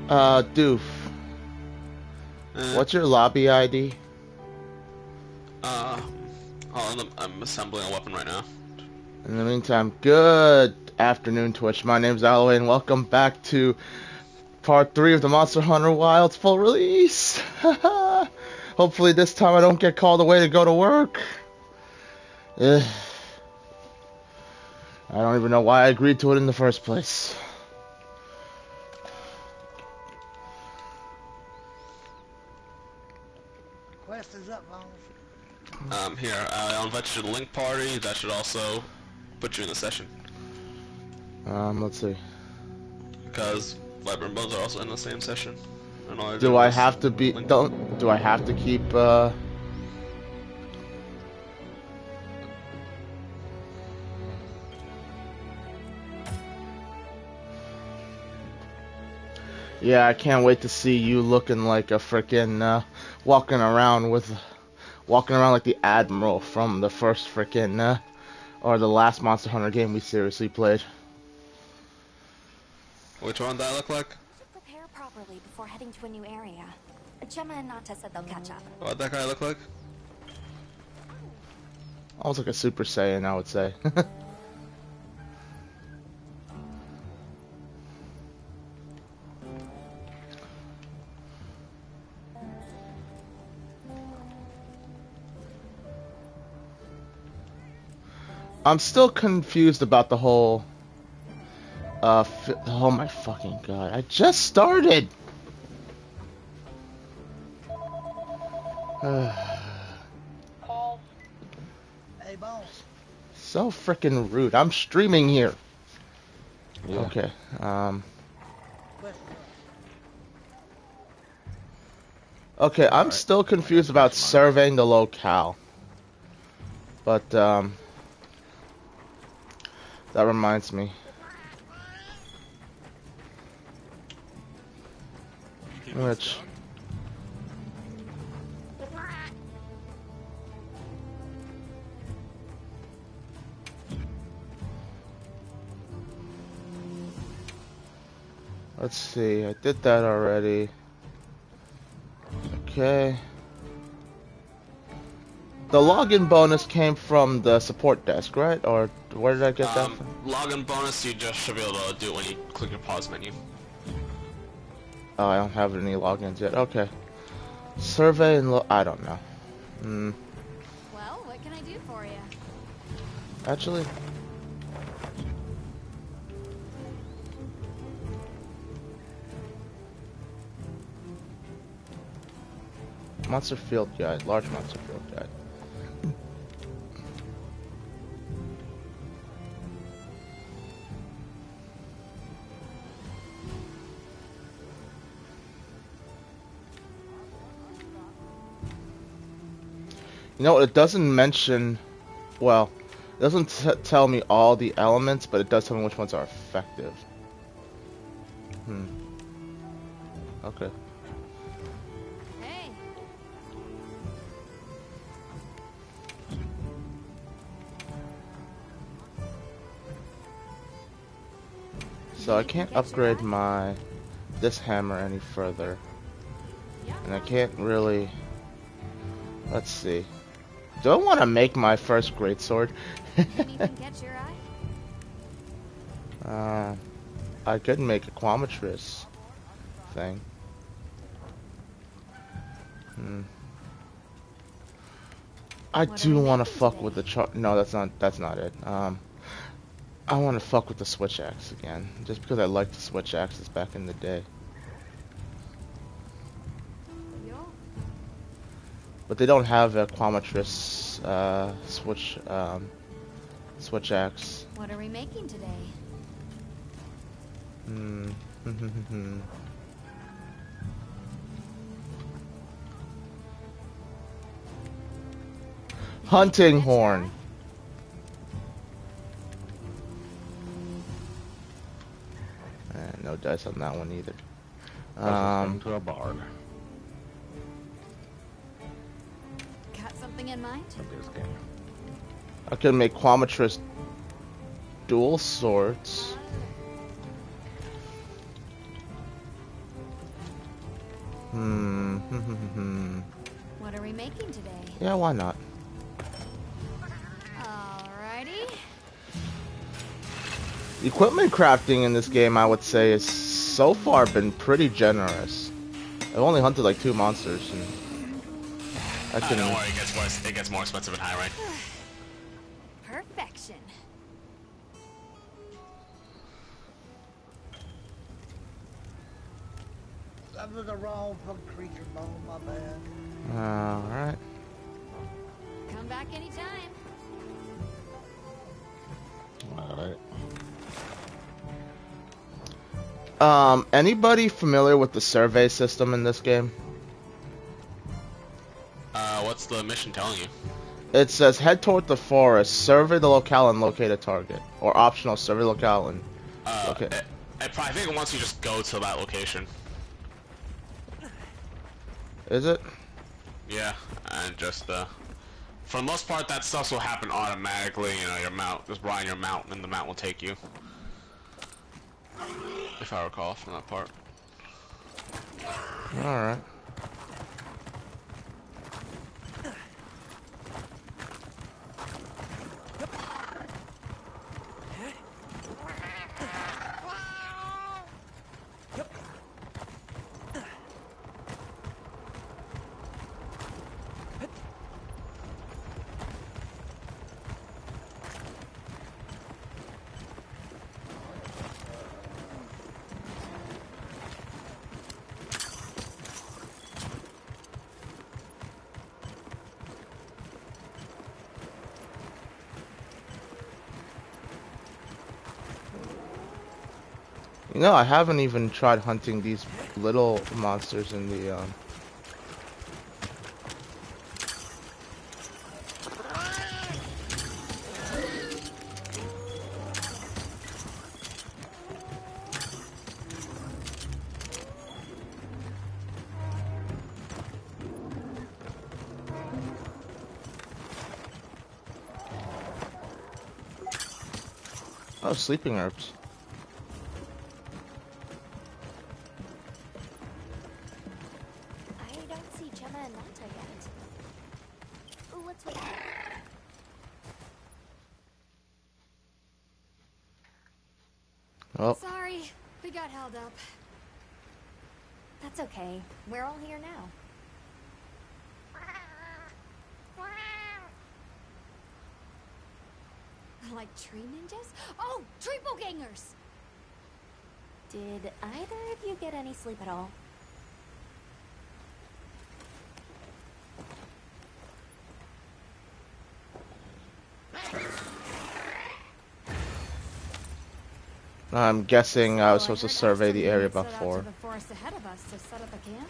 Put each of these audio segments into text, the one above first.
Doof, Eh, what's your lobby ID? uh, I'm assembling a weapon right now. In the meantime, good afternoon, Twitch. My name's Alloway, and welcome back to part 3 of the Monster Hunter Wilds full release. Hopefully this time I don't get called away to go to work. Ugh. I don't even know why I agreed to it in the first place. Quest is up, Bones. Here, I'll invite you to the link party. That should also put you in the session. Let's see. Because Vibrant Bones are also in the same session. And all I Do did I was have to be, link. do I have to keep, Yeah, I can't wait to see you looking like a frickin', walking around like the Admiral from the first frickin', or the last Monster Hunter game we seriously played. Which one did I look like? We should prepare properly before heading to a new area. Gemma and Nata said they'll catch up. What that guy look like? Almost like a Super Saiyan, I would say. I'm still confused about the whole, oh my fucking god, I just started! Hey, Bones. So frickin' rude. I'm streaming here. Yeah. Okay, Quest is okay, I'm Alright. still confused about surveying the locale. But, that reminds me. Which... Let's see, I did that already. Okay. The login bonus came from the support desk, right? Or where did I get that from? Login bonus, you just should be able to do it when you click your pause menu. Oh, I don't have any logins yet. Okay. Survey and I don't know. Well, what can I do for you? Actually... Monster Field Guide. Large Monster Field Guide. You know, it doesn't mention... Well, it doesn't tell me all the elements, but it does tell me which ones are effective. Okay. Hey, So I can't upgrade this hammer any further. And I can't really... Let's see. Do I want to make my first greatsword? anything catch your eye? I could make a Quamatrice thing. I What are do we want to making fuck today? with the No, that's not it. I want to fuck with the switch axe again, just because I liked the switch axes back in the day. Yo. But they don't have a Quamatrice switch axe. What are we making today? Hunting horn. No dice on that one either. To a barn. Got something in mind? This game. I could make Quamatrice dual swords. What are we making today? Yeah, why not? Alrighty. Equipment crafting in this game, I would say, is so far been pretty generous. I've only hunted like 2 monsters, and I can. Don't worry, it gets more expensive in high rank. Perfection. That was the wrong creature bone, my bad. Alright. Come back anytime. Alright. Anybody familiar with the survey system in this game? What's the mission telling you? It says head toward the forest, survey the locale, and locate a target. Or optional, survey locale and locate. I think it wants you to just go to that location. Is it? Yeah, and just for the most part, that stuff will happen automatically. You know, your mount, just ride your mount, and the mount will take you. If I recall from that part. Alright. You know, I haven't even tried hunting these little monsters in the, Oh, sleeping herbs. I don't see Gemma and Nata yet. Let's wait. Oh, Sorry, we got held up. That's okay. We're all here now. Like tree ninjas? Oh, triple gangers! Did either of you get any sleep at all? I'm guessing I was So supposed to heard survey the area Aston set out before. to the forest ahead of us to set up a camp?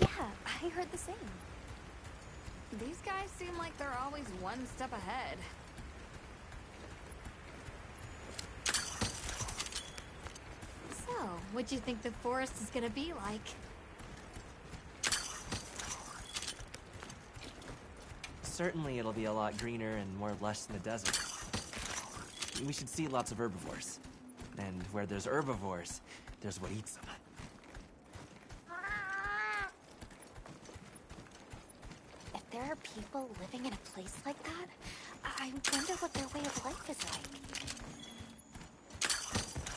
Yeah, I heard the same. These guys seem like they're always one step ahead. So, what'd you think the forest is gonna be like? Certainly it'll be a lot greener and more lush than the desert. We should see lots of herbivores. And where there's herbivores, there's what eats them. If there are people living in a place like that, I wonder what their way of life is like.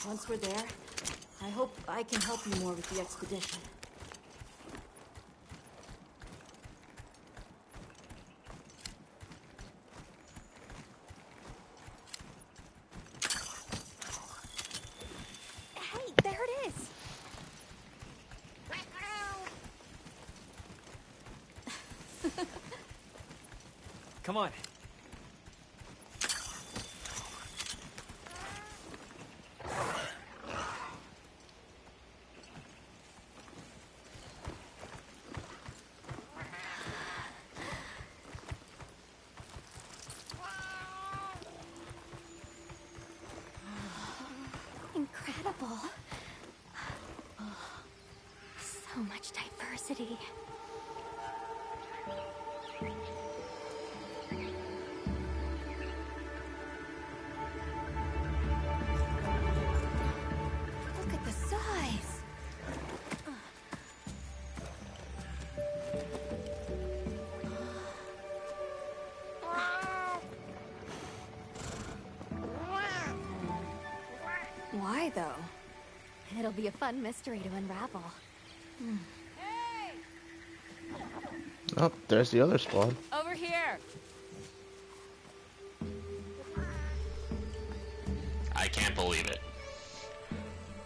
Once we're there, I hope I can help you more with the expedition. Hey, there it is! Come on. Incredible. So much diversity. Look at the size. Why, though? It'll be a fun mystery to unravel. Oh, there's the other squad. Over here. I can't believe it.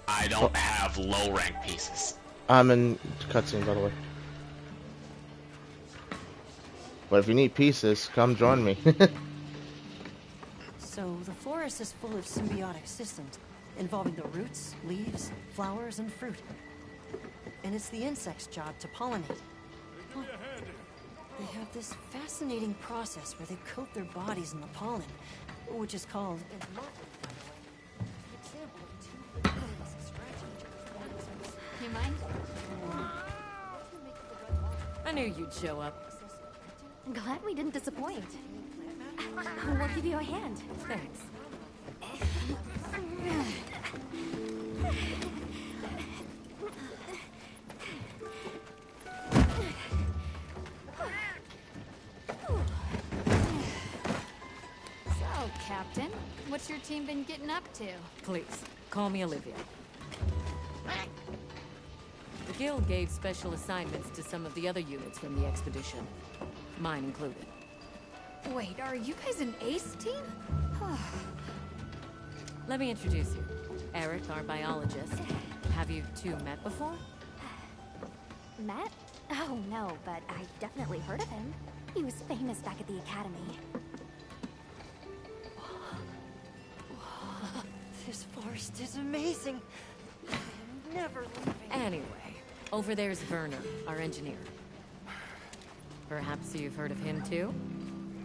I don't have low rank pieces. I'm in cutscene, by the way. But if you need pieces, come join me. So the forest is full of symbiotic systems, involving the roots, leaves, flowers, and fruit. And it's the insect's job to pollinate. They have this fascinating process where they coat their bodies in the pollen, which is called... You mind? I knew you'd show up. Glad we didn't disappoint. We'll give you a hand. Thanks. So, Captain, what's your team been getting up to? Please, call me Olivia. The Guild gave special assignments to some of the other units from the expedition. Mine included. Wait, are you guys an ace team? Let me introduce you. Eric, our biologist. Have you two met before? Matt? Oh, no, but I've definitely heard of him. He was famous back at the academy. This forest is amazing. I'm never leaving. Anyway, over there's Werner, our engineer. Perhaps you've heard of him too?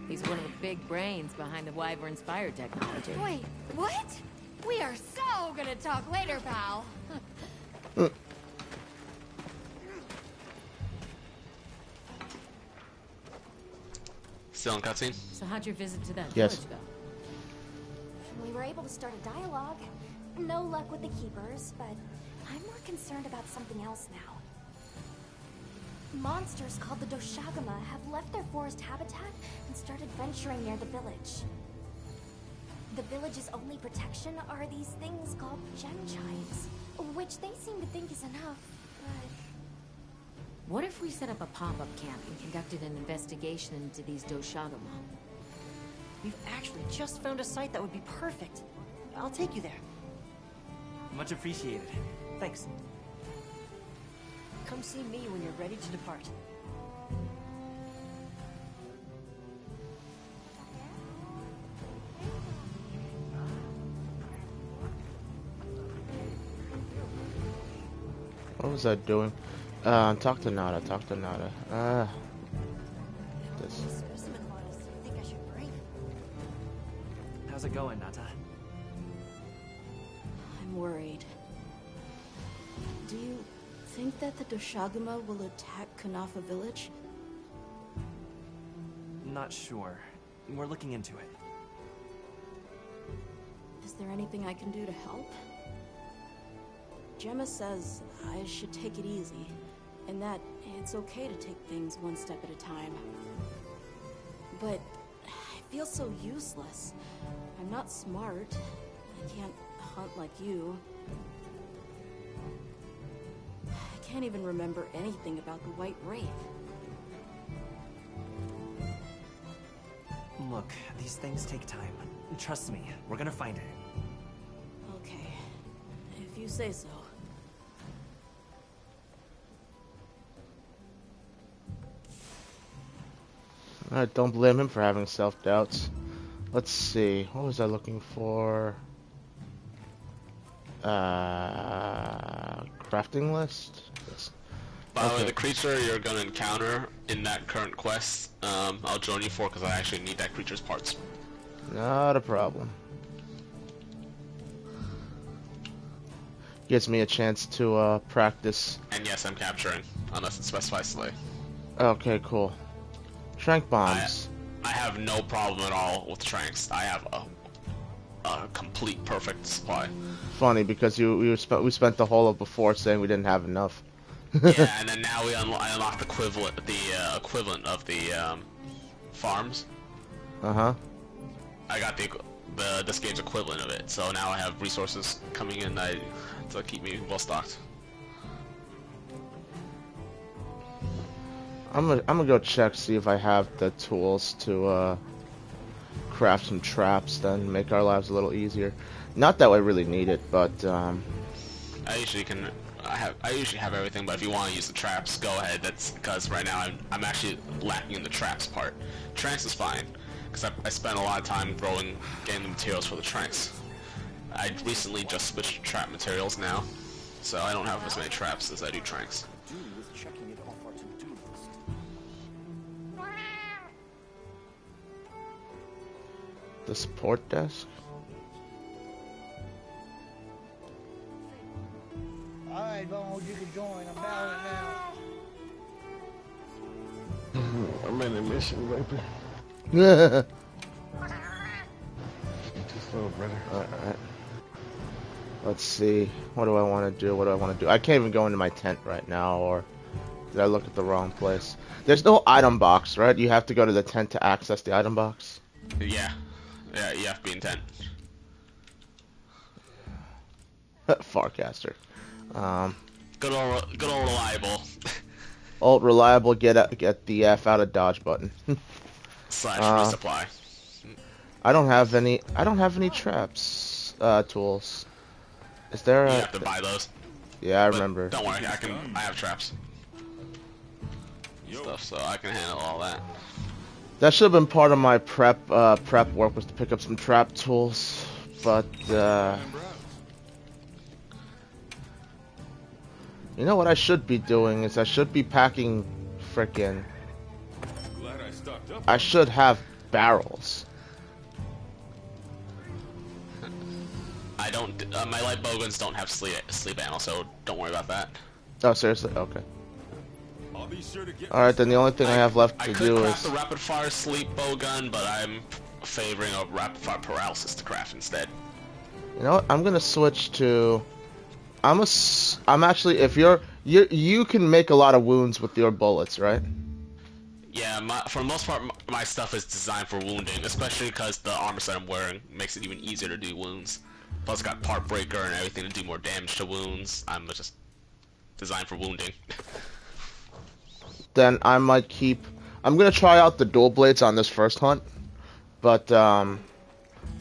He's one of the big brains behind the Wyvern's fire technology. Wait, what? We are so gonna talk later, pal. Still in cutscene? So how'd your visit to that Yes. village go? We were able to start a dialogue. No luck with the keepers, but I'm more concerned about something else now. Monsters called the Doshagama have left their forest habitat and started venturing near the village. The village's only protection are these things called gem chimes, which they seem to think is enough, but... What if we set up a pop-up camp and conducted an investigation into these Doshagama? We've actually just found a site that would be perfect. I'll take you there. Much appreciated. Thanks. Come see me when you're ready to depart. What was I doing? Talk to Nada, talk to Nada. This. Specimen models do you think I should bring? How's it going, Nata? I'm worried. Do you think that the Doshagama will attack Kanafa village? Not sure. We're looking into it. Is there anything I can do to help? Gemma says I should take it easy, and that it's okay to take things one step at a time. But I feel so useless. I'm not smart. I can't hunt like you. I can't even remember anything about the White Wraith. Look, these things take time. Trust me, we're gonna find it. Okay, if you say so. I don't blame him for having self-doubts. Let's see, what was I looking for? Crafting list? Yes. By the way, Okay. the creature you're gonna encounter in that current quest, I'll join you for because I actually need that creature's parts. Not a problem. Gives me a chance to practice. And yes, I'm capturing, unless it specifies slay. Okay, cool. Trank bombs. I have no problem at all with tranks. I have a complete perfect supply. Funny because we spent the whole of before saying we didn't have enough. Yeah, and then now I unlocked the equivalent of the farms. Uh huh. I got the this game's equivalent of it. So now I have resources coming in to keep me well stocked. I'm gonna go check, see if I have the tools to craft some traps, then make our lives a little easier. Not that I really need it, but I usually have everything, but if you want to use the traps, go ahead. That's because right now I'm actually lacking in the traps part. Tranks is fine, because I spent a lot of time getting the materials for the tranks. I recently just switched to trap materials now, so I don't have as many traps as I do tranks. the support desk. Alright, Bones, you can join. I'm down now. I'm in a mission, baby. Yeah. Just little brother. Alright. Let's see. What do I want to do? What do I want to do? I can't even go into my tent right now, or did I look at the wrong place? There's no item box, right? You have to go to the tent to access the item box? Yeah. Yeah, you have to be in tent. Farcaster. Good old reliable. Old reliable, get the F out of dodge button. Slash resupply. I don't have any traps tools. Is there You a... have to buy those. Yeah, I But remember. Don't worry, I have traps. Stuff, so I can handle all that. That should have been part of my prep work, was to pick up some trap tools, but you know what I should be doing is I should be packing frickin'. I should have barrels. I don't. My light bowguns don't have sleep ammo, so don't worry about that. Oh, seriously? Okay. Alright, then the only thing I have left to do I could is... craft the rapid fire sleep bowgun, but I'm favoring a rapid fire paralysis to craft instead. You know what? I'm gonna switch to... I'm actually, if you can make a lot of wounds with your bullets, right? Yeah, for the most part, my stuff is designed for wounding, especially because the armor set I'm wearing makes it even easier to do wounds. Plus, got part breaker and everything to do more damage to wounds. I'm just designed for wounding. Then I might keep... I'm gonna try out the dual blades on this first hunt, but I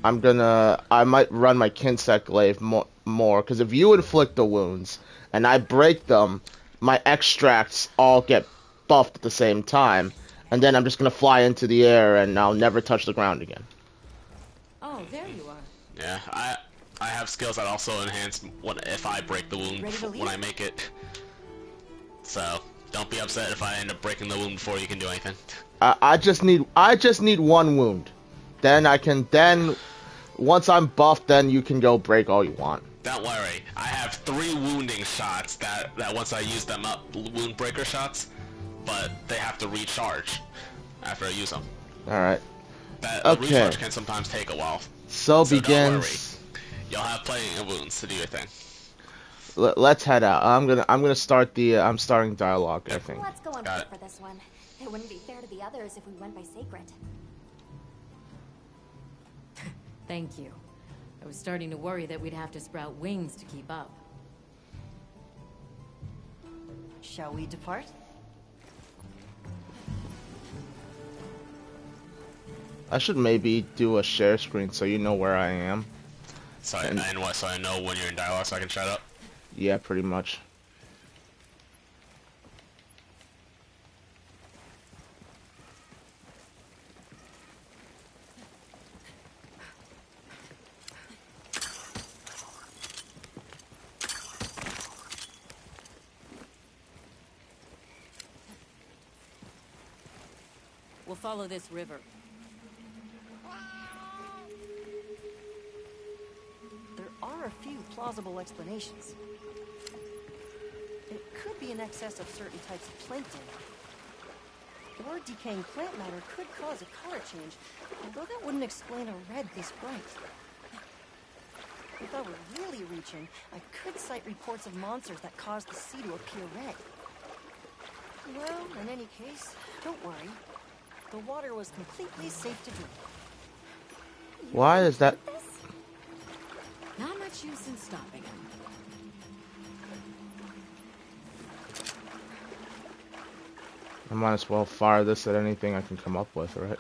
might run my Kinsec glaive more, because if you inflict the wounds and I break them, my extracts all get buffed at the same time, and then I'm just gonna fly into the air and I'll never touch the ground again. Oh, there you are. Yeah, I have skills that also enhance if I break the wound when I make it. So don't be upset if I end up breaking the wound before you can do anything. I just need one wound. Then once I'm buffed, then you can go break all you want. Don't worry, I have 3 wounding shots that once I use them up, wound breaker shots, but they have to recharge after I use them. Alright. That recharge can sometimes take a while. So begins... Don't worry. You'll have plenty of wounds to do your thing. Let's head out. I'm gonna start the... I'm starting dialogue, I think. Let's go on foot for this one. It wouldn't be fair to the others if we went by Sacred. Thank you. I was starting to worry that we'd have to sprout wings to keep up. Shall we depart? I should maybe do a share screen so you know where I am. So I know when you're in dialogue so I can shut up? Yeah, pretty much. We'll follow this river. There are a few plausible explanations. It could be an excess of certain types of plankton. Or decaying plant matter could cause a color change, although that wouldn't explain a red this bright. If I were really reaching, I could cite reports of monsters that cause the sea to appear red. Well, in any case, don't worry. The water was completely safe to drink. Why is that? Not much use in stopping him. I might as well fire this at anything I can come up with, right?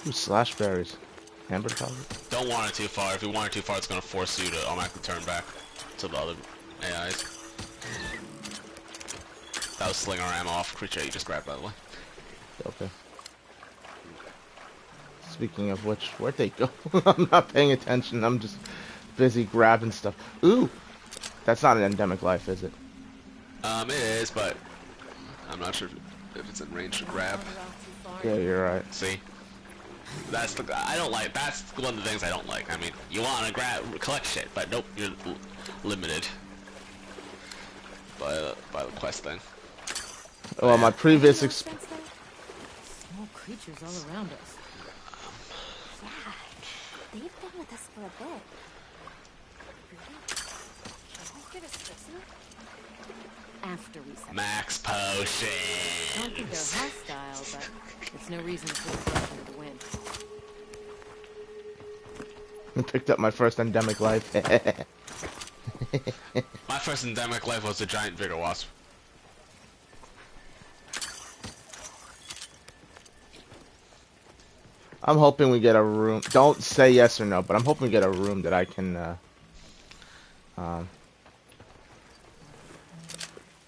Ooh, slash berries. Amber deposit. Don't wander too far. If you wander too far, it's gonna force you to automatically turn back to the other AIs. That was slinger ammo off creature you just grabbed, by the way. Okay. Speaking of which, where'd they go? I'm not paying attention. I'm just busy grabbing stuff. Ooh! That's not an endemic life, is it? It is, but I'm not sure if it's in range to grab. Yeah, you're right. See? That's the I don't like. That's one of the things I don't like. I mean, you want to collect shit, but nope, you're limited by the quest thing. Well, my previous Small creatures all around us. Yeah, they've been with us for a bit. Can we get a system? After we set Max potion. I don't think they're hostile, but it's no reason to put caution to the wind. I picked up my first endemic life. My first endemic life was a giant vigor wasp. I'm hoping we get a room. Don't say yes or no, but I'm hoping we get a room that I can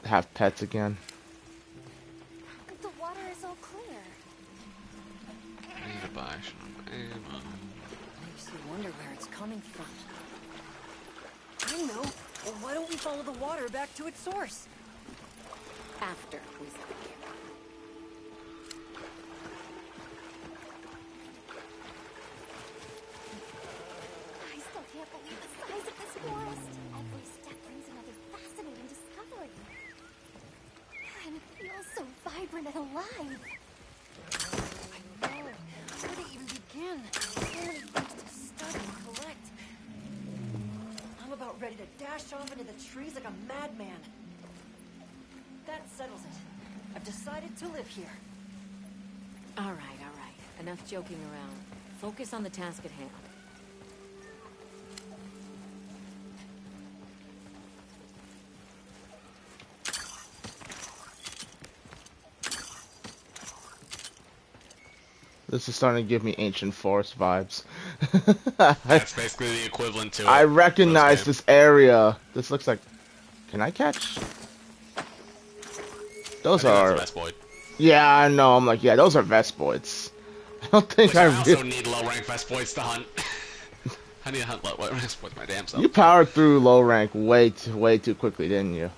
have pets again. The water is all clear. I need to buy some ammo. Makes you wonder where it's coming from. I know. Well, why don't we follow the water back to its source? After we set the camp. I still can't believe the size of this forest. Every step brings another fascinating discovery. And it feels so vibrant and alive. I know. Where to even begin? So many things to study and collect. I'm about ready to dash off into the trees like a madman. That settles it. I've decided to live here. All right. Enough joking around. Focus on the task at hand. This is starting to give me ancient forest vibes. That's basically the equivalent to it. I recognize this area. This looks like. Can I catch? Those are. That's a Vespoid. Yeah, I know. I'm like, yeah, those are Vespoids. I don't think Which I I also really. need low rank Vespoids to hunt. I need to hunt low rank Vespoids my damn self. You powered through low rank way too quickly, didn't you?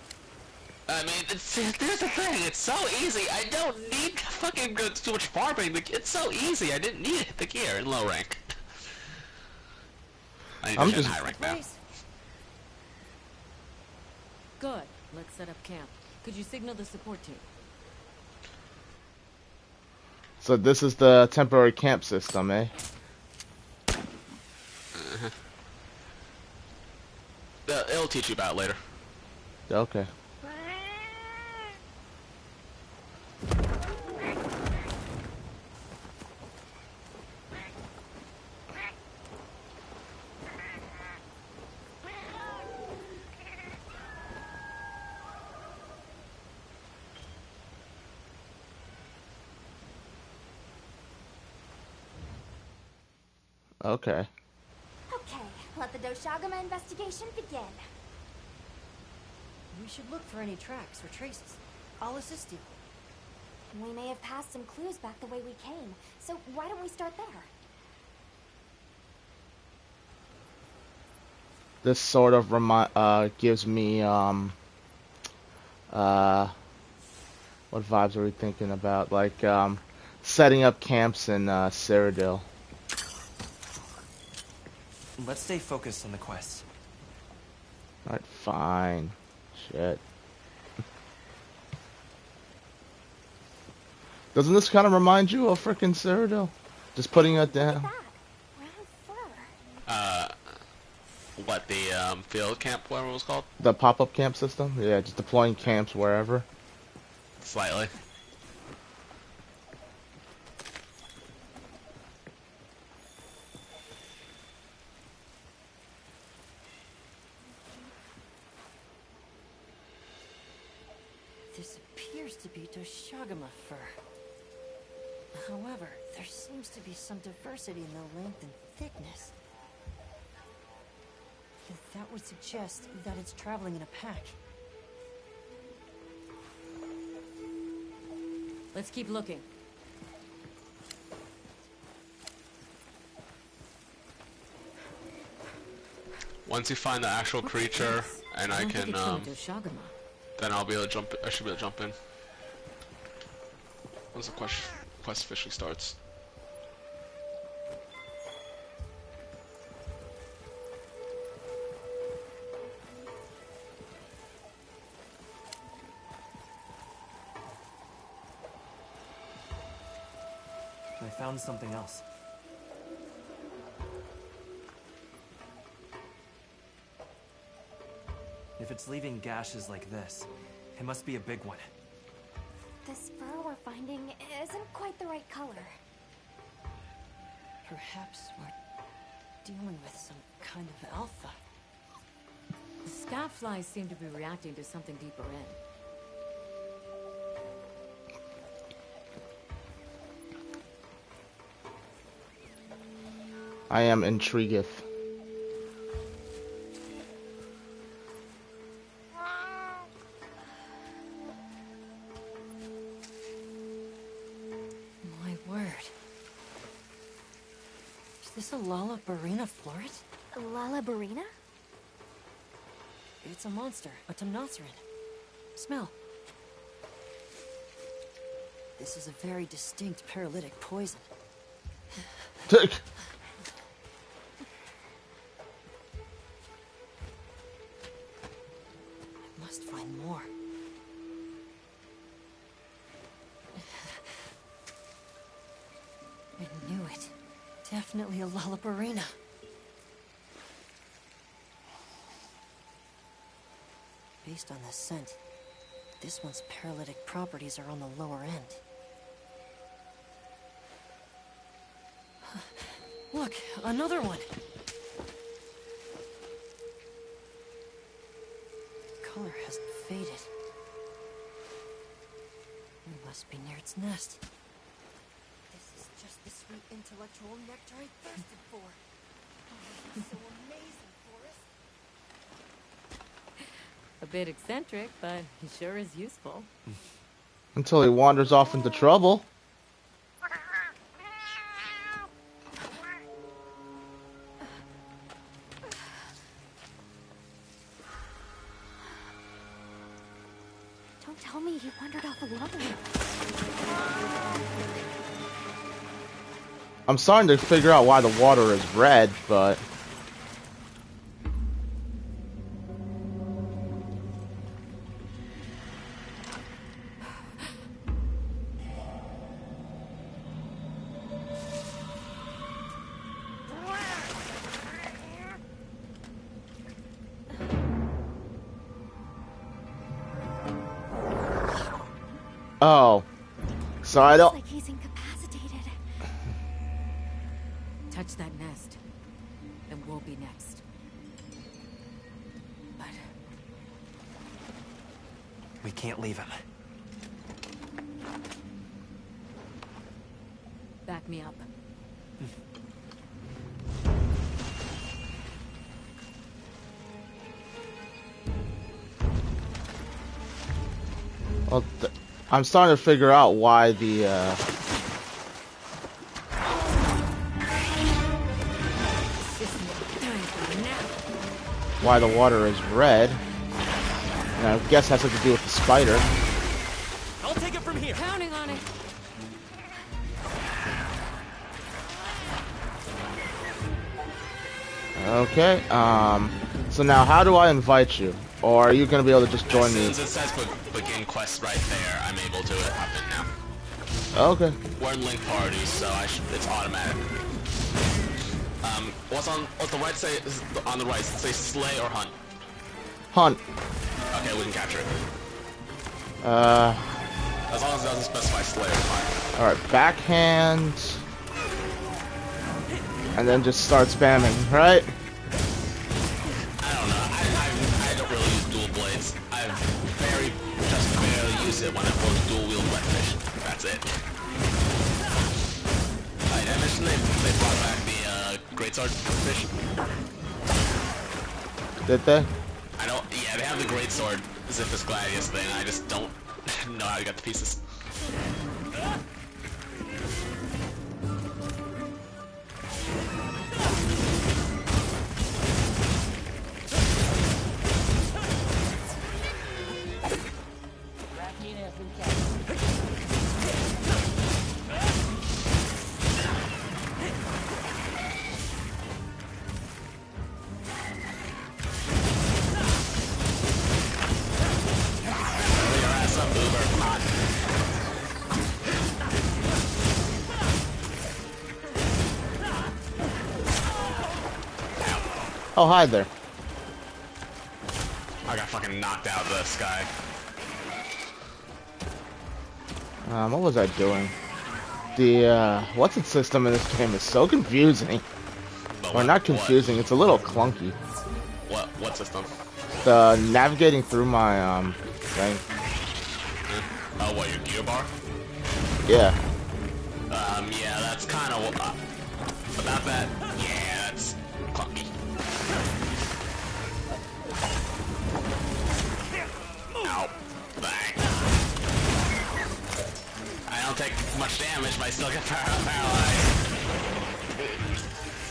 I mean, there's the thing. It's so easy. I don't need to fucking go too much farming. It's so easy. I didn't need the gear in low rank. I need to hit high rank now. Good. Let's set up camp. Could you signal the support team? So this is the temporary camp system, eh? It'll teach you about it later. Okay. Okay. Okay, let the Doshagama investigation begin. We should look for any tracks or traces. I'll assist you. We may have passed some clues back the way we came, so why don't we start there? This sort of gives me what vibes are we thinking about? Like setting up camps in Cyrodiil. Let's stay focused on the quest. Alright, fine. Shit. Doesn't this kind of remind you of frickin' Cyrodiil? Just putting it down. What, the field camp, whatever it was called? The pop-up camp system? Yeah, just deploying camps wherever. Slightly. This appears to be Doshagama fur. However, there seems to be some diversity in the length and thickness. That would suggest that it's traveling in a pack. Let's keep looking. Once you find the actual creature, and I don't can, think it's from Doshagama. then I'll be able to jump. I should be able to jump in. Once the quest officially starts. I found something else. If it's leaving gashes like this, it must be a big one. This fur we're finding isn't quite the right color. Perhaps we're dealing with some kind of alpha. The scat flies seem to be reacting to something deeper in. I am intrigued. My word. Is this a Lalabarina floret? Lalabarina? It's a monster, a Temnoceran. Smell. This is a very distinct paralytic poison. I must find more. I knew it. Definitely a Lalabarina. Based on the scent, this one's paralytic properties are on the lower end. Look, another one! Color hasn't faded. It must be near its nest. This is just the sweet intellectual nectar I thirsted for. Oh, this is so amazing, Forrest. A bit eccentric, but he sure is useful. Until he wanders off into trouble. Don't tell me he wandered off alone. I'm starting to figure out why the water is red, but... Oh. So I don't... Looks like he's incapacitated. Touch that nest, and we'll be next. But We can't leave him. back me up. Well, I'm starting to figure out why the, why the water is red. And I guess it has to do with the spider. I'll take it from here. Counting on it. Okay, so now how do I invite you? Or are you going to be able to just join me? Since it says begin quest right there, I'm able to hop in now. Okay. We're in link parties, so it's automatic. What's the right say is on the right? Say slay or hunt. Hunt. Okay, we can capture it. As long as it doesn't specify slay or hunt. Alright, backhand. And then just start spamming, right? I don't know. I don't really use dual blades. I've just barely used greatsword fish? Did they? I don't. Yeah, they have the greatsword Ziphus Gladius thing. I just don't know how to get the pieces. Oh, hi there. I got fucking knocked out of the sky. What was I doing? The, what's its system in this game is so confusing. Or not confusing, it's a little clunky. What system? The navigating through my, thing. Oh, what, your gear bar? Yeah. Yeah, that's kind of, about that, yeah, that's clunky. Ow. Bang. I don't take much damage, but I still get paralyzed.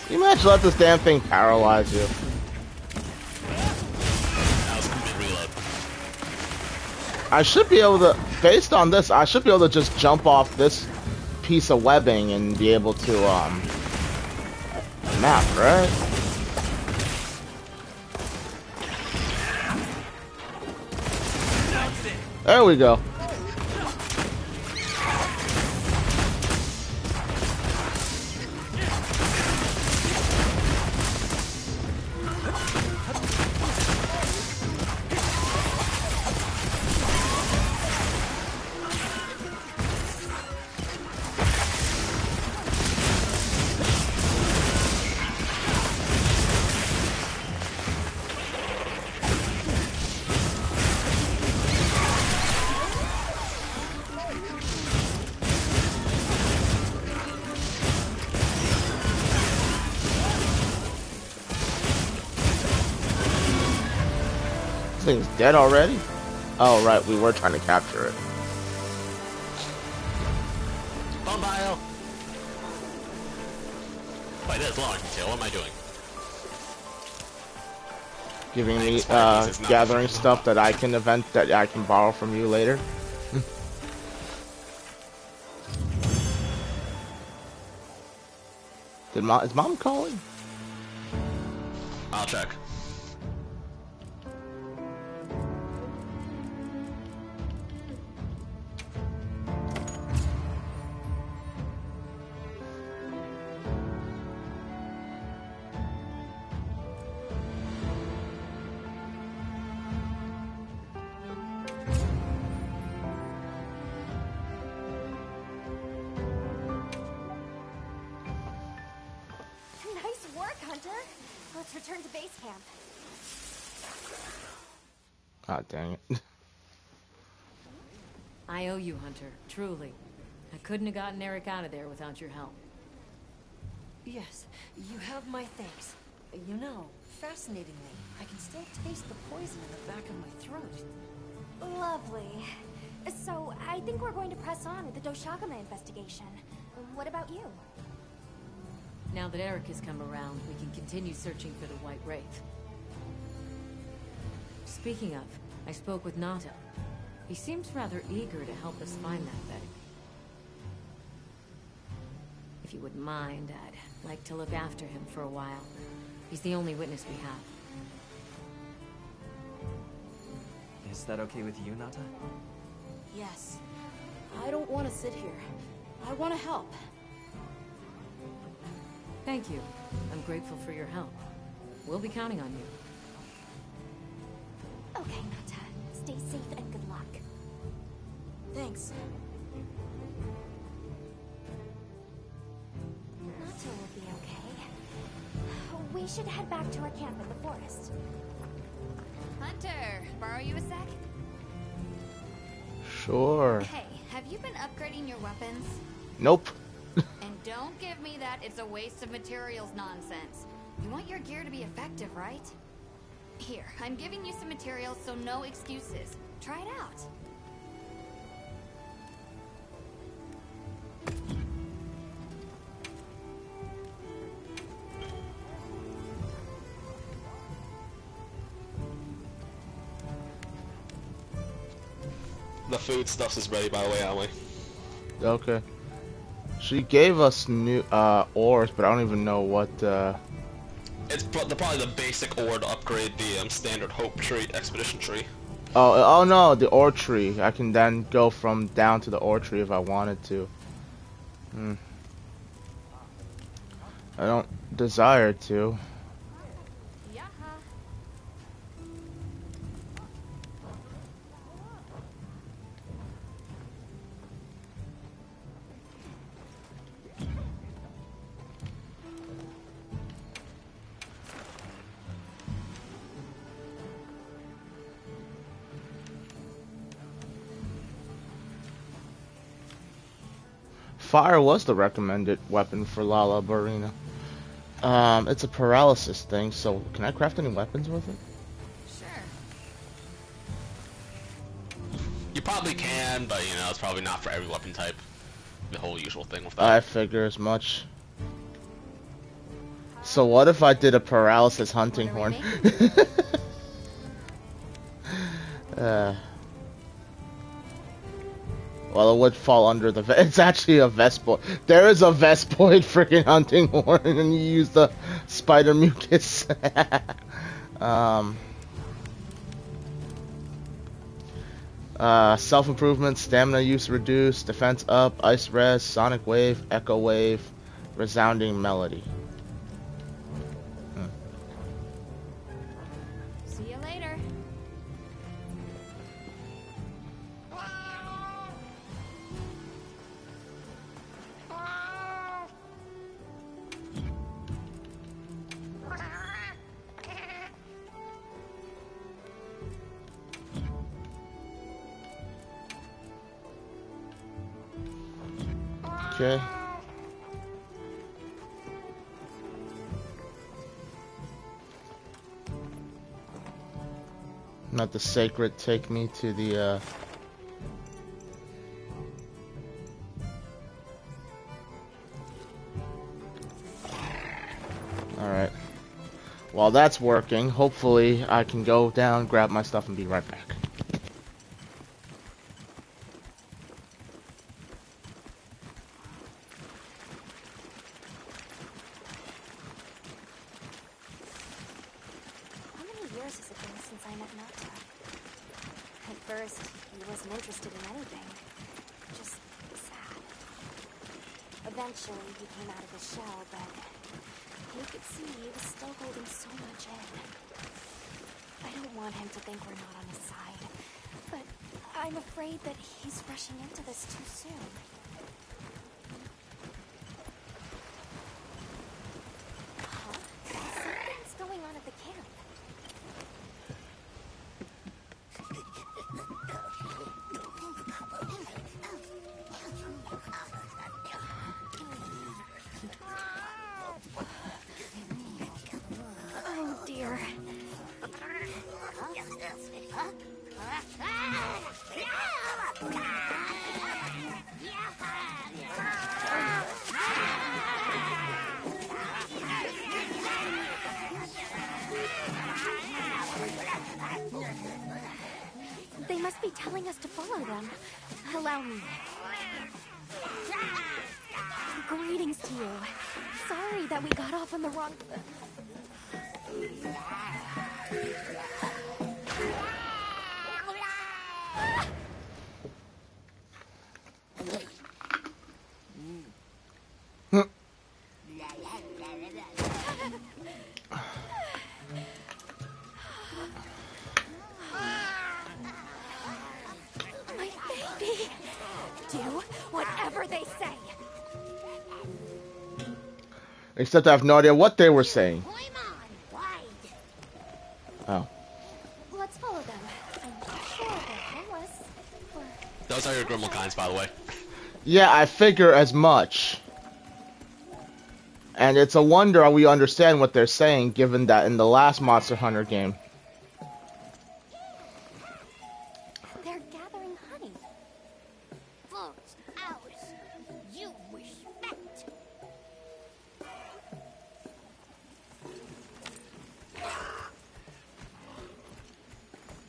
You might let this damn thing paralyze you. That was mid-reload. I should be able to, based on this, I should be able to just jump off this piece of webbing and be able to, map, right? There we go. This thing's dead already? Oh, right, we were trying to capture it. Bone pile! Wait, there's long detail. What am I doing? Giving me, gathering stuff that I can that I can borrow from you later. Is Mom calling? I'll check. Nice work, Hunter. Let's return to base camp. Ah, dang it. I owe you, Hunter. Truly. I couldn't have gotten Eric out of there without your help. Yes, you have my thanks. You know, fascinatingly, I can still taste the poison in the back of my throat. Lovely. So, I think we're going to press on with the Doshagama investigation. What about you? Now that Eric has come around, we can continue searching for the White Wraith. Speaking of, I spoke with Nata. He seems rather eager to help us find that thing. If you wouldn't mind, I'd like to look after him for a while. He's the only witness we have. Is that okay with you, Nata? Yes. I don't want to sit here. I want to help. Thank you. I'm grateful for your help. We'll be counting on you. Okay, Nata. Stay safe and good luck. Thanks. Nata will be okay. We should head back to our camp in the forest. Hunter, borrow you a sec? Sure. Hey, have you been upgrading your weapons? Nope. And don't give me that it's a waste of materials nonsense. You want your gear to be effective, right? Here, I'm giving you some materials, so no excuses. Try it out. The food stuff is ready, by the way, Allie. Okay. She gave us new ores, but I don't even know what. It's probably the basic ore to upgrade the standard Hope tree, expedition tree. Oh no, the ore tree. I can then go from down to the ore tree if I wanted to. I don't desire to. Fire was the recommended weapon for Lala Barina. It's a paralysis thing, so can I craft any weapons with it? Sure. You probably can, but you know, it's probably not for every weapon type. The whole usual thing with that. I figure as much. So what if I did a paralysis hunting horn? Well, it would fall under the... It's actually a Vespoid. There is a Vespoid freaking hunting horn, and you use the spider mucus. Self-improvement, stamina use reduced, defense up, ice res, sonic wave, echo wave, resounding melody. See you later. Okay. Let the sacred take me to the Alright. While that's working, hopefully I can go down, grab my stuff, and be right back. Eventually, he came out of his shell, but you could see he was still holding so much in. I don't want him to think we're not on his side, but I'm afraid that he's rushing into this too soon. Huh? Something's going on at the camp. Oh dear. They must be telling us to follow them. Allow me. Greetings to you. Sorry that we got off on the wrong... My baby! Do whatever they say. Except I have no idea what they were saying. Oh. Let's follow them. I'm sure they're homeless. Or... Those are your Grimmelkinds, by the way. Yeah, I figure as much. And it's a wonder we understand what they're saying, given that in the last Monster Hunter game, They're gathering honey. Food's ours. You respect.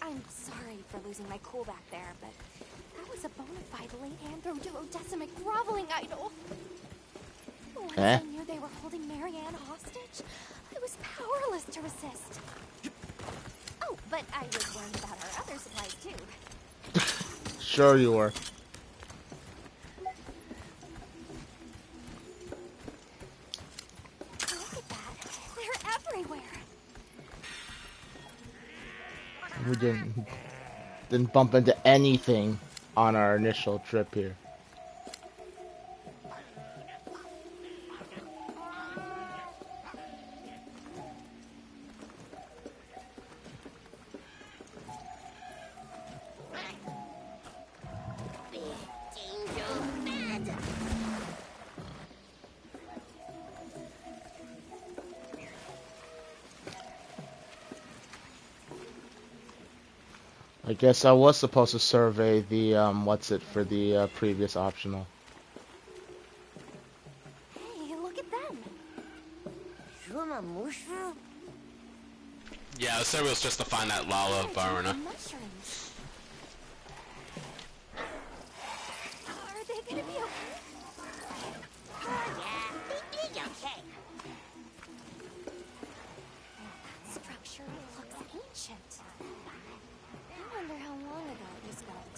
I'm sorry for losing my cool back there, but that was a bona fide late anthro-duodecimic groveling idol. Once I knew they were holding Marianne hostage, I was powerless to resist. Oh, but I was worried about our other supplies too. sure you were. Look at that. They're everywhere. We didn't bump into anything on our initial trip here. I guess I was supposed to survey the, what's it, for the previous optional. Hey, look at them. Yeah, the survey was just to find that lava burner. Mushrooms. Are they gonna be okay? Yeah, they be okay. That structure looks ancient. I wonder how long ago it was built.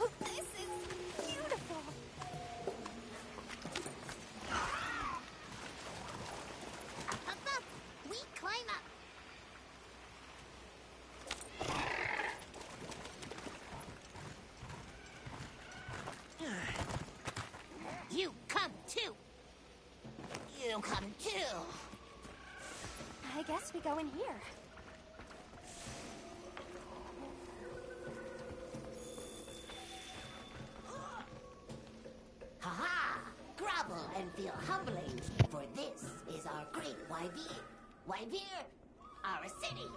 Oh, this is beautiful. Up, we climb up. You come too. You come too. I guess we go in here. Ha-ha! Grovel and feel humbling, for this is our great Wyvir. Wyvir, our city.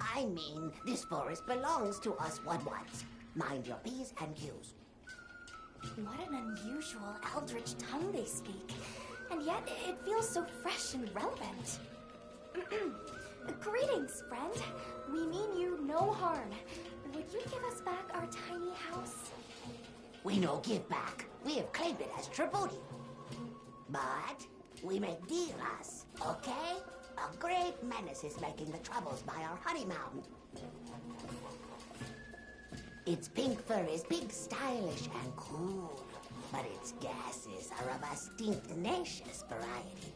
I mean, this forest belongs to us Wudwuds. Mind your P's and Q's. What an unusual eldritch tongue they speak. And yet, it feels so fresh and relevant. Greetings, friend. We mean you no harm. Would you give us back our tiny house? We no give back. We have claimed it as tribute. But we make dealers, okay? A great menace is making the troubles by our honey mountain. Its pink fur is big, stylish, and cool. But its gases are of a stinktenacious variety.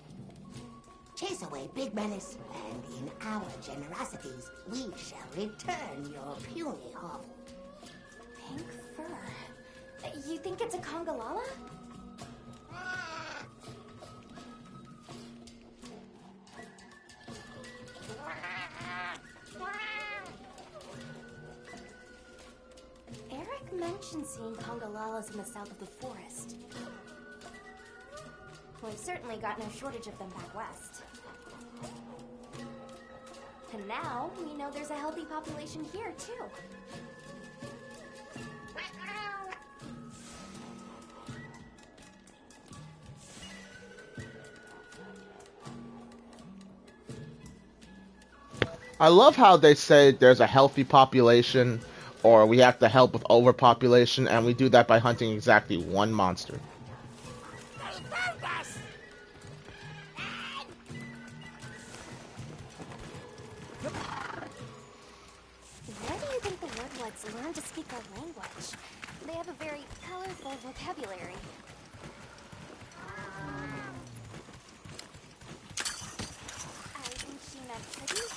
Chase away Big Menace, and in our generosities, we shall return your puny hovel. Pink fur. You think it's a Congalala? Eric mentioned seeing Congalalas in the south of the forest. We've certainly got no shortage of them back west. And now, we know there's a healthy population here, too. I love how they say there's a healthy population, or we have to help with overpopulation, and we do that by hunting exactly one monster. Where do you think the Woodwoods learn to speak our language? They have a very colorful vocabulary. I think she meant tribute.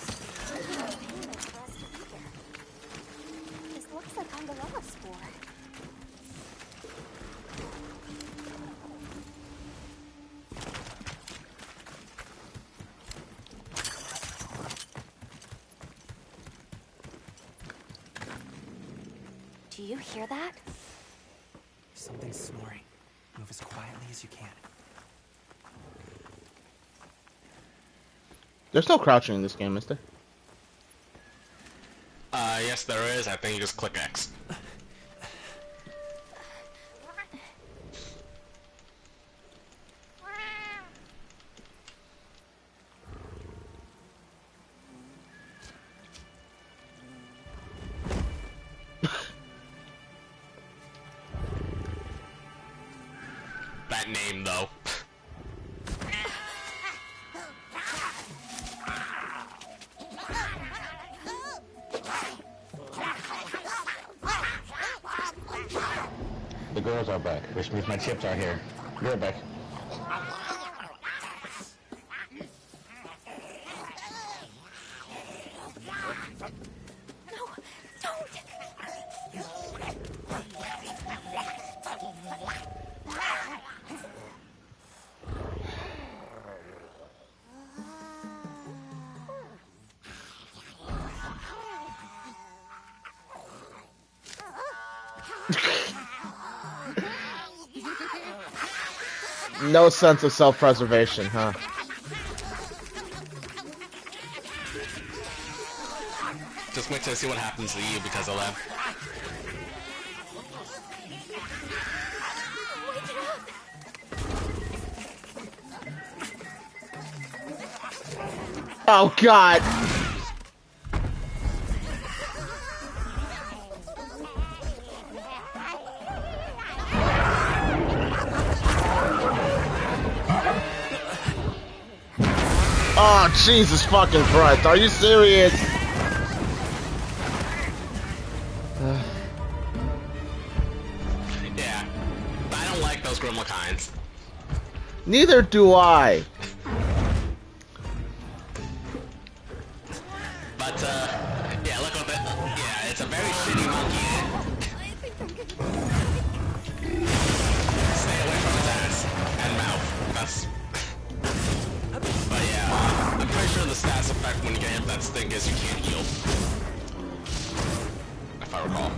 Payment for us to be here. This looks like Congalala spore. you hear that? Something's snoring. Move as quietly as you can. There's no crouching in this game, is there? Yes there is. I think you just click X. That name, though. The girls are back, which means my chips are here. Be right back. No, don't! No sense of self-preservation, huh? Just wait till I see what happens to you because of that. Oh God! Oh, Jesus fucking Christ. Are you serious? Yeah. I don't like those Grimlock kinds. Neither do I. But, yeah, look at that. Yeah, it's a very shitty monkey. Stay away from his ass and mouth. That's... But yeah, I'm pretty sure the status effect when you get hit that stick is you can't heal. If I recall.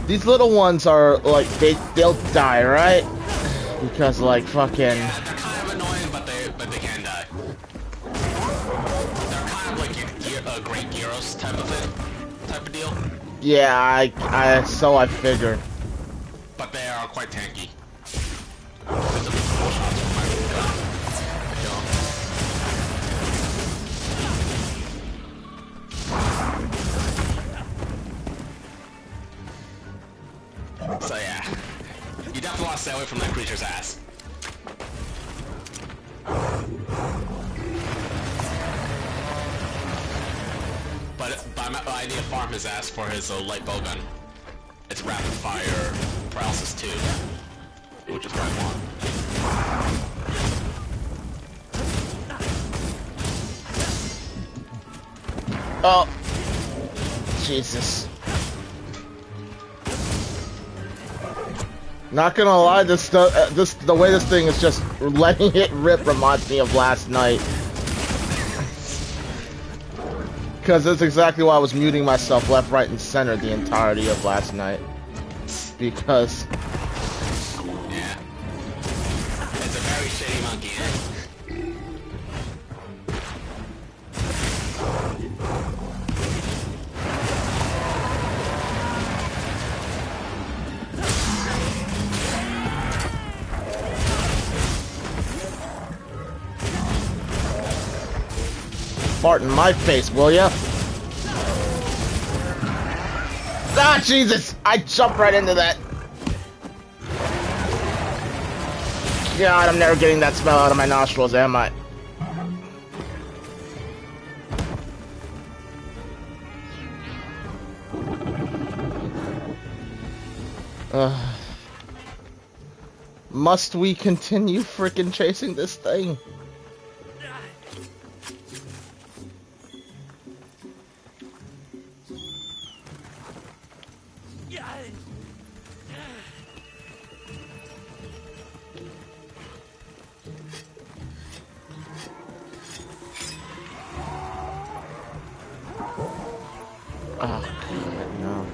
These little ones are like they'll die, right? Because like fucking. Yeah, they're kind of annoying, but they can die. They're kind of like a Great Gyros type of deal. Yeah, so I figured. But they are quite tanky. With the full shots from my gun. So yeah, you definitely want to stay away from that creature's ass. But my idea of farm his ass for his light bowgun. It's rapid fire paralysis 2, which is what I want. Oh, Jesus. Not gonna lie, the way this thing is just letting it rip reminds me of last night. Because that's exactly why I was muting myself left, right, and center the entirety of last night. Because... Yeah. It's a very shitty monkey. Fart in my face, will ya? Ah, Jesus! I jumped right into that. God, I'm never getting that smell out of my nostrils, am I? Must we continue freaking chasing this thing? Oh, God, no.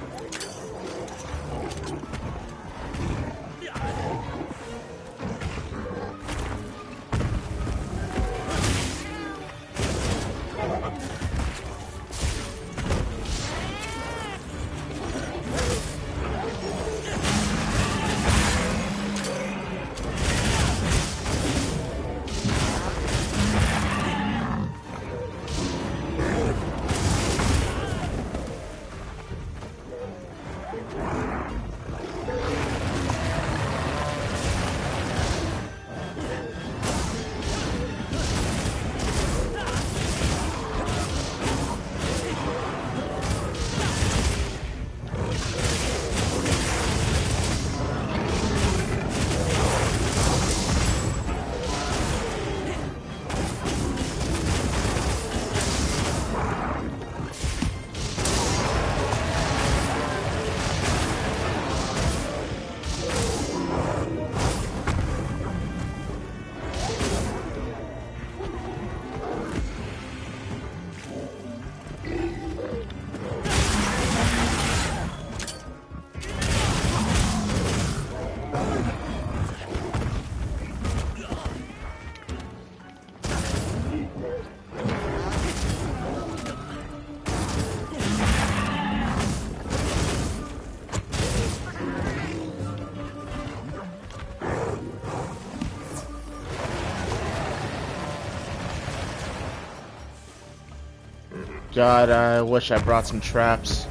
God, I wish I brought some traps.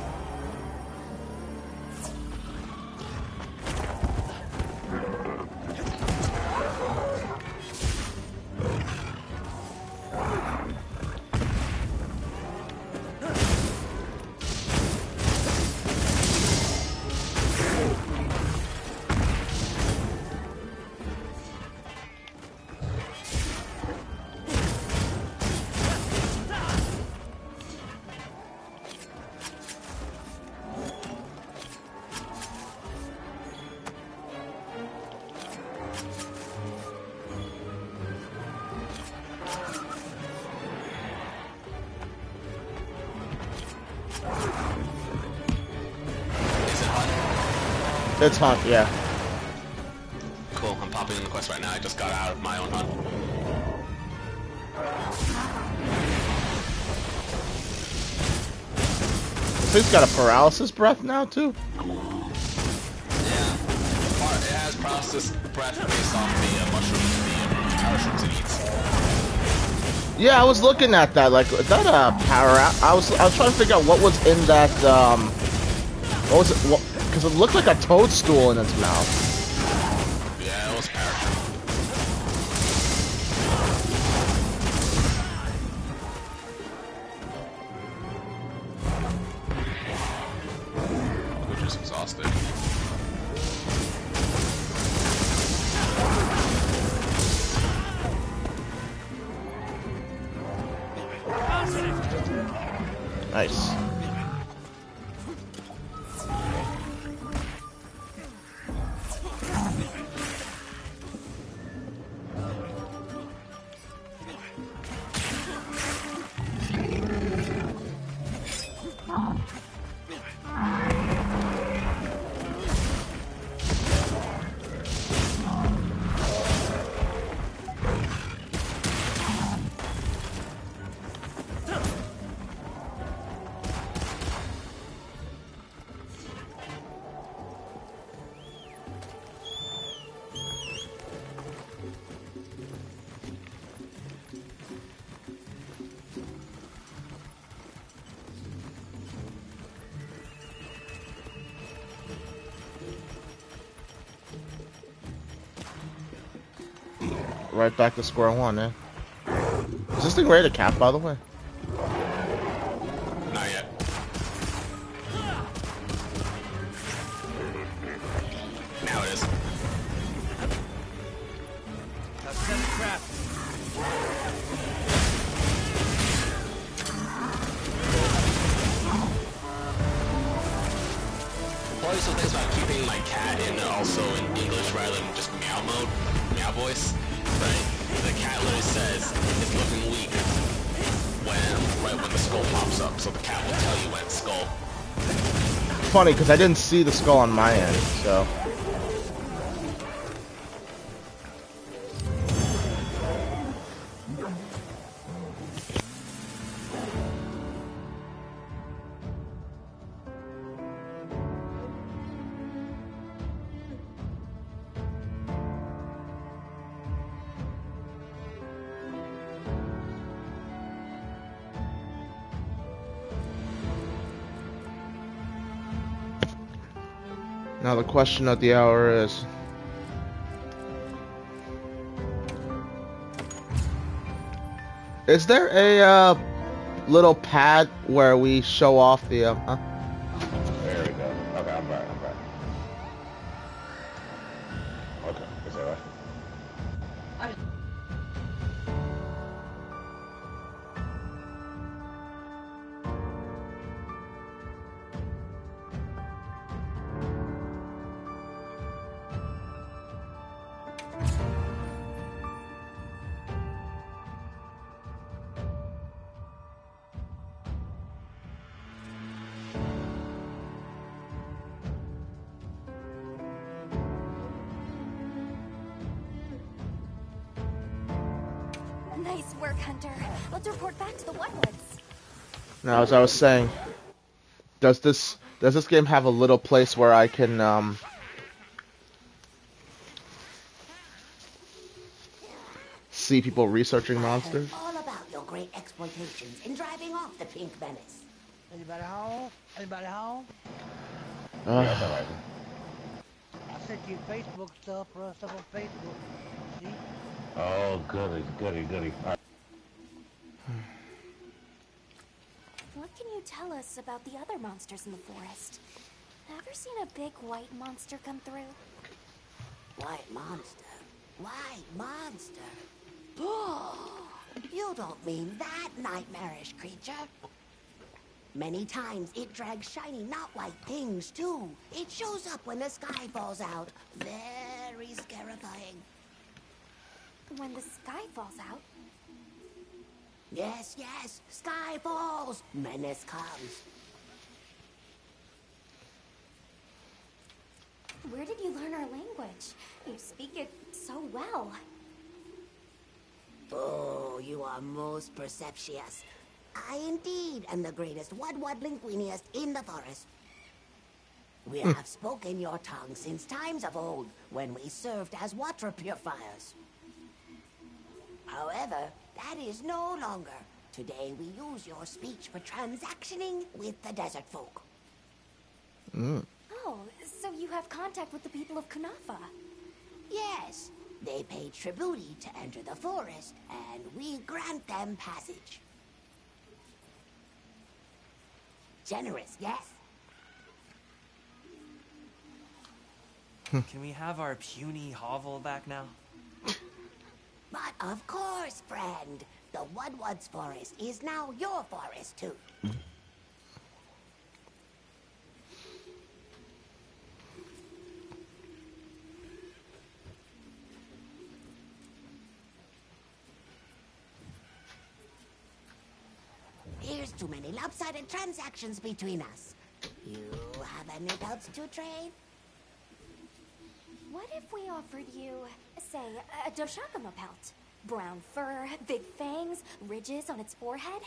It's hunt, yeah. Cool, I'm popping in the quest right now. I just got out of my own hunt. This thing's got a paralysis breath now, too? Yeah. It has paralysis breath based off the mushrooms, it eats. Yeah, I was looking at that. Like, is that a power? I was trying to figure out what was in that. What was it? Because it looked like a toadstool in its mouth. Yeah, it was parachute. We're just exhausted. Nice. Right back to square one, eh? Is this thing ready to cap, by the way? Not yet. Now it is. doing some things about keeping my cat in also in English rather than just meow mode, meow voice. Right? The cat literally says it's looking weak right when the skull pops up, so the cat will tell you when it's skull. Funny, because I didn't see the skull on my end, so. Now the question of the hour is there a little pad where we show off the huh? There we go. Okay, I'm back. Okay, is that right? Nice work, Hunter. Let's report back to the Wildwoods. Now, as I was saying, does this game have a little place where I can see people researching monsters? All about your great exploitations in driving off the Pink Menace. Anybody home? Anybody home? That's alright. I sent you Facebook stuff on Facebook. See? Oh, goody. All right. What can you tell us about the other monsters in the forest? Ever seen a big white monster come through? White monster? White monster? You don't mean that nightmarish creature. Many times it drags shiny, not white things, too. It shows up when the sky falls out. Very scarifying. When the sky falls out? Yes, sky falls, menace comes. Where did you learn our language? You speak it so well. Oh, you are most perceptious. I indeed am the greatest Wud-Wud-Linguiniest in the forest. We have spoken your tongue since times of old, when we served as water purifiers. However, that is no longer. Today we use your speech for transactioning with the desert folk. Oh, so you have contact with the people of Kunafa? Yes, they pay tribute to enter the forest, and we grant them passage. Generous, yes? Can we have our puny hovel back now? But of course, friend. The Wud-Wud's forest is now your forest, too. Here's too many lopsided transactions between us. You have any doubts to trade? What if we offered you, say, a Doshakama pelt? Brown fur, big fangs, ridges on its forehead?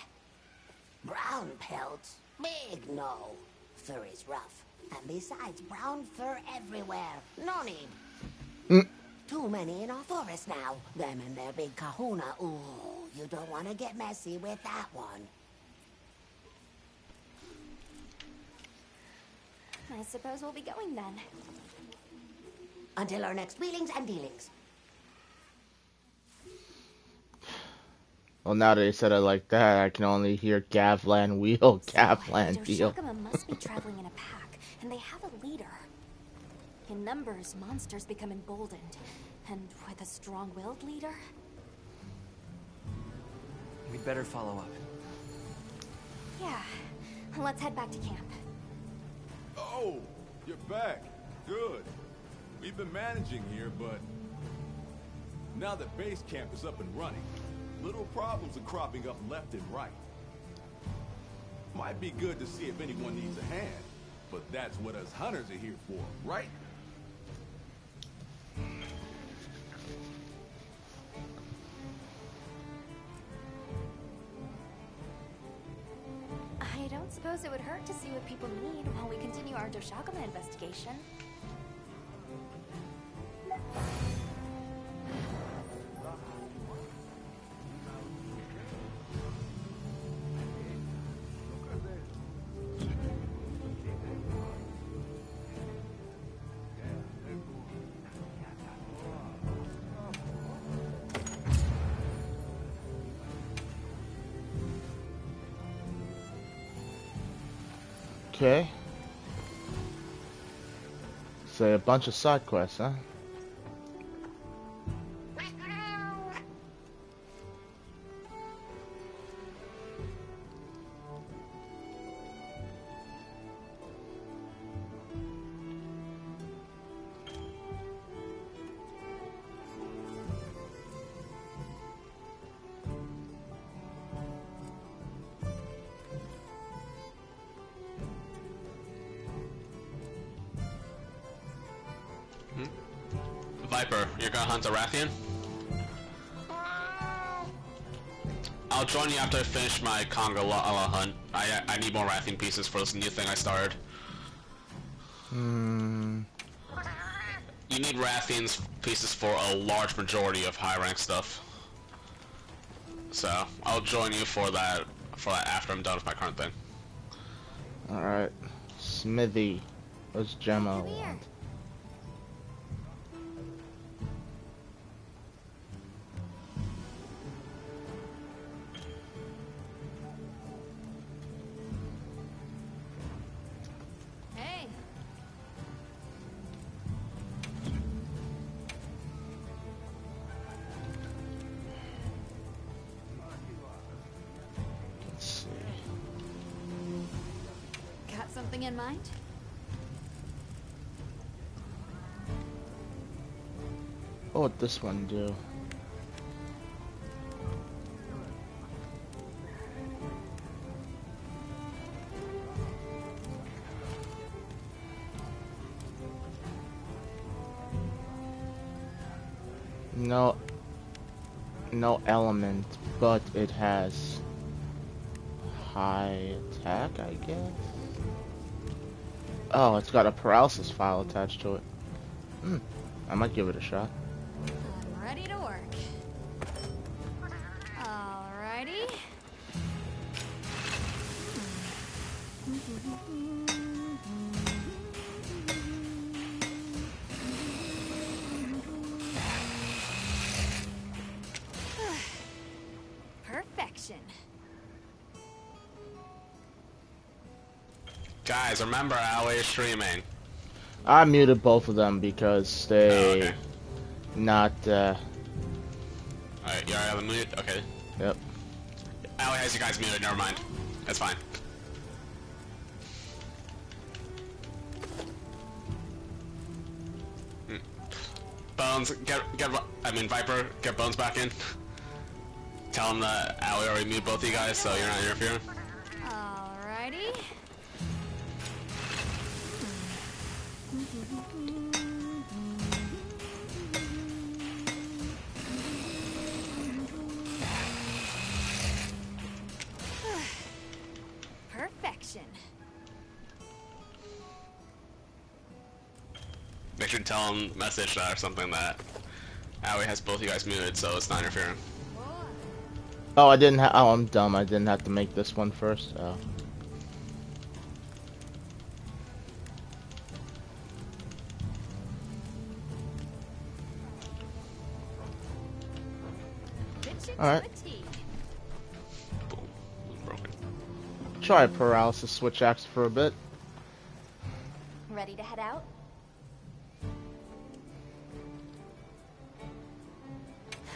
Brown pelt? Big no. Fur is rough. And besides, brown fur everywhere. No need. Too many in our forest now. Them and their big kahuna. Ooh, you don't want to get messy with that one. I suppose we'll be going then. Until our next wheelings and dealings. Well, now that you said it like that, I can only hear Gavlan wheel, Gavlan deal. Doshakama must be traveling in a pack, and they have a leader. In numbers, monsters become emboldened, and with a strong-willed leader... We'd better follow up. Yeah, let's head back to camp. Oh, You're back. Good. We've been managing here, but now that base camp is up and running, little problems are cropping up left and right. Might be good to see if anyone needs a hand, but that's what us hunters are here for, right? I don't suppose it would hurt to see what people need while we continue our Doshagama investigation. Okay. So a bunch of side quests, huh? Viper, you're gonna hunt a Rathian? I'll join you after I finish my Conga hunt. I need more Rathian pieces for this new thing I started. You need Rathian's pieces for a large majority of high rank stuff. So I'll join you for that after I'm done with my current thing. Alright. Smithy. What's Gemma want? Hey. Let's see. Got something in mind? What would this one do? No element, but it has high attack, I guess. Oh, it's got a paralysis file attached to it. I might give it a shot. I'm ready to work. Alrighty. Perfection. Guys, remember Aoi is streaming. I muted both of them because they not. Alright, you already have them muted? Okay. Yep. Aoi has you guys muted. Never mind. That's fine. Bones, Viper, get Bones back in. Tell him that Aoi already muted both of you guys, so you're not interfering. Alrighty. Perfection. Make sure to tell him, message that or something that Aoi has both of you guys muted, so it's not interfering. Oh, I didn't have. Oh, I'm dumb. I didn't have to make this one first. Oh. Alright. Try paralysis switch axe for a bit. Ready to head out?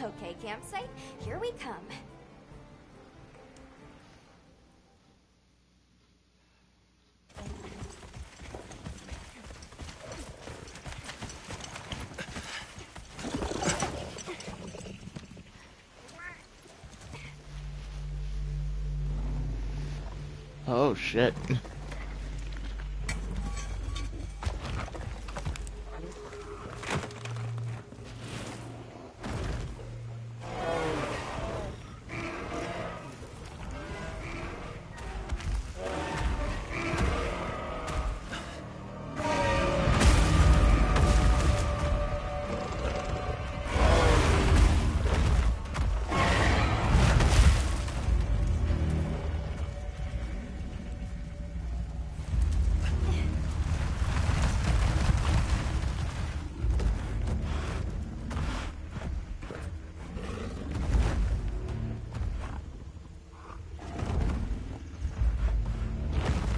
Okay, campsite, here we come. Oh shit.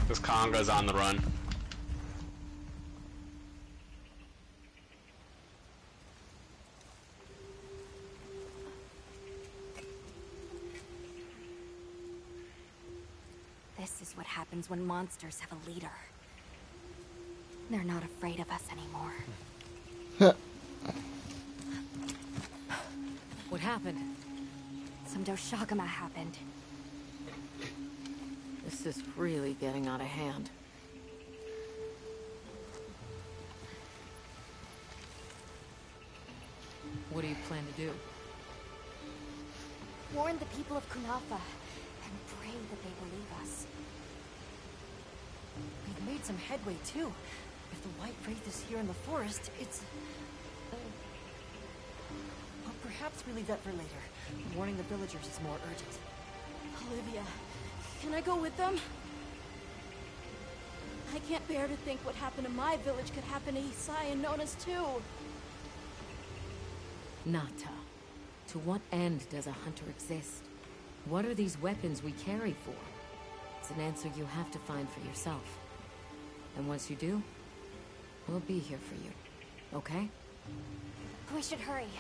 This Conga's on the run. This is what happens when monsters have a leader. They're not afraid of us anymore. What happened? Some Doshagama happened. This is really getting out of hand. What do you plan to do? Warn the people of Kunafa and pray that they believe us. We've made some headway, too. If the White Wraith is here in the forest, it's... Well, perhaps we leave that for later. Warning the villagers is more urgent. Olivia, can I go with them? I can't bear to think what happened to my village could happen to Isai and Nona's too. Nata, to what end does a hunter exist? What are these weapons we carry for? It's an answer you have to find for yourself. And once you do, we'll be here for you. Okay? We should hurry.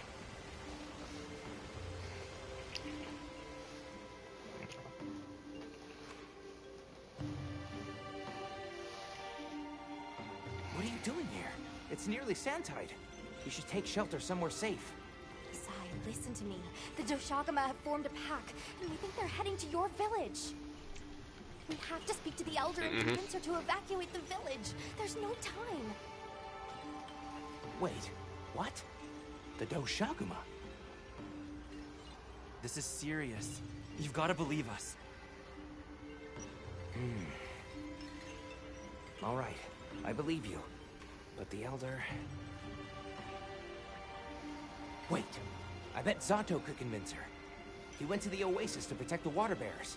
What are you doing here? It's nearly Santide. You should take shelter somewhere safe. Isai, listen to me. The Doshagama have formed a pack, and we think they're heading to your village. We have to speak to the Elder and convince her to evacuate the village. There's no time. Wait, what? The Doshaguma? This is serious. You've got to believe us. All right, I believe you. But the Elder... Wait, I bet Zato could convince her. He went to the Oasis to protect the water bearers.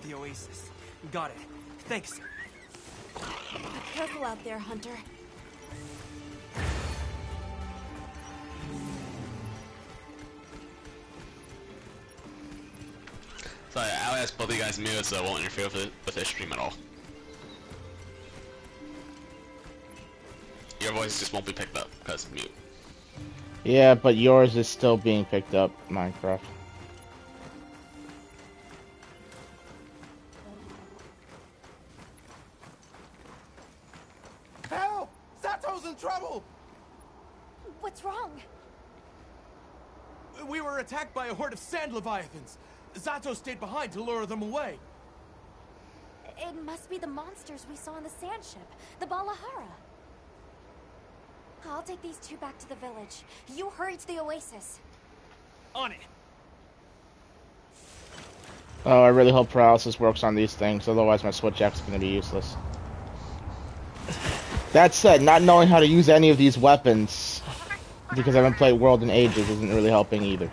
The Oasis. Got it. Thanks. Be careful out there, Hunter. So I'll ask both of you guys mute so it won't interfere with the stream at all. Your voice just won't be picked up because of mute. Yeah, but yours is still being picked up, Minecraft. Help! Zato's in trouble! What's wrong? We were attacked by a horde of sand leviathans. Zato stayed behind to lure them away. It must be the monsters we on the sand ship, the Balahara. I'll take these two back to the village. You hurry to the Oasis. On it. Oh, I really hope paralysis works on these things, otherwise my switch X is going to be useless. That said, not knowing how to use any of these weapons, because I haven't played World in ages, isn't really helping either.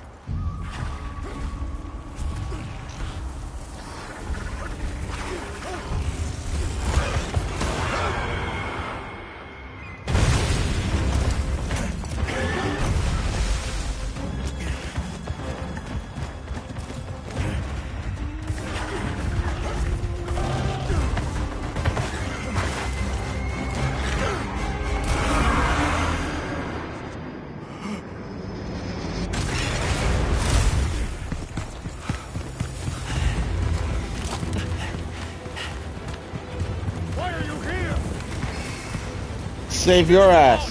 Save your ass.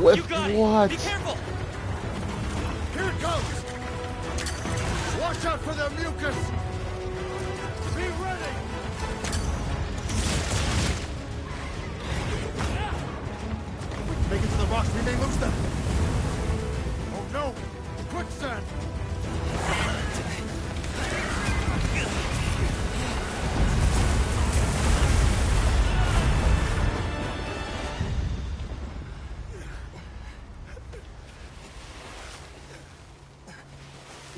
With You got what? It. Be careful! Here it goes! Watch out for the mucus! Be ready! Make it to the rocks, we may lose them! Oh no! Quicksand!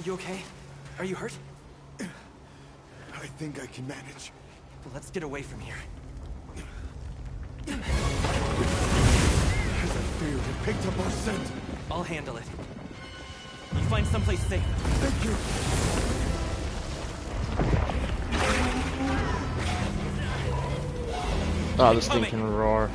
You okay? Are you hurt? I think I can manage. Let's get away from here. As I feared, it picked up our scent. I'll handle it. You find someplace safe. Thank you. Oh, this thing can roar.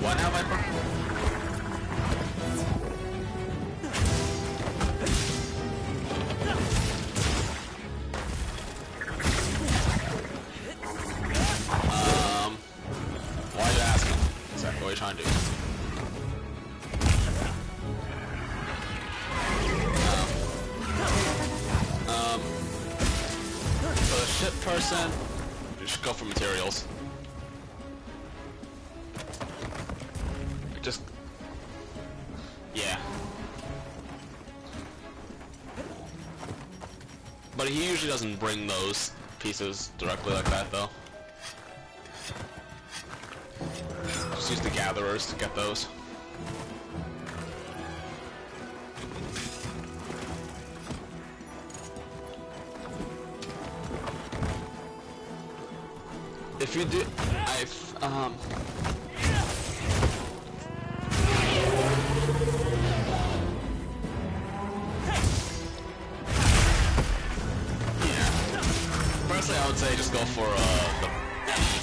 What now, Viper? Why are you asking? Exactly what are you trying to do? For the ship person, you should go for materials. Just... yeah. But he usually doesn't bring those pieces directly like that, though. Just use the gatherers to get those. If you do... Personally, I would say just go for the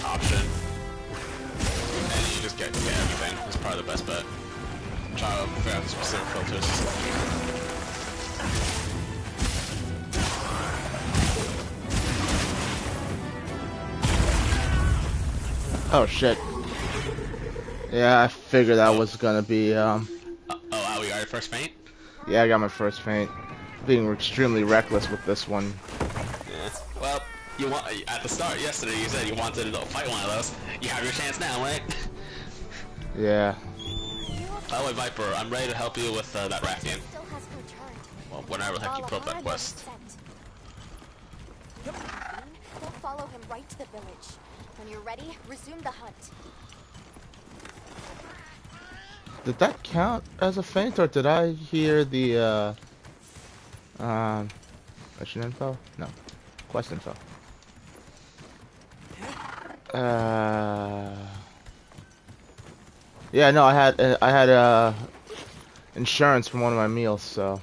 option, and you just get everything. It's probably the best bet. Try to figure out the specific filters. Oh shit. Yeah, I figured that was gonna be Oh, wow, you got your first paint? Yeah, I got my first paint. Being extremely reckless with this one. Yeah. Well, you want at the start yesterday you said you wanted to fight one of those. You have your chance now, right? Yeah. By the way, Viper, I'm ready to help you with that Rathian. Well, whenever the heck you put up that quest. We'll follow him right to the village. When you're ready, resume the hunt. Did that count as a feint, or did I hear the mission info? No. Quest info. Yeah, no, I had insurance from one of my meals, so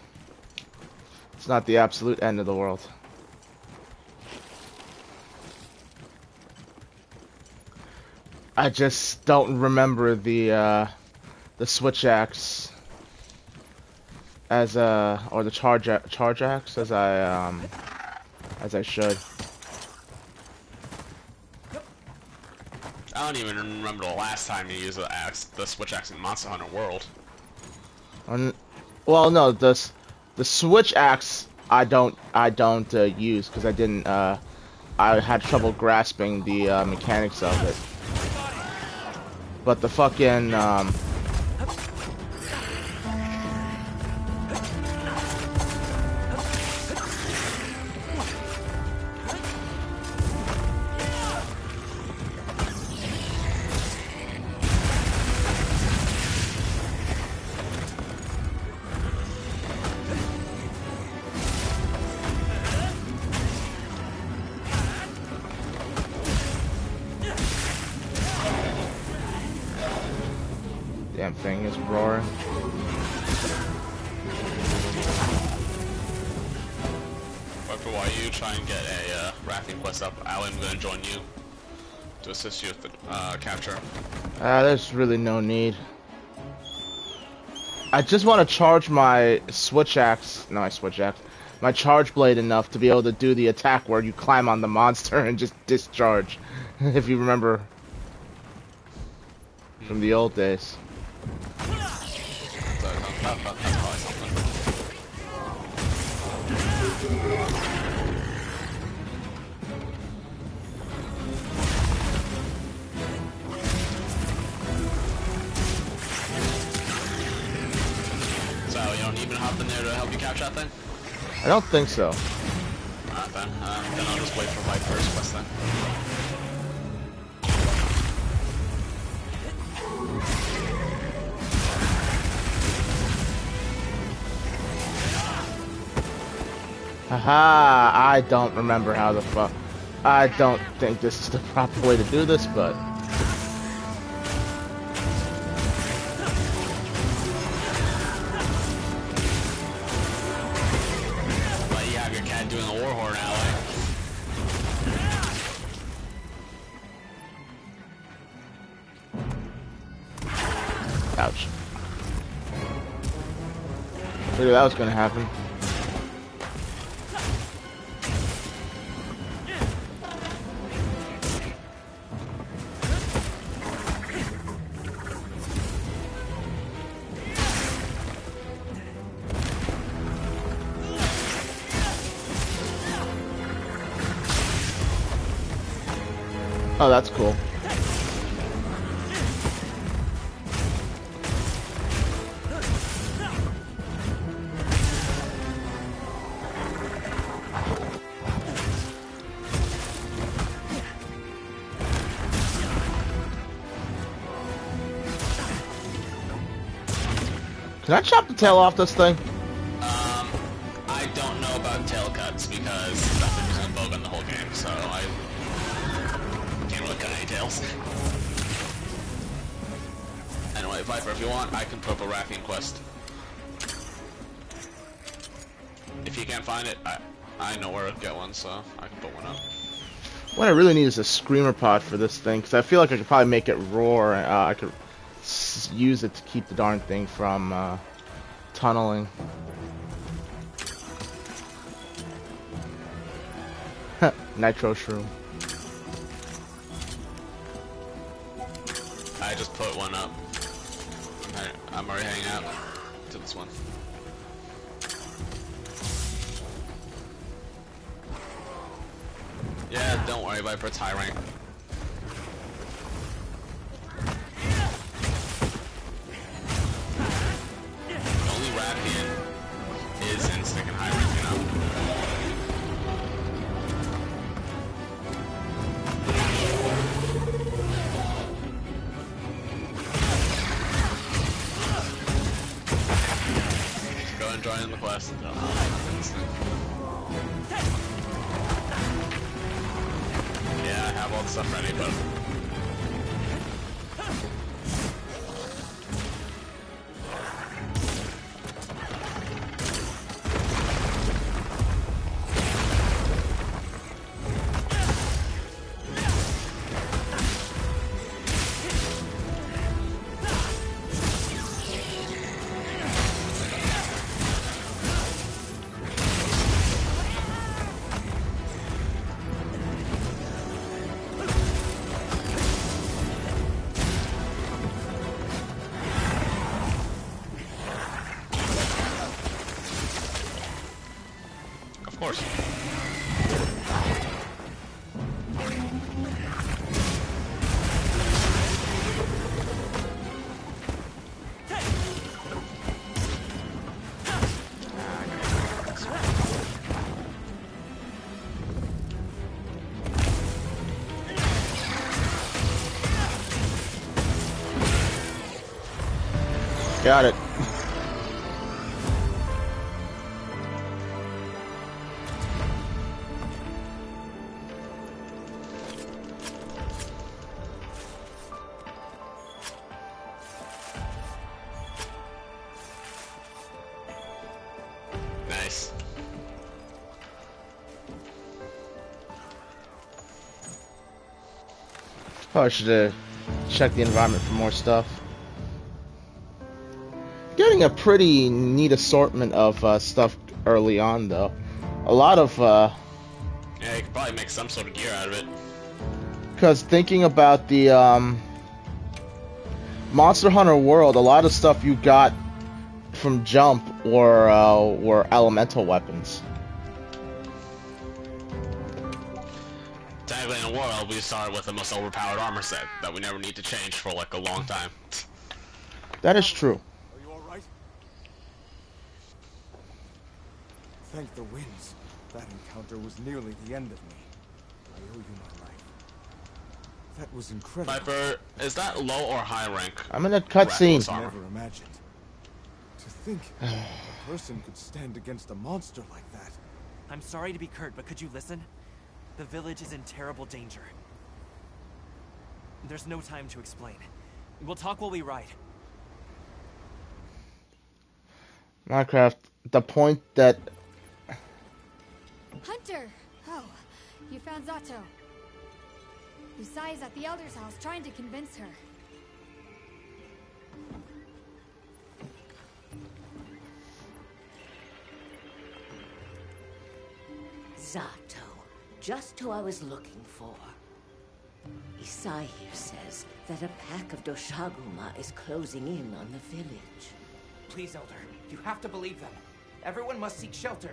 it's not the absolute end of the world. I just don't remember the switch axe as or the charge axe as I should. I don't even remember the last time you used the switch axe in Monster Hunter World. Well, no, the switch axe I don't use because I didn't I had trouble grasping the mechanics of it. But the fucking Damn thing is roaring. Viper, while you try and get a rafting quest up, Alan, I'm gonna join you to assist you with the capture. There's really no need. I just want to charge my switch axe, not my switch axe, my charge blade enough to be able to do the attack where you climb on the monster and just discharge, if you remember from the old days. So you don't even hop in there to help you capture that thing? I don't think so. Alright then. Then I'll just wait for my first quest then. Haha, I don't remember how the fuck. I don't think this is the proper way to do this, but. Let you have your cat doing a war horn ally. Ouch. Figured that was gonna happen. Oh, that's cool. Can I chop the tail off this thing? I don't know about tail cuts because that thing was in vogue on the whole game, so I can't really cut any tails. Anyway, Viper, if you want, I can put up a rafting quest. If you can't find it, I know where to get one, so I can put one up. What I really need is a screamer pod for this thing, because I feel like I could probably make it roar. I could use it to keep the darn thing from tunneling. Nitro shroom. I just put one up. I'm already hanging out to this one. Yeah, don't worry, Viper, it's high rank. The only Rathian is instinct and high rank, you know? Just go and join in the quest. Yeah, I have all the stuff ready, but... Of course. Got it. Probably should have checked the environment for more stuff. Getting a pretty neat assortment of stuff early on, though. A lot of yeah, you could probably make some sort of gear out of it. Because thinking about the Monster Hunter World, a lot of stuff you got from Jump were elemental weapons. Technically, in the world, we started with the most overpowered armor set that we never need to change for like a long time. That is true. Are you alright? Thank the winds. That encounter was nearly the end of me. I owe you my life. That was incredible. Viper, is that low or high rank? I'm in a cutscene. Never imagined. To think a person could stand against a monster like that. I'm sorry to be curt, but could you listen? The village is in terrible danger. There's no time to explain. We'll talk while we ride. Minecraft, the point that... Hunter! Oh, you found Zato. Usai is at the Elder's house trying to convince her. Zato. Just who I was looking for. Isai here says that a pack of Doshaguma is closing in on the village. Please, Elder, you have to believe them. Everyone must seek shelter.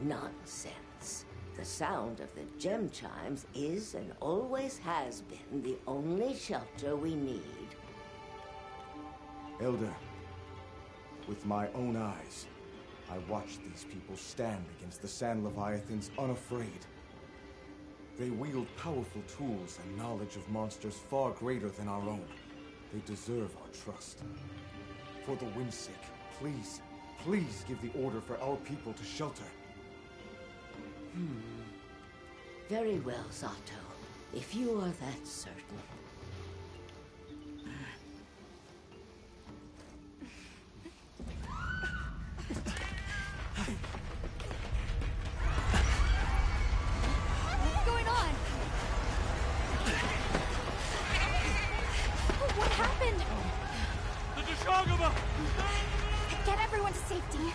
Nonsense. The sound of the gem chimes is and always has been the only shelter we need. Elder, with my own eyes, I watched these people stand against the Sand Leviathans unafraid. They wield powerful tools and knowledge of monsters far greater than our own. They deserve our trust. For the wind's sake, please, please give the order for our people to shelter. Very well, Zato. If you are that certain. What's going on? What happened? The Doshaguma! Get everyone to safety.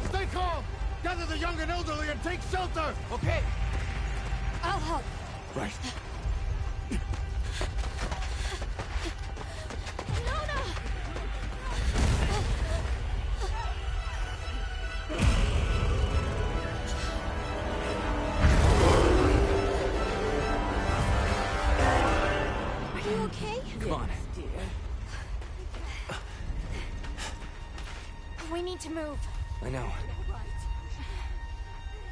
Stay calm! Gather the young and elderly and take shelter! Okay. I'll help. Right. Nona! Are you okay? Come on. We need to move. I know.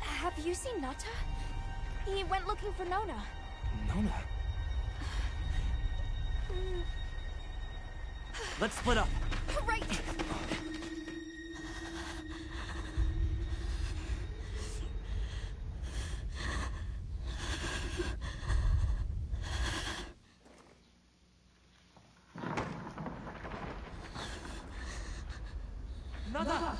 Have you seen Nata? He went looking for Nona. Nona? Let's split up. Right. Nona!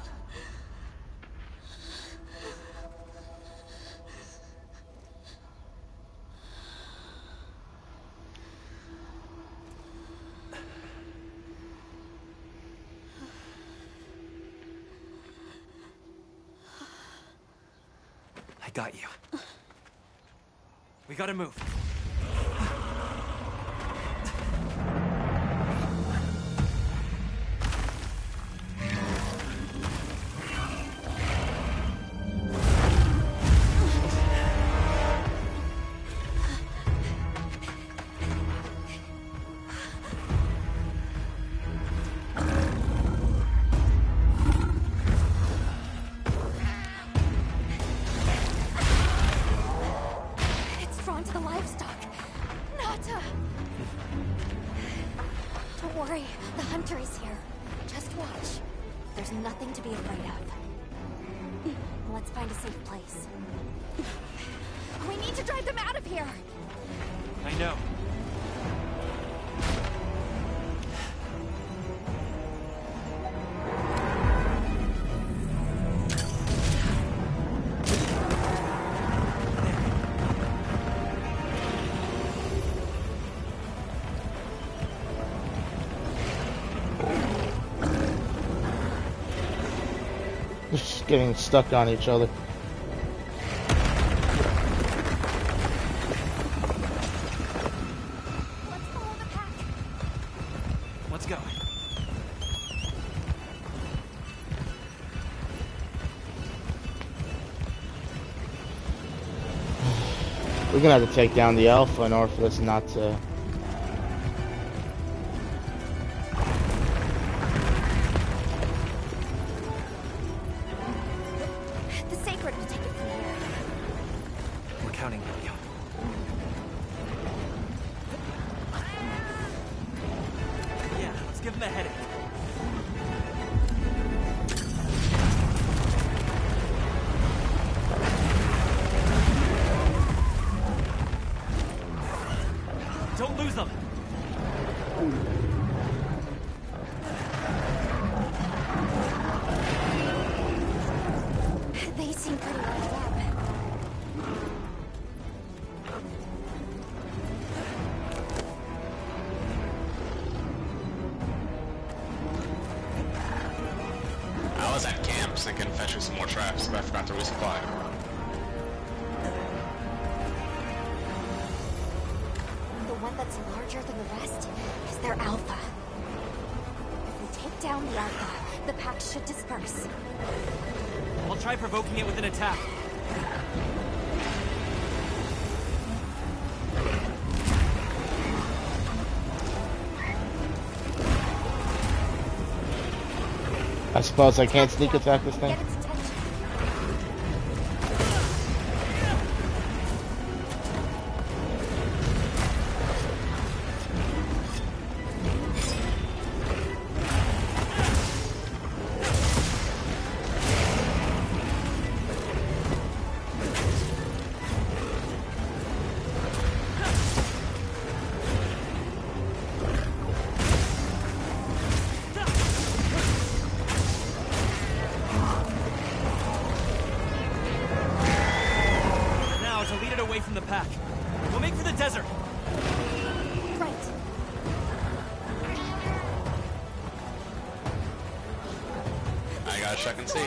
I got you. We gotta move. There's nothing to be afraid of. Let's find a safe place. We need to drive them out of here! I know. They're just getting stuck on each other. Let's go. We're gonna have to take down the Alpha in order for this not to... The Sacred will take it from here. We're counting on you. Yeah, let's give him a headache. Don't lose them. They seem pretty worked up. I was at camp thinking fetching some more traps, but I forgot to resupply. The one that's larger than the rest is their Alpha. If we take down the Alpha, the pack should disperse. I'll try provoking it with an attack. I suppose I can't sneak attack this thing. Now to lead it away from the pack. We'll make for the desert. Right. I gotta check and see.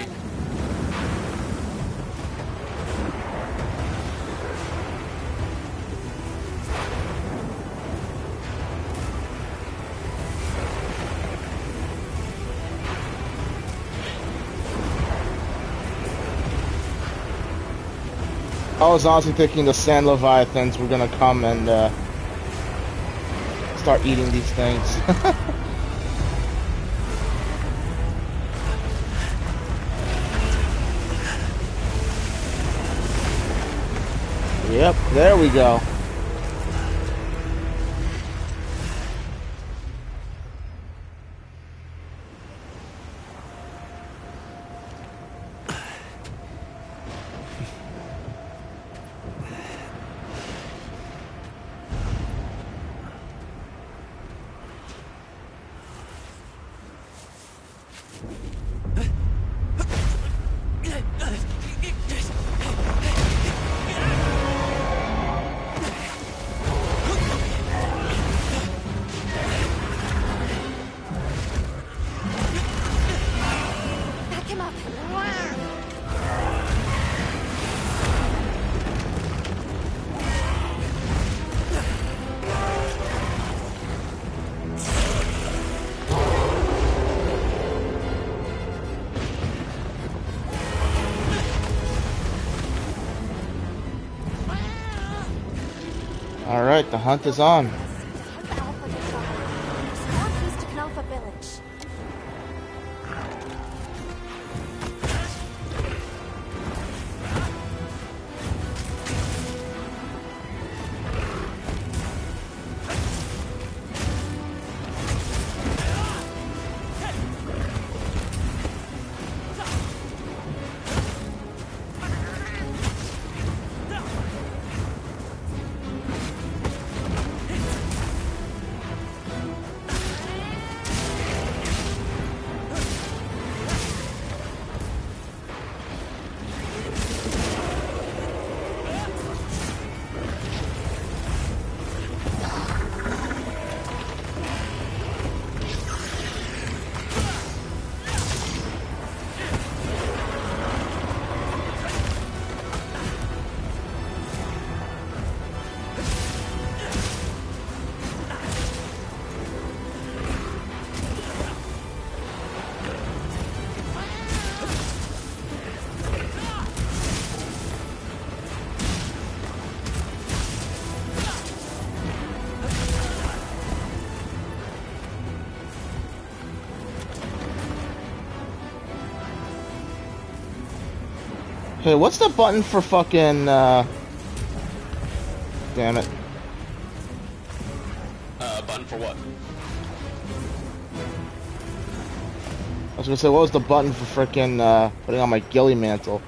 I was honestly thinking the Sand Leviathans were gonna come and start eating these things. Yep, there we go. Back him up. Alright, the hunt is on. Take the Alpha control. Northeast of Nova Village. Hey, what's the button for fucking, damn it. Button for what? I was gonna say, what was the button for frickin', putting on my ghillie mantle?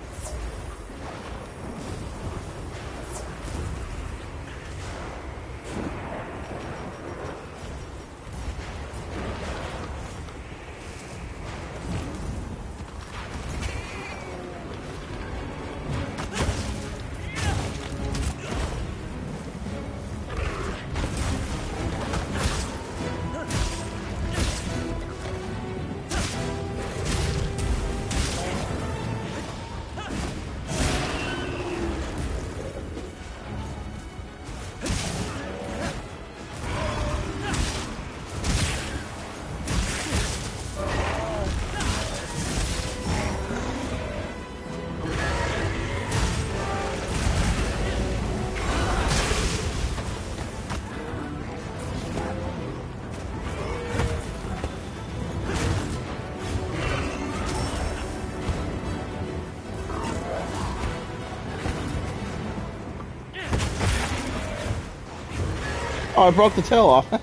Oh, I broke the tail off. What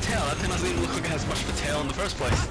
tail? That thing doesn't even look like it has much of a tail in the first place.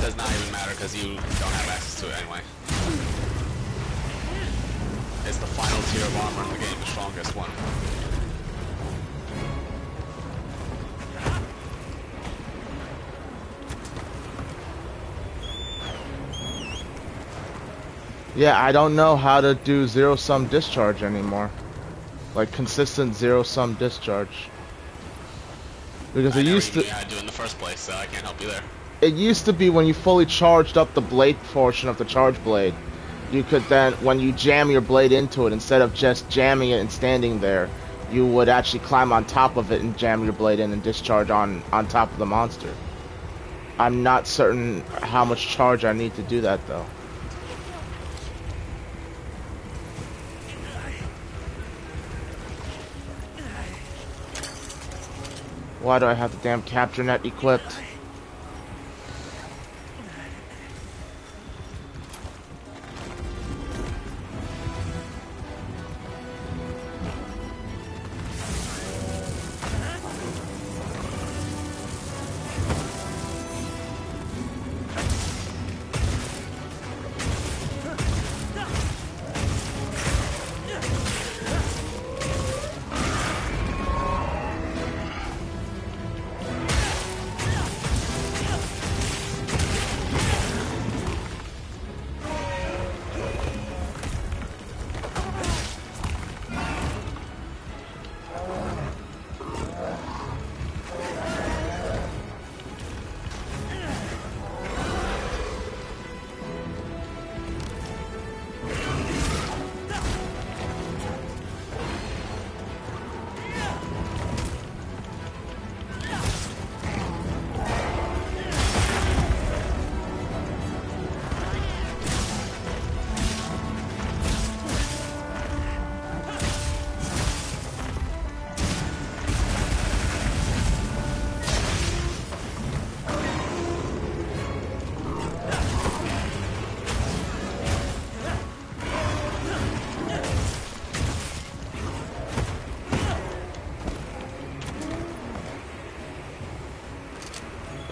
Does not even matter because you don't have access to it anyway. It's the final tier of armor in the game, the strongest one. Yeah, I don't know how to do zero-sum discharge anymore. Like, consistent zero-sum discharge. Because it used to... I had to do it in the first place, so I can't help you there. It used to be when you fully charged up the blade portion of the charge blade, you could then, when you jam your blade into it, instead of just jamming it and standing there, you would actually climb on top of it and jam your blade in and discharge on top of the monster. I'm not certain how much charge I need to do that, though. Why do I have the damn capture net equipped?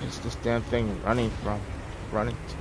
is this damn thing running from? Running to?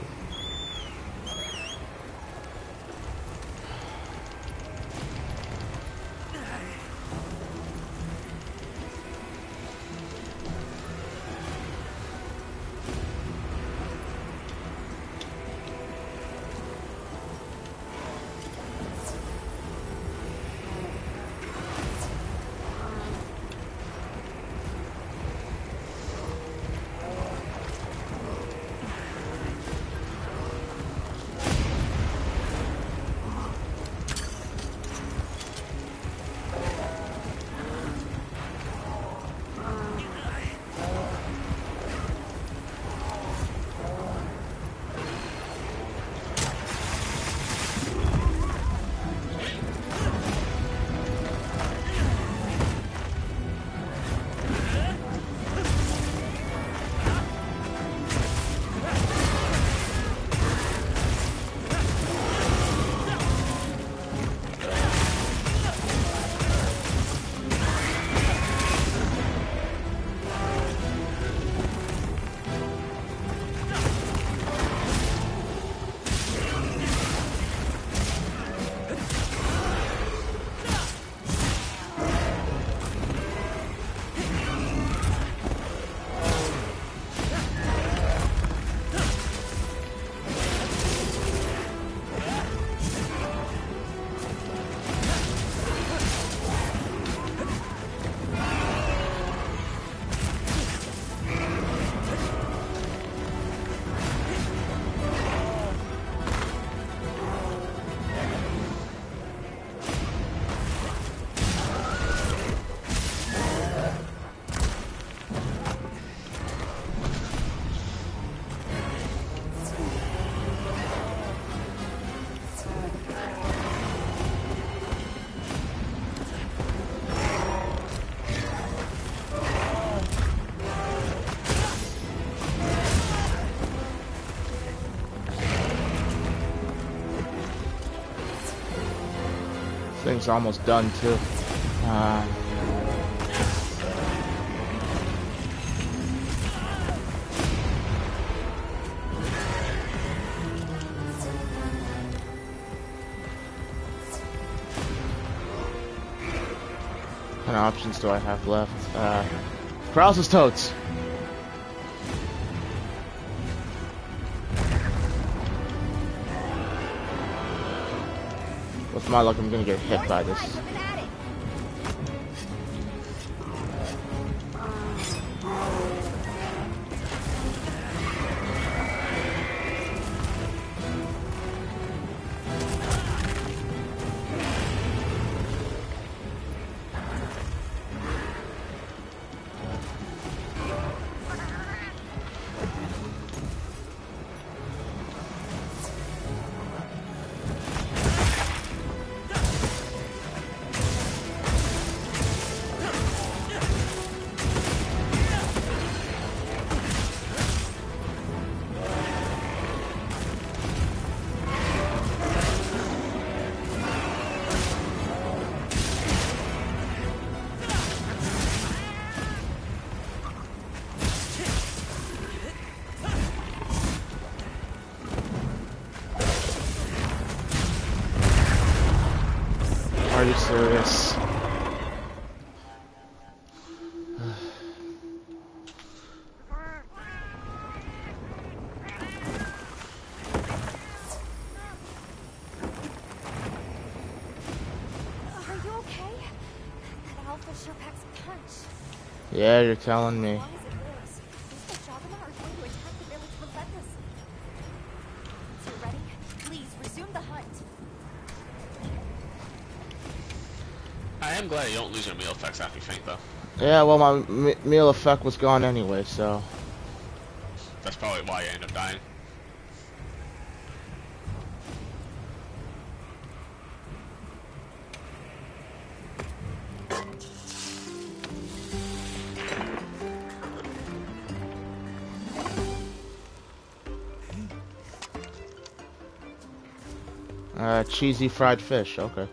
Thing's almost done too. What kind of options do I have left? Paralysis toads. With my luck, I'm gonna get hit by this. Are you serious? Are you okay? That alpha sure packs a punch. Yeah, you're telling me. As long as it lives, is the Juggernaut are going to attack the village relentlessly. So ready? Please resume the hunt. I am glad you don't lose your meal effects after you faint, though. Yeah, well, my meal effect was gone anyway, so. That's probably why you end up dying. Cheesy fried fish, okay.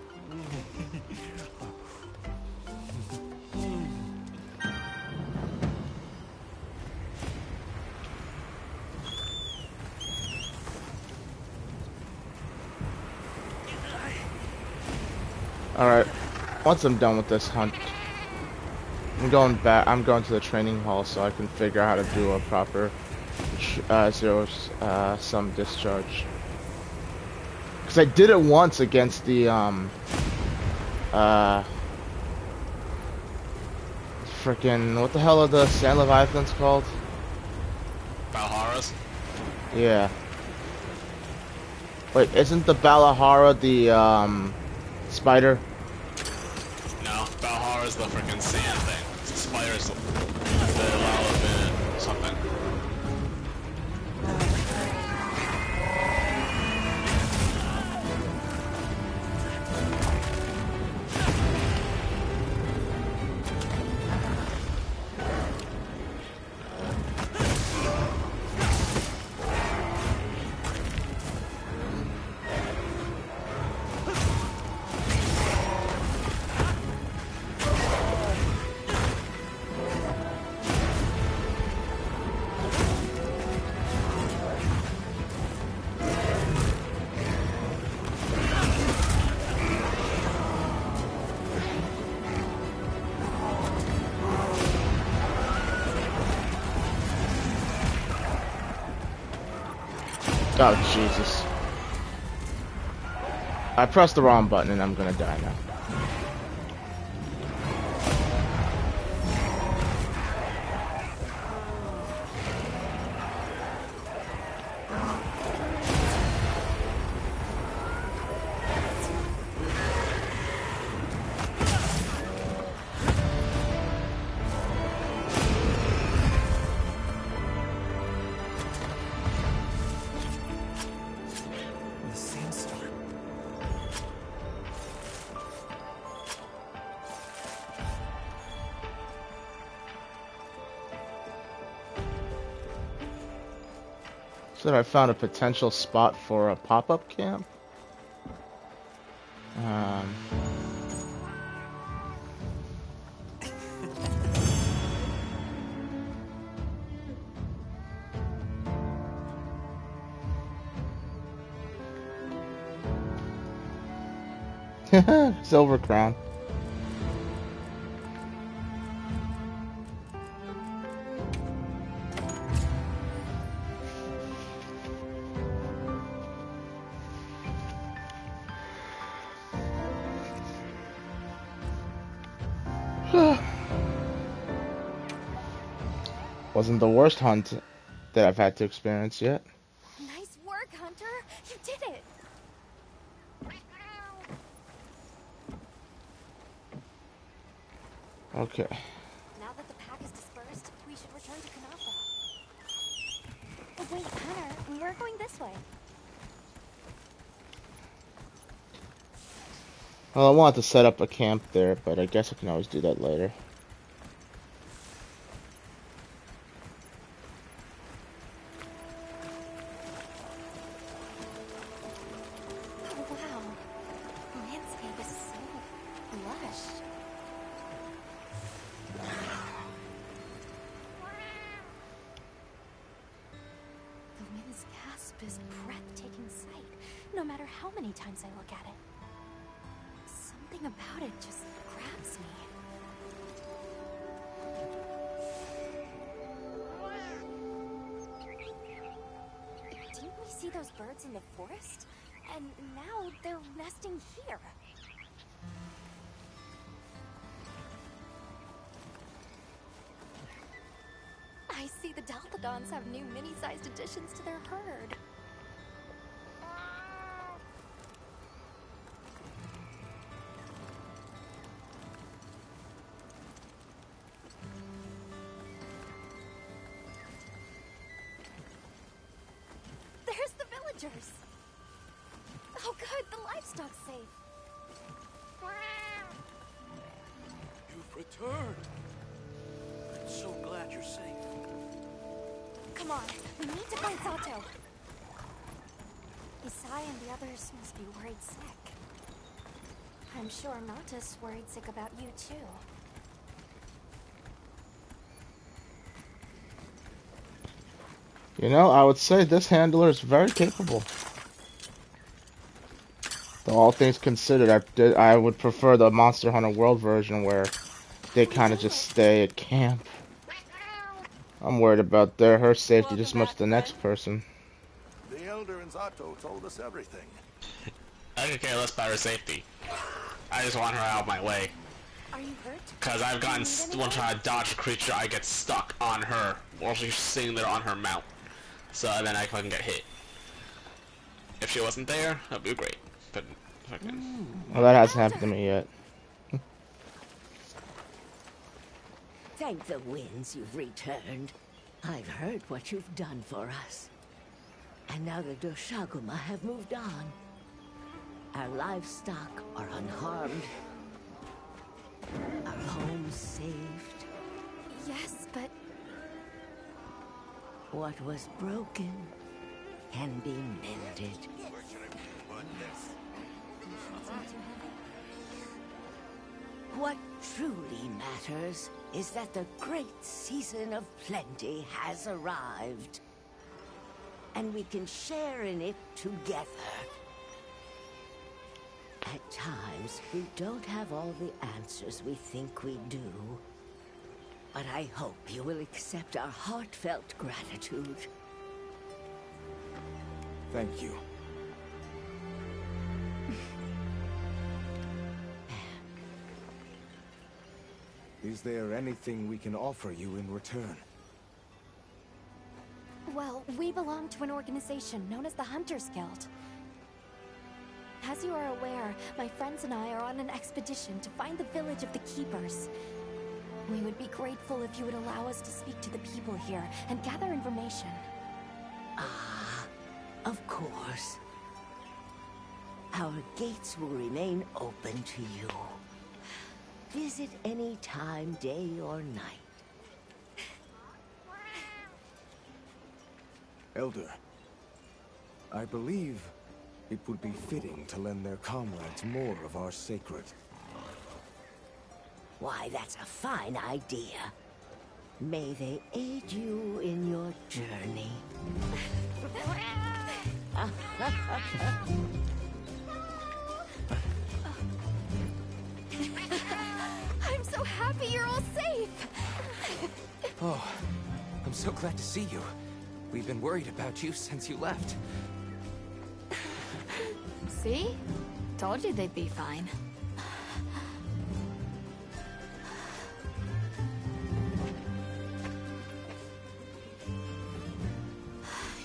Alright, once I'm done with this hunt, I'm going to the training hall so I can figure out how to do a proper zero-sum discharge. Because I did it once against the, frickin', what the hell are the Sand Leviathans called? Balharas? Yeah. Wait, isn't the Balahara the, spider? No, Balhara's the freaking sand thing. The spider's the lava something. Oh, Jesus. I pressed the wrong button and I'm gonna die now. Said I found a potential spot for a pop-up camp. Silver Crown. Wasn't the worst hunt that I've had to experience yet. Nice work, Hunter. You did it. Okay. Now that the pack is dispersed, we should return to Kanafa. Oh, wait, Hunter, we're going this way. Well, I wanted to set up a camp there, but I guess I can always do that later. Is breathtaking sight, no matter how many times I look at it. Something about it just grabs me. Didn't we see those birds in the forest? And now they're nesting here. I see the Dalthodons have new mini-sized additions to their herd. There's the villagers! Oh good, the livestock's safe. You've returned. I'm so glad you're safe. Come on, we need to find Zato. Isai and the others must be worried sick. I'm sure Nata's worried sick about you too. You know, I would say this handler is very capable. So all things considered, I would prefer the Monster Hunter World version where they kind of just stay at camp. I'm worried about her safety just as much as the next person. The Elder and Zato told us everything. I could care less about her safety. I just want her out of my way. Are you hurt? Cause I've gotten one trying to dodge a creature, I get stuck on her while she's sitting there on her mount. So then I fucking get hit. If she wasn't there, that'd be great. But fucking. Well, that hasn't happened to me yet. Thank the winds you've returned. I've heard what you've done for us. And now the Doshaguma have moved on. Our livestock are unharmed. Our homes saved. Yes, but... What was broken can be mended. What truly matters is that the great season of plenty has arrived. And we can share in it together. At times, we don't have all the answers we think we do. But I hope you will accept our heartfelt gratitude. Thank you. Is there anything we can offer you in return? Well, we belong to an organization known as the Hunters Guild. As you are aware, my friends and I are on an expedition to find the village of the Keepers. We would be grateful if you would allow us to speak to the people here and gather information. Ah, of course. Our gates will remain open to you. Visit any time, day or night. Elder, I believe it would be fitting to lend their comrades more of our sacred. Why, that's a fine idea. May they aid you in your journey. I'm so happy you're all safe! Oh, I'm so glad to see you. We've been worried about you since you left. See? Told you they'd be fine.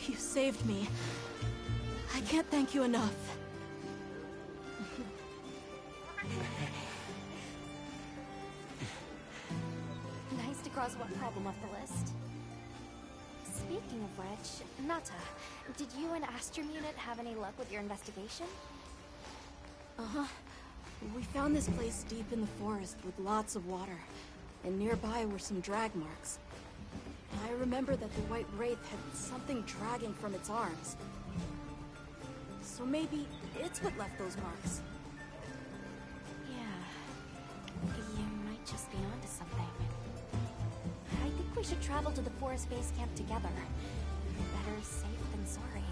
You saved me. I can't thank you enough. Nice to cross one problem off the list. Speaking of which, Nata, did you and Astrum Unit have any luck with your investigation? Uh-huh. We found this place deep in the forest with lots of water, and nearby were some drag marks. I remember that the White Wraith had something dragging from its arms. So maybe it's what left those marks. Yeah. You might just be onto something. I think we should travel to the forest base camp together. Better safe than sorry.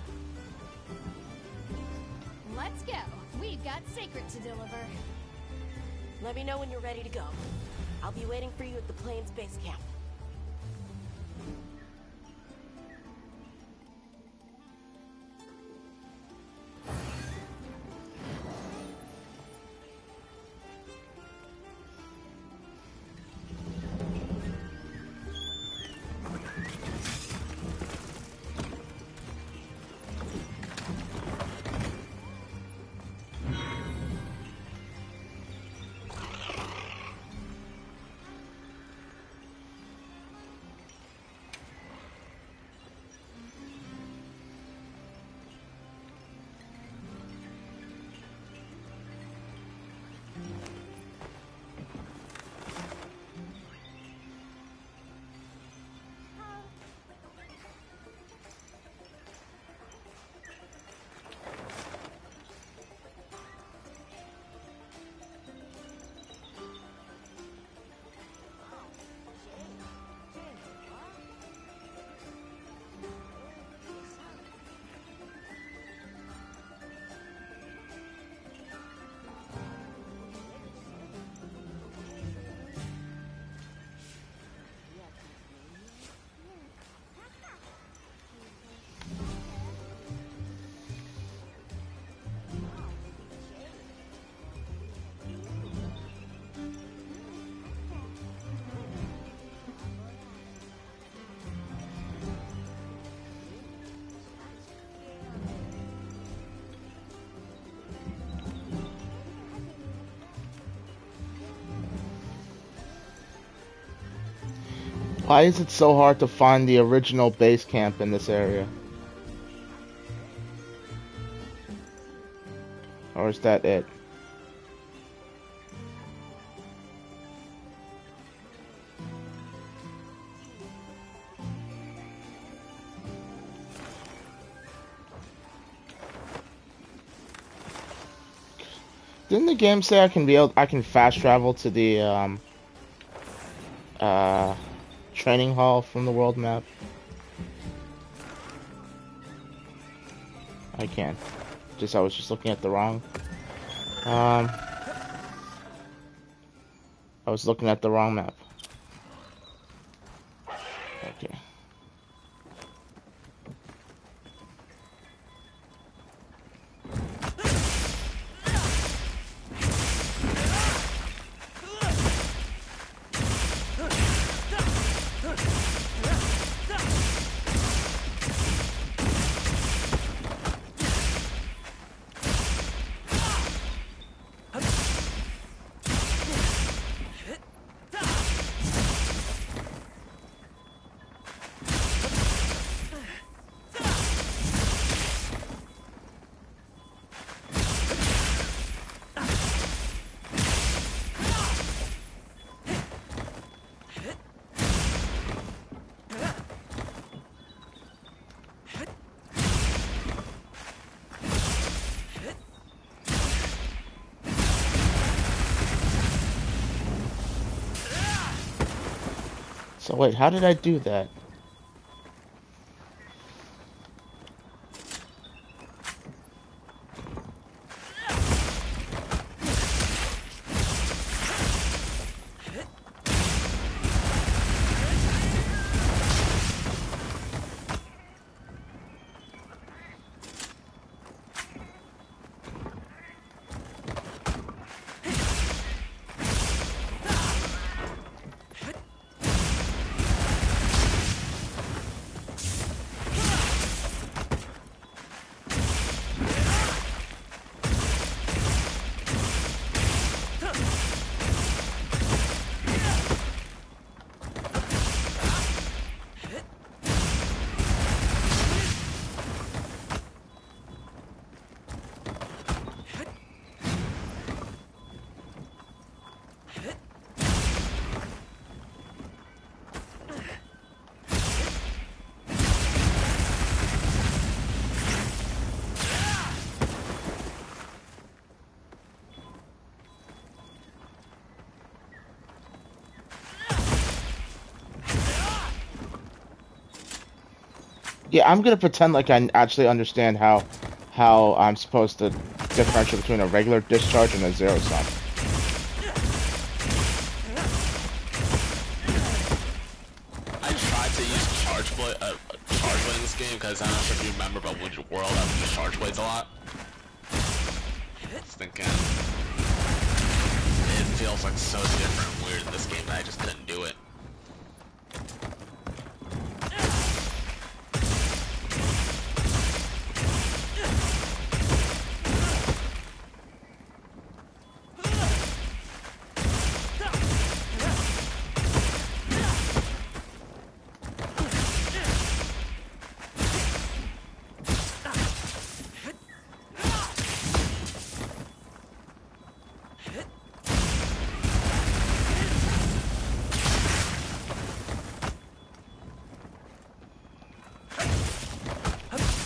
Let's go. We've got Sacred to deliver. Let me know when you're ready to go. I'll be waiting for you at the Plains base camp. Why is it so hard to find the original base camp in this area? Or is that it? Didn't the game say I can fast travel to the training hall from the world map? I can. I was just looking at the wrong. I was looking at the wrong map. Okay. So wait, how did I do that? Yeah, I'm gonna pretend like I actually understand how I'm supposed to differentiate between a regular discharge and a zero sum. I tried to use charge blade in this game because I'm not sure if you remember, but Wooded World I would use charge blades a lot. I was thinking it feels like so different and weird in this game that I just couldn't do it.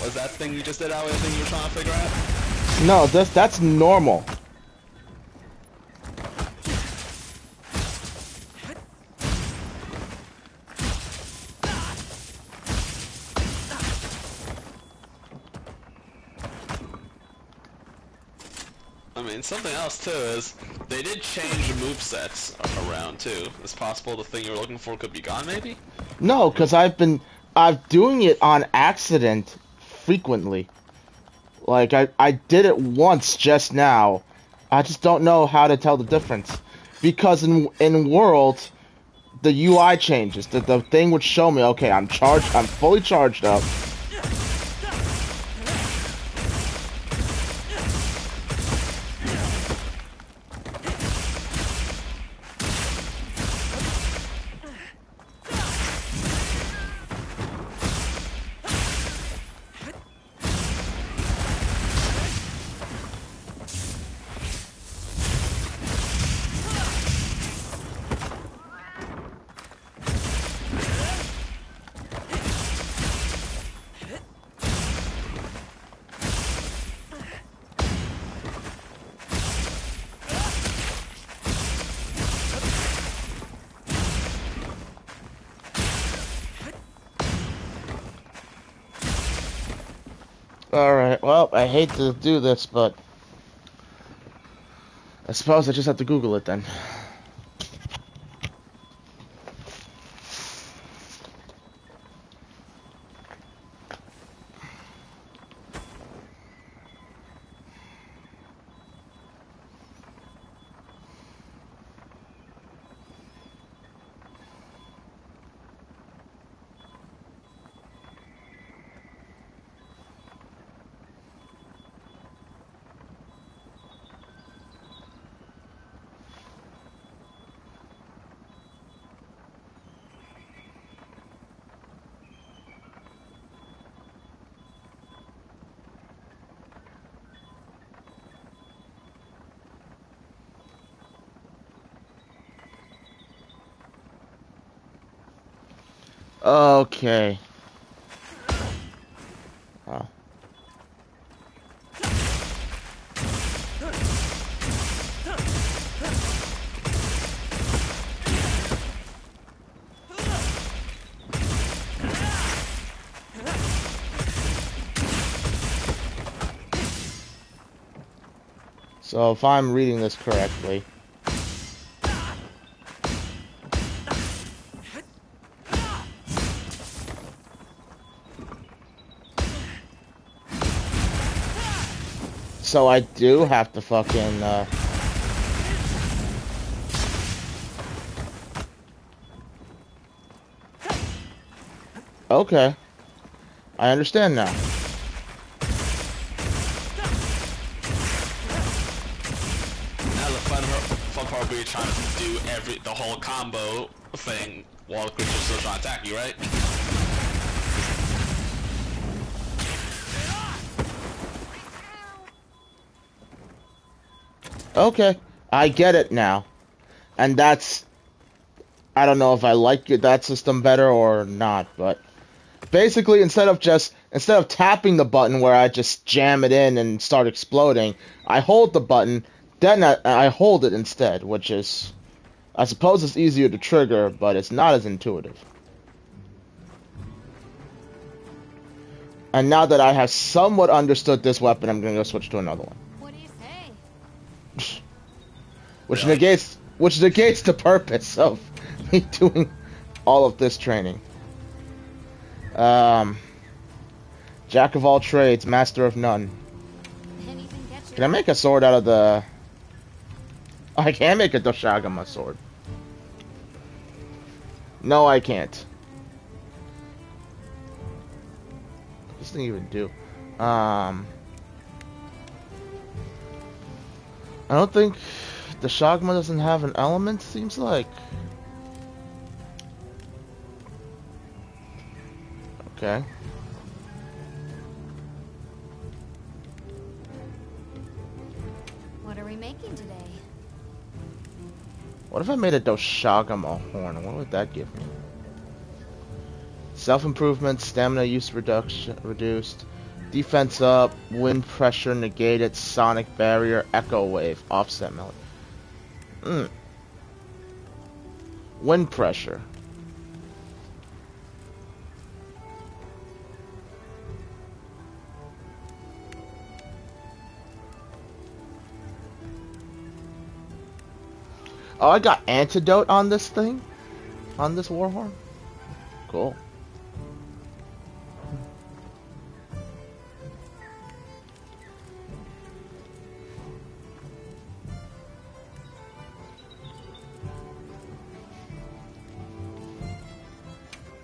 Was that thing you just did out the thing you were trying to figure out? No, that's normal. I mean, something else too is they did change the movesets around too. It's possible the thing you were looking for could be gone, maybe? No, because I'm doing it on accident frequently. Like I did it once just now. I just don't know how to tell the difference. Because in World, the UI changes. The thing would show me, okay, I'm fully charged up. Alright, well, I hate to do this, but I suppose I just have to Google it then. Okay. Oh. So if I'm reading this correctly, so I do have to fucking, okay. I understand now. Now the fun part will be trying to do the whole combo thing while the creature's still trying to attack you, right? Okay, I get it now. And that's, I don't know if I like that system better or not, but basically instead of tapping the button where I just jam it in and start exploding, I hold the button, then I hold it instead, which is, I suppose it's easier to trigger, but it's not as intuitive. And now that I have somewhat understood this weapon, I'm gonna go switch to another one. What do you say? Which negates the purpose of me doing all of this training. Jack of all trades, master of none. Can I make a sword out of the... Oh, I can make a Doshagama sword. No, I can't. What does this thing even do? I don't think the Shagma doesn't have an element, seems like. Okay. What are we making today? What if I made a Doshagama horn? What would that give me? Self-improvement, stamina use reduced, defense up, wind pressure negated, sonic barrier, echo wave, offset melody. Wind pressure. Oh, I got antidote on this thing? On this warhorn? Cool.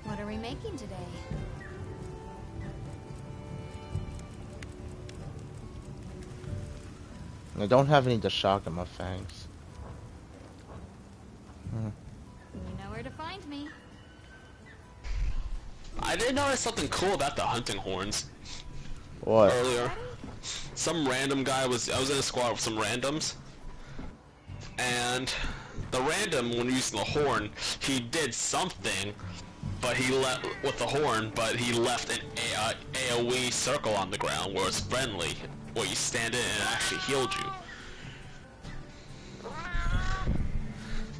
What are we making today? I don't have any Doshagama fangs. You know where to find me. I did notice something cool about the hunting horns. What? Earlier. Some random guy I was in a squad with some randoms. And the random, when using the horn, he did something, but he left with the horn, but he left an AoE circle on the ground where it's friendly, where you stand in and it actually healed you.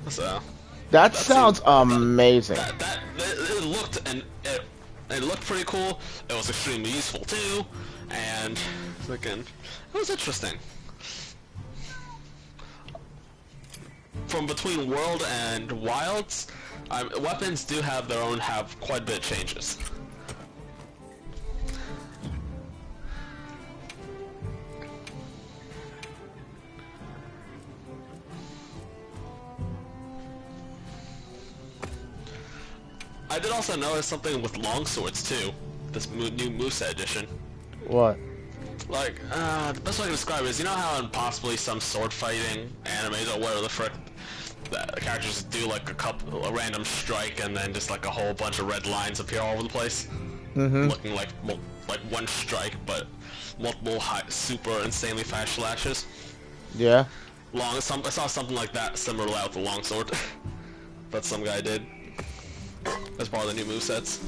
So that sounds amazing. It looked and it looked pretty cool. It was extremely useful too, and again, it was interesting. From between World and Wilds, weapons do have quite a bit of changes. I did also notice something with longswords too. This new moveset edition. What? Like, the best way I can describe it is, you know how in possibly some sword fighting animes or whatever the frick, the characters do like a random strike and then just like a whole bunch of red lines appear all over the place, looking like one strike but multiple super insanely fast slashes. Yeah. I saw something like that similar to that with the longsword that some guy did as part of the new movesets.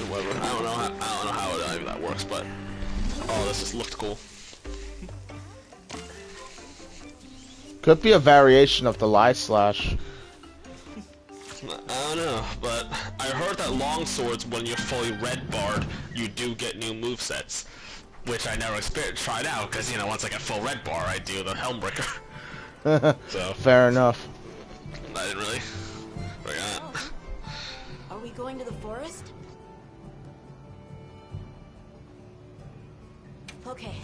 Or whatever. I don't know how that works, but oh, this just looked cool. Could be a variation of the Light Slash. I don't know, but I heard that longswords, when you're fully red barred, you do get new movesets, which I never tried out because, you know, once I get full red bar, I do the Helmbreaker. So fair enough. I didn't really. Forgot. Are we going to the forest? Okay.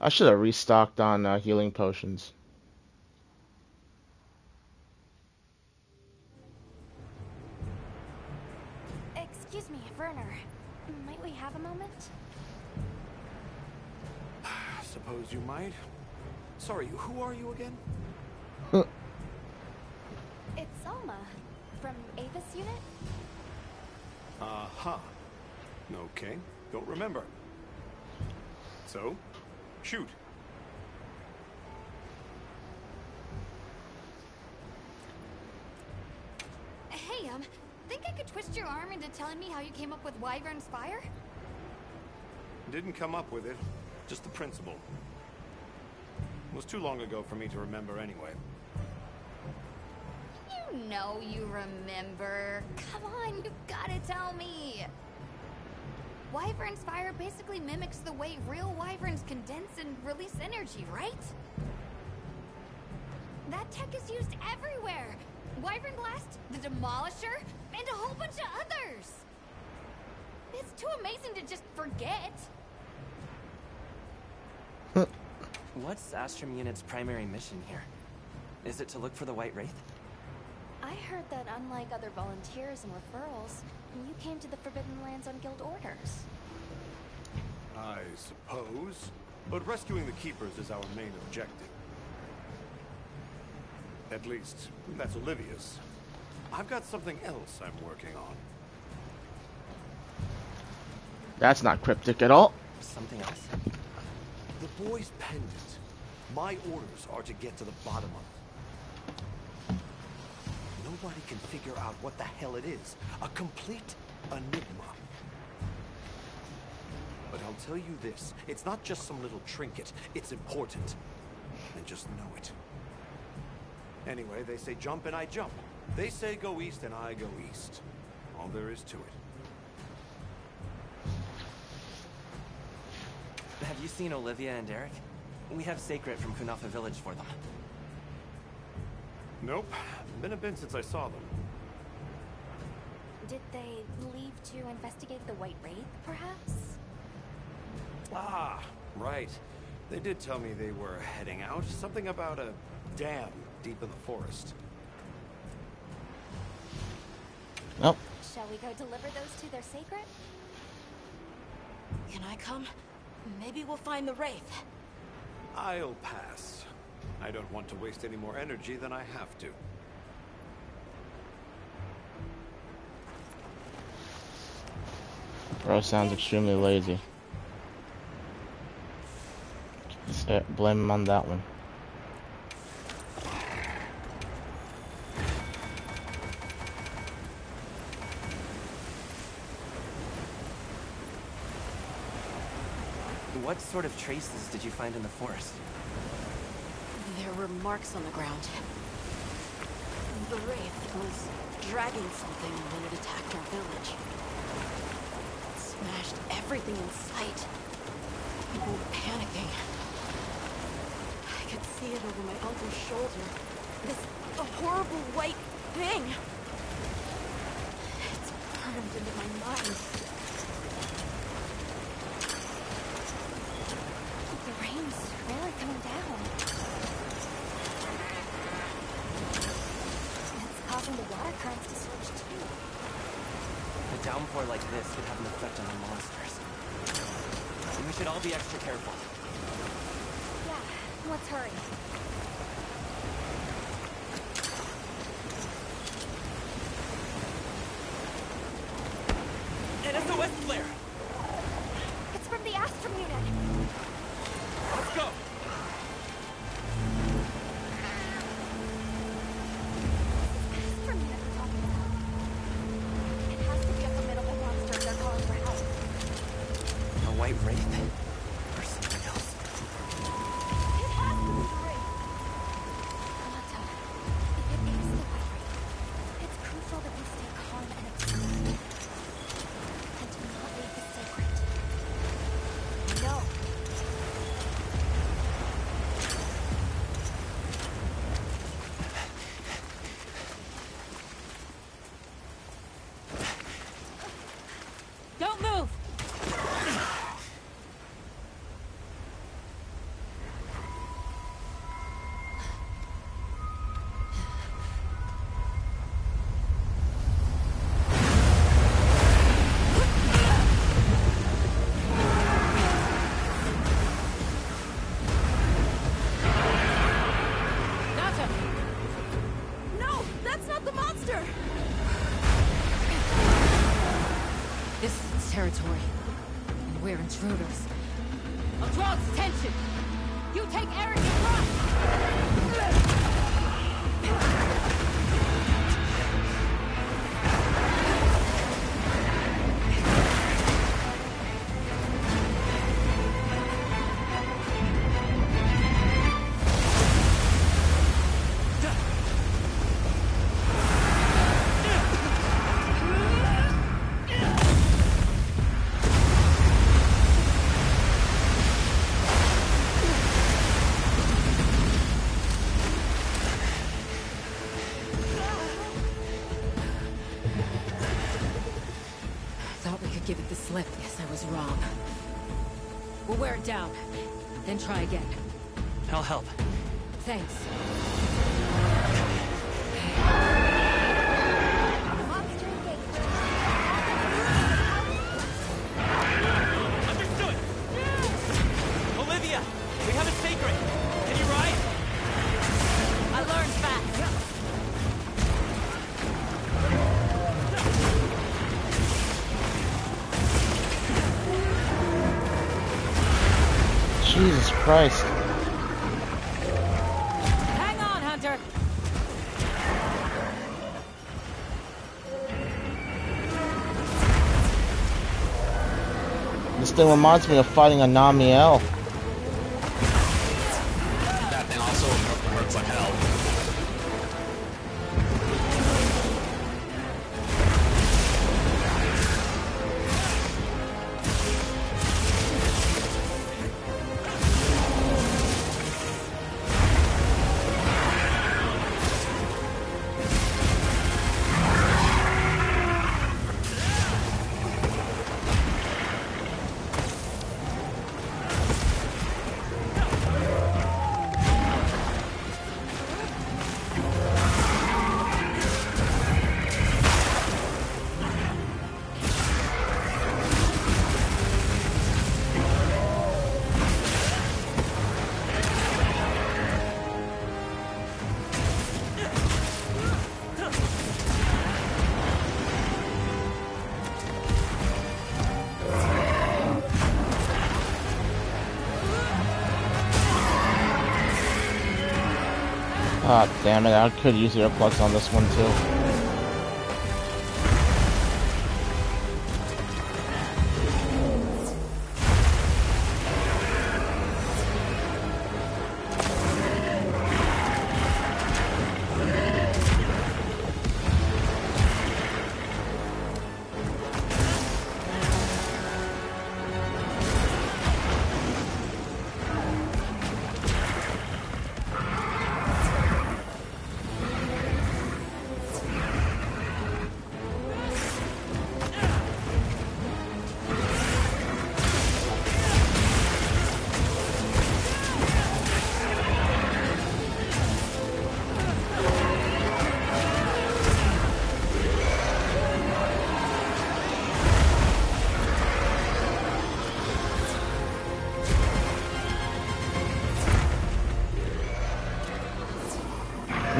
I should have restocked on healing potions. Excuse me, Werner. Might we have a moment? Suppose you might. Sorry, who are you again? It's Alma, from Avis Unit. Uh-huh. Okay, don't remember. So, shoot. Hey, think I could twist your arm into telling me how you came up with Wyvern's Fire? Didn't come up with it, just the principle. It was too long ago for me to remember anyway. You know you remember. Come on, you gotta tell me. Wyvern's Fire basically mimics the way real wyverns condense and release energy, right? That tech is used everywhere. Wyvern Blast, the Demolisher, and a whole bunch of others. It's too amazing to just forget. What's Astrum Unit's primary mission here? Is it to look for the White Wraith? I heard that unlike other volunteers and referrals, you came to the Forbidden Lands on guild orders. I suppose. But rescuing the Keepers is our main objective. At least, that's Olivia's. I've got something else I'm working on. That's not cryptic at all. Something else? The boy's pendant. My orders are to get to the bottom of it. Nobody can figure out what the hell it is. A complete enigma. But I'll tell you this, it's not just some little trinket, it's important. And just know it. Anyway, they say jump and I jump. They say go east and I go east. All there is to it. Have you seen Olivia and Derek? We have Sacred from Kunafa Village for them. Nope. Been a bit since I saw them. Did they leave to investigate the White Wraith, perhaps? Ah, right. They did tell me they were heading out. Something about a dam deep in the forest. Nope. Shall we go deliver those to their sacred? Can I come? Maybe we'll find the Wraith. I'll pass. I don't want to waste any more energy than I have to. Bro sounds extremely lazy. Blame him on that one. What sort of traces did you find in the forest? There were marks on the ground. The Wraith was dragging something when it attacked our village. It smashed everything in sight. People were panicking. I could see it over my uncle's shoulder. This horrible white thing. It's burned into my mind. The rain's really coming down. It's causing the water currents to switch too. A downpour like this could have an effect on the monsters. We should all be extra careful. Yeah, let's hurry. An SOS flare! It's from the Astrum unit. Let's go! Astrum unit we're talking about. It has to be a formidable monster if they're calling for help. A white wraith? Or something else? It has to be the Wraith. Alata, it is the White Wraith. It's crucial that we stay calm and observe. And do not leave the secret. No. Don't move! Nata! No! That's not the monster! This is its territory, and we're intruders. I'll draw its attention! You take Eric and run! Thought we could give it the slip. Yes, I was wrong. We'll wear it down, then try again. I'll help. Thanks. Monster engaged. Understood! Olivia! We have a sacred! Can you ride? I learned fast. Jesus Christ. Hang on, Hunter! This thing reminds me of fighting a Namiel. That thing also hurts like hell. Ah, damn it, I could use earplugs on this one too.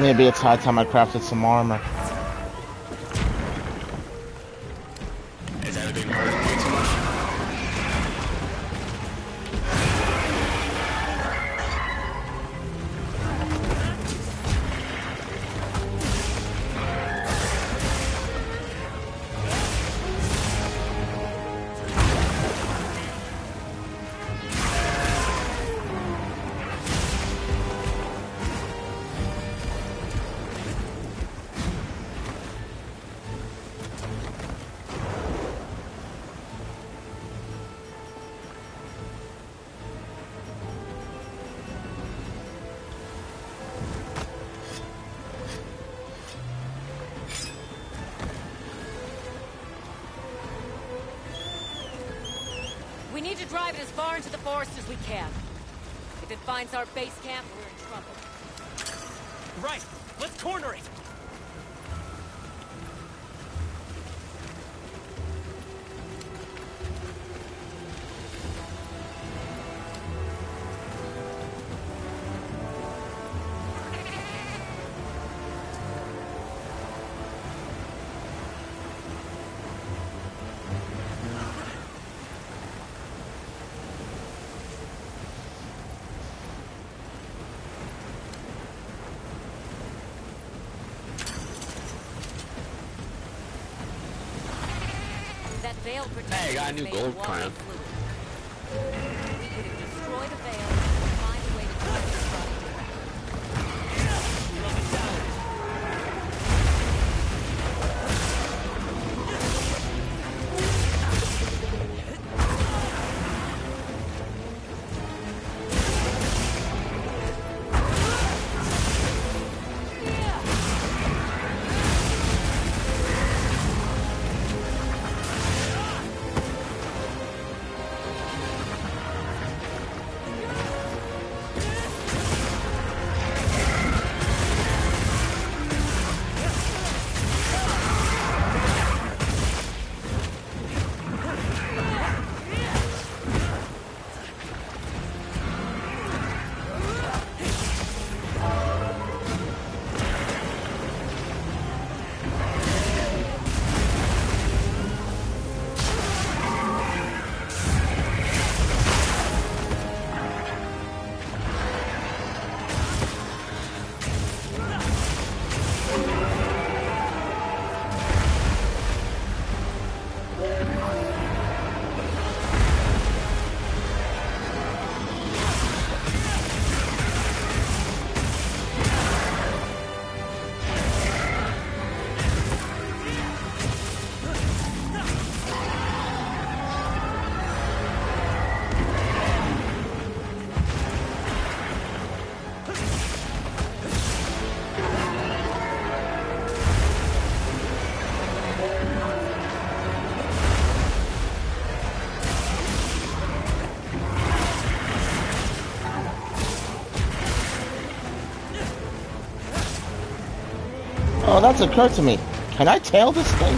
Maybe it's high time I crafted some armor. Is everything hurting way too much? We need to drive it as far into the forest as we can. If it finds our base camp, we're in trouble. Right! Let's corner it! Hey, I got a new gold crown. We could destroy the veil and find a way to drive it across. Oh, that's occurred to me. Can I tail this thing?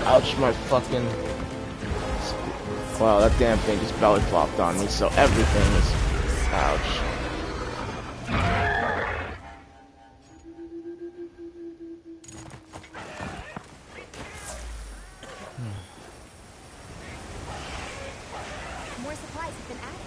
Ouch, my fucking... Wow, that damn thing just belly flopped on me, so everything is... Ouch. More supplies have been added.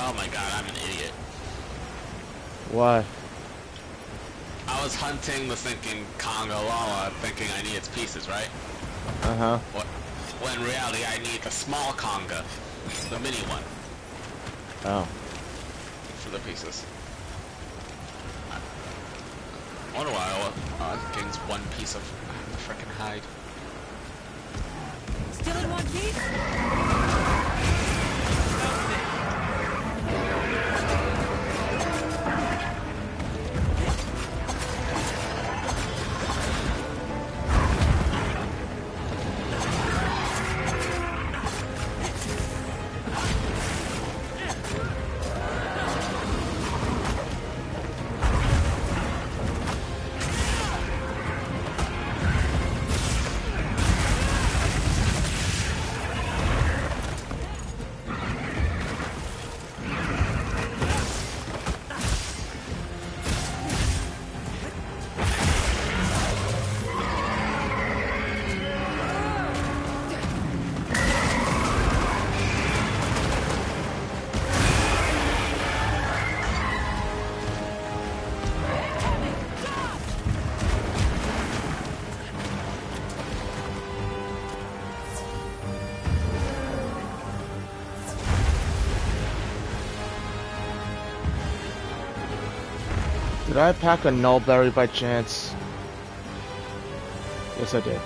Oh my god, I'm an idiot. Why? I was hunting the thinking Conga Llama, thinking I need its pieces, right? Uh-huh. When in reality, I need the small Conga, the mini one. Oh. For the pieces. I wonder why it gains one piece of frickin' hide. Still in one piece? Did I pack a Nullberry by chance? Yes, I did.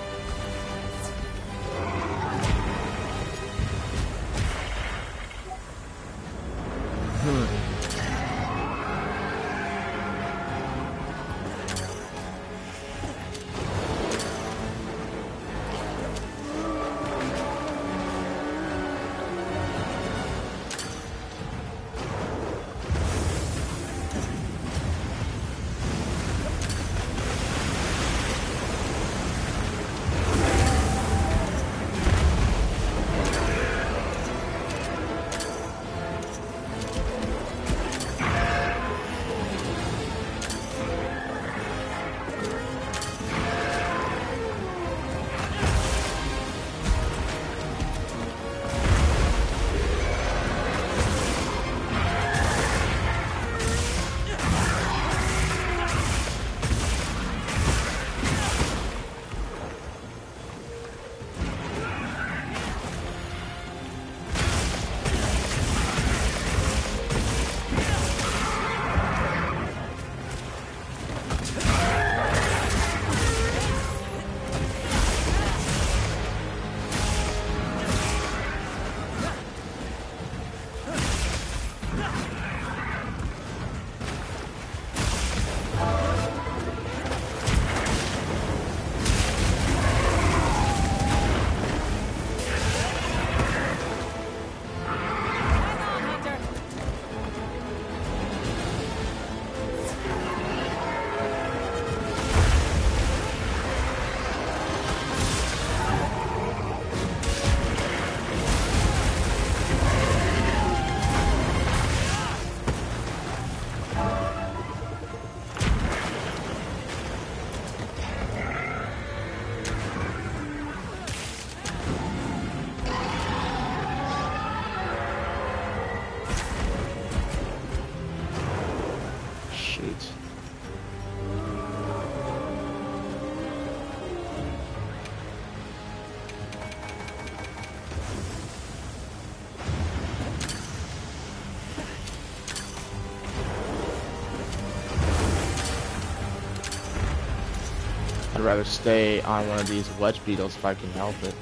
I'd rather stay on one of these wedge beetles if I can help it.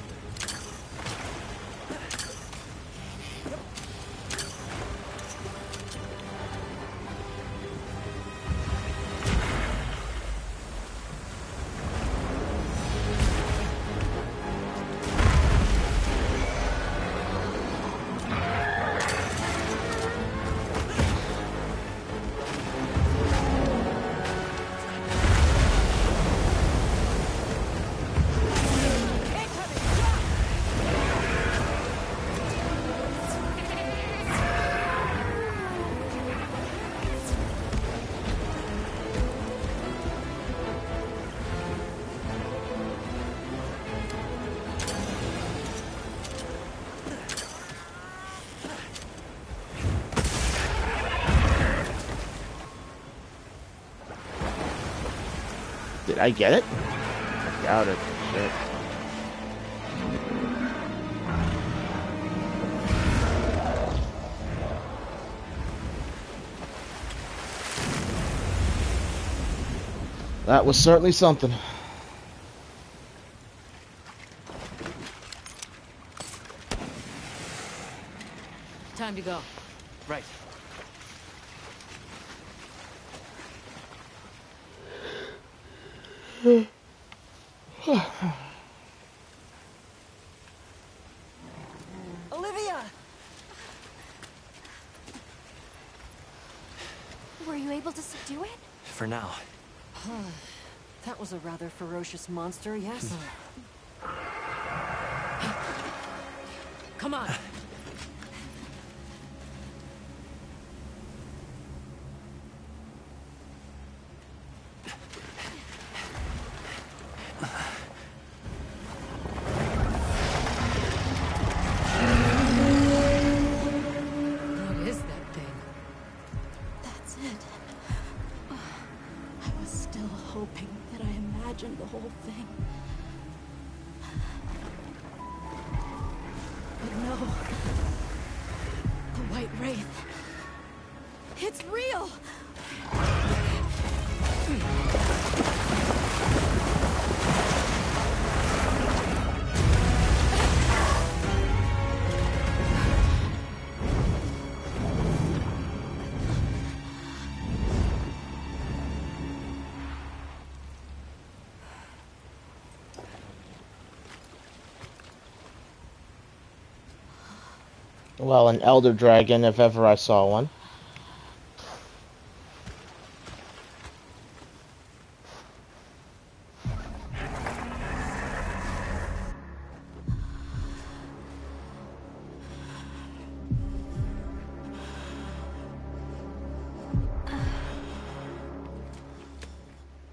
Did I get it? I doubt it. Shit. That was certainly something. Time to go. Right. Olivia! Were you able to subdue it? For now. That was a rather ferocious monster, yes? Come on. What is that thing? That's it. I was still hoping that I imagined the whole thing. But no. The White Wraith. It's real! Well, an elder dragon, if ever I saw one.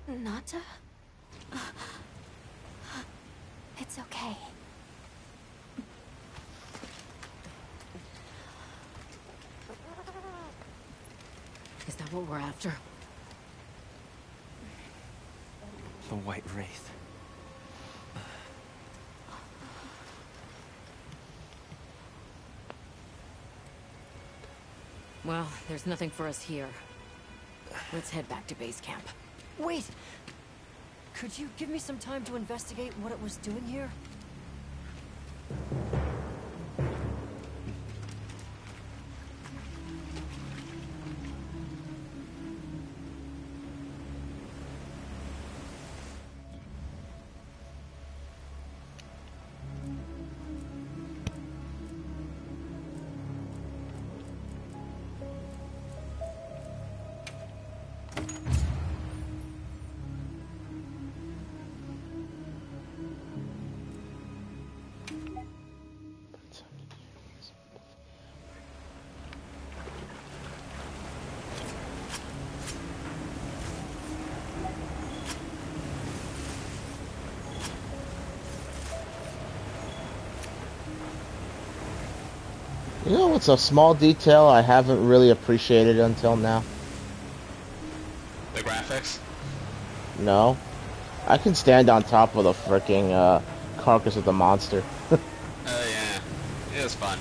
Nata? It's okay. Is that what we're after? The White Wraith. Well, there's nothing for us here. Let's head back to base camp. Wait! Could you give me some time to investigate what it was doing here? You know what's a small detail I haven't really appreciated until now? The graphics? No. I can stand on top of the freaking carcass of the monster. Oh yeah, it was fun.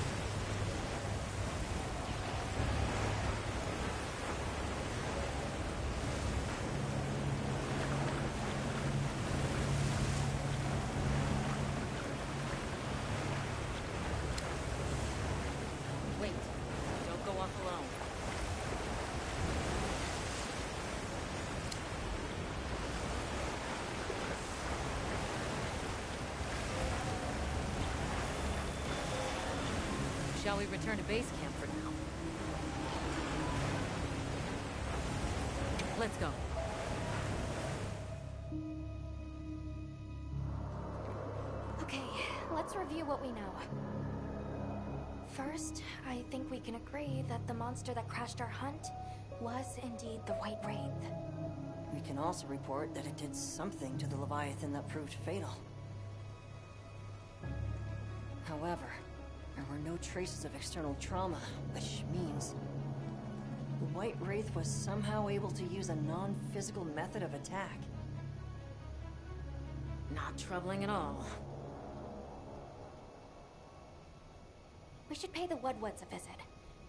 Wait, don't go off alone. Shall we return to base camp for now? Let's go. Okay, let's review what we know. First, I think we can agree that the monster that crashed our hunt was indeed the White Wraith. We can also report that it did something to the Leviathan that proved fatal. However, there were no traces of external trauma, which means the White Wraith was somehow able to use a non-physical method of attack. Not troubling at all. We should pay the Woodwoods a visit.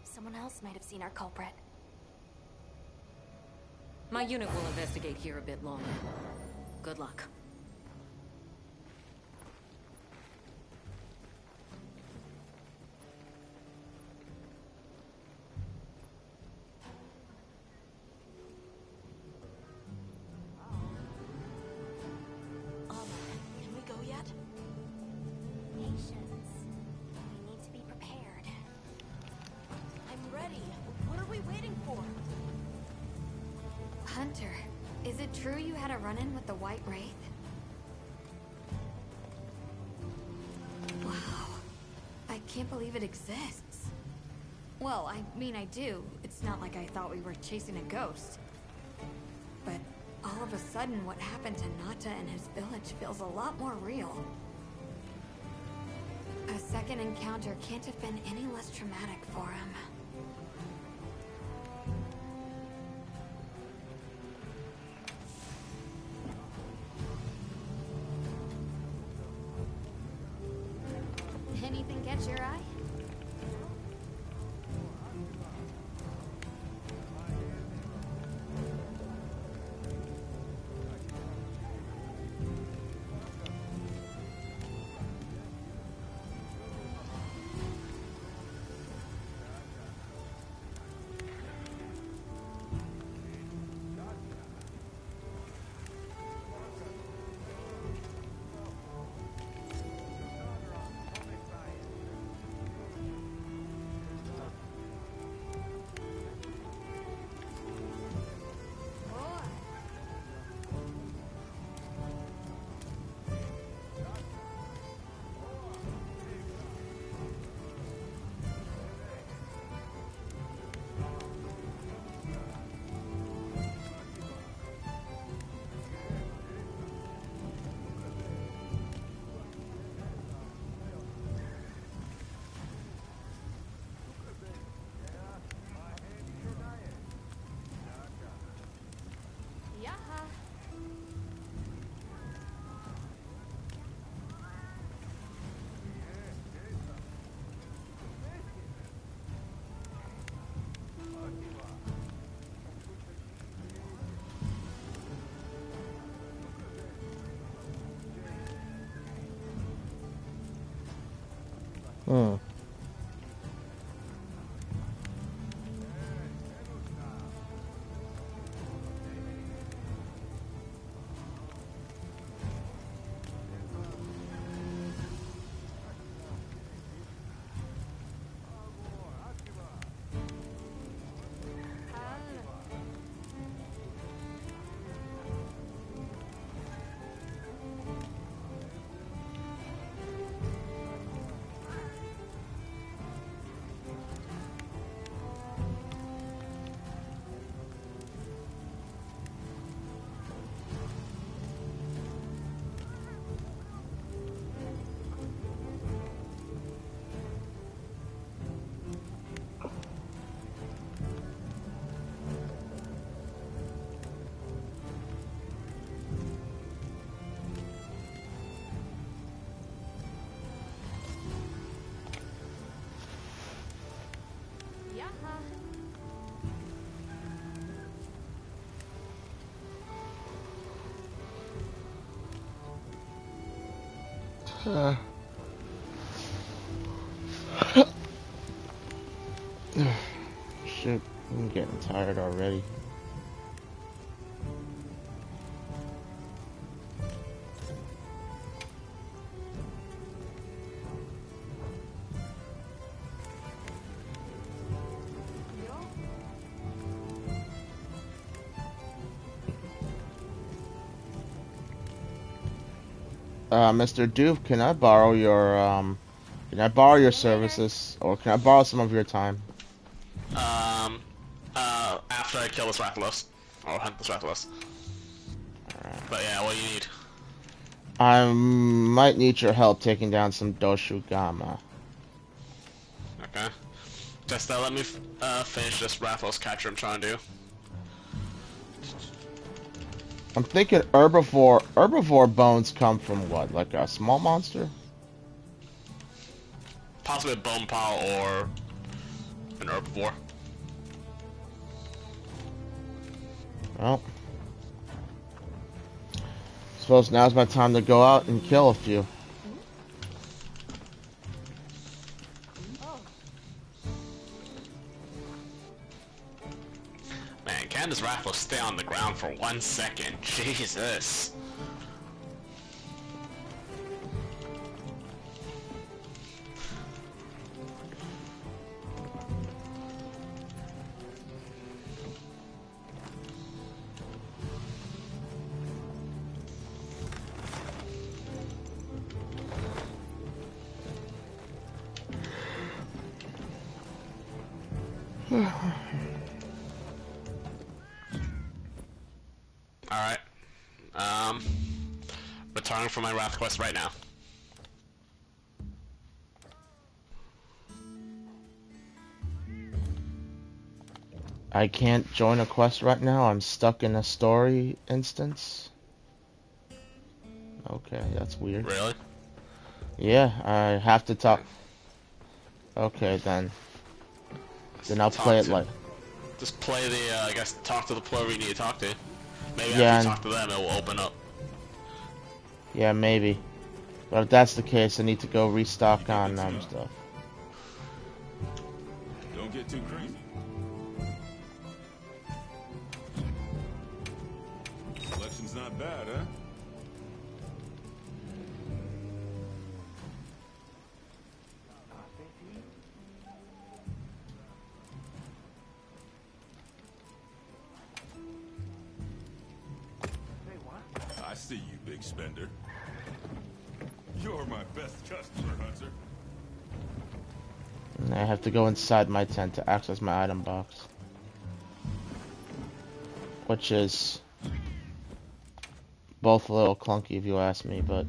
Someone else might have seen our culprit. My unit will investigate here a bit longer. Good luck. Can we go yet? Patience. We need to be prepared. I'm ready. What are we waiting for? Hunter, is it true you had a run-in with the White Wraith? Wow. I can't believe it exists. Well, I mean, I do. It's not like I thought we were chasing a ghost. But all of a sudden, what happened to Nata and his village feels a lot more real. A second encounter can't have been any less traumatic for him. Anything catch your eye? Hmm. Shit, I'm getting tired already. Mr. Duke, can I borrow your services, or can I borrow some of your time? After I kill this Rathalos. Or hunt this Rathalos. But yeah, what do you need? I might need your help taking down some Doshugama. Okay. Just let me finish this Rathalos catcher I'm trying to do. I'm thinking herbivore bones come from what? Like a small monster? Possibly a bone pile or an herbivore. Well, suppose now's my time to go out and kill a few. Man, can this Rathalos stay on the ground for 1 second? Jesus. Alright. Returning from my Wrath quest right now. I can't join a quest right now. I'm stuck in a story instance. Okay, that's weird. Really? Yeah, I have to talk. Okay, then I'll play it like. Just play the, I guess, talk to the whoever you need to talk to. Maybe Yeah, after you talk to them, it will open up. Yeah, maybe. But if that's the case, I need to go restock on stuff. Don't get too crazy. Collection's not bad, huh? I see you, big spender. You're my best customer, Hunter. I have to go inside my tent to access my item box. Which is both a little clunky if you ask me, but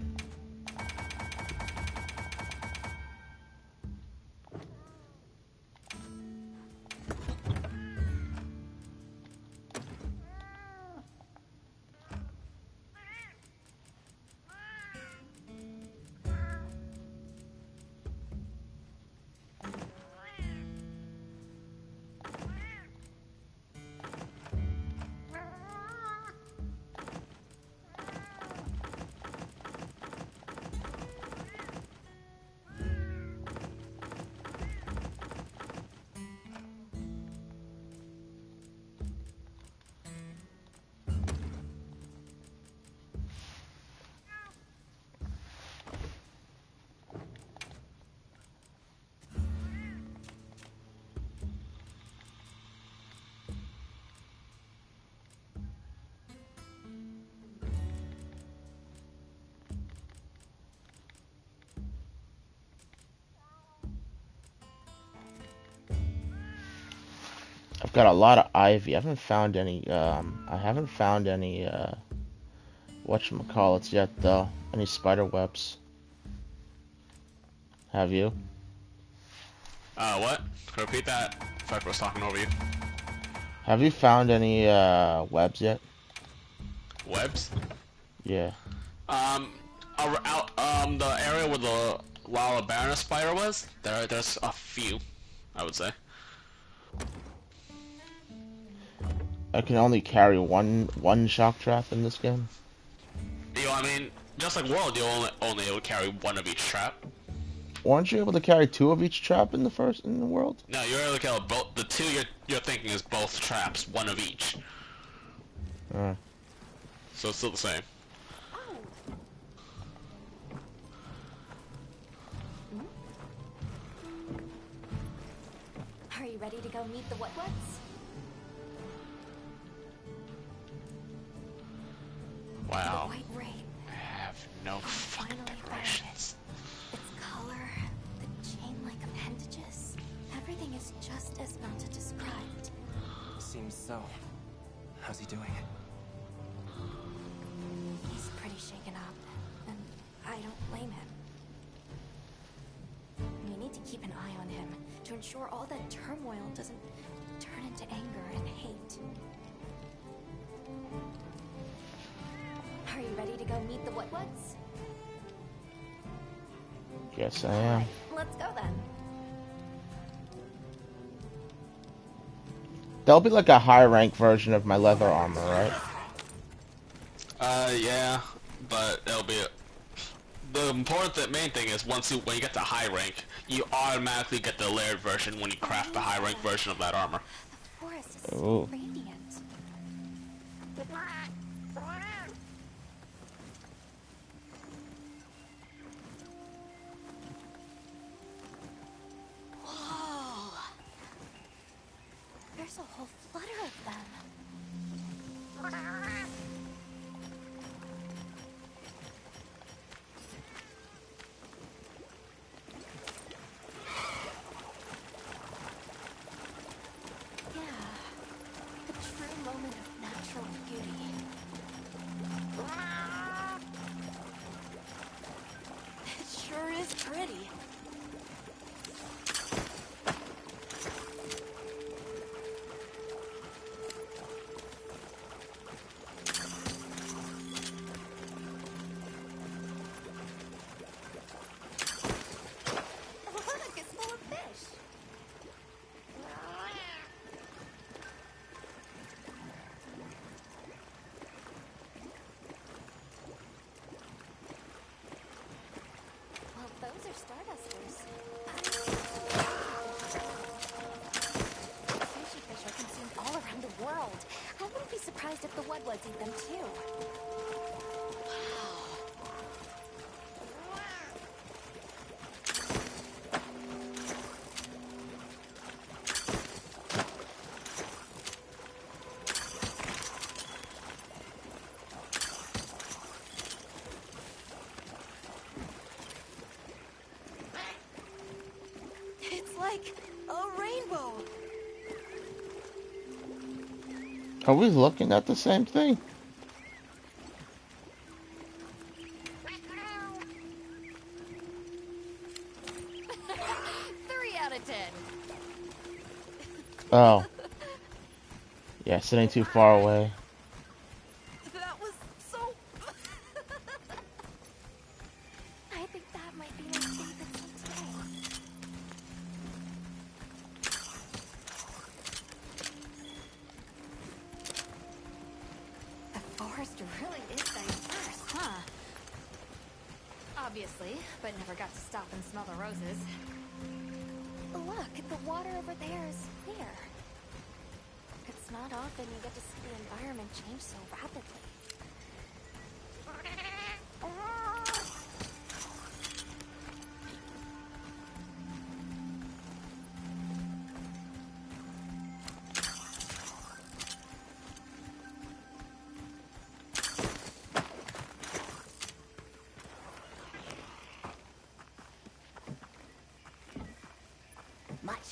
I've got a lot of ivy. I haven't found any, whatchamacallits yet, though. Any spider webs. Have you? What? Can you repeat that? Fuck, was talking over you. Have you found any, webs yet? Webs? Yeah. The area where the Lala Baroness spider was, there's a few, I would say. I can only carry one shock trap in this game. You know, I mean, just like World, you only able to carry one of each trap. Weren't you able to carry 2 of each trap in the world? No, you're able to carry both. The 2 you're thinking is both traps, one of each. So it's still the same. Are you ready to go meet the what's? Wow. The white ray. I have no fucking preparations. Its color, the chain-like appendages, everything is just as Nata described. Seems so. How's he doing? He's pretty shaken up, and I don't blame him. We need to keep an eye on him to ensure all that turmoil doesn't turn into anger and hate. Are you ready to go meet the what's? Yes, I am. Let's go then. That'll be like a high rank version of my leather armor, right? Yeah, but it'll be the main thing is when you get to high rank, you automatically get the layered version when you craft the high rank version of that armor. The forest is Ooh. radiant. Whoa! There's a whole flutter of them. Moment of natural beauty. It sure is pretty. Look, it's full of fish. Those are stardusters. Sushi fish are consumed all around the world. I wouldn't be surprised if the Wudwuds eat them too. It's like a rainbow. Are we looking at the same thing? Three out of 10. Oh. Yeah, sitting too far away. That was so... I think that might be my favorite thing today. The forest really is diverse, huh? Obviously, but never got to stop and smell the roses. Look, the water over there is clear. It's not often you get to see the environment change so rapidly. Much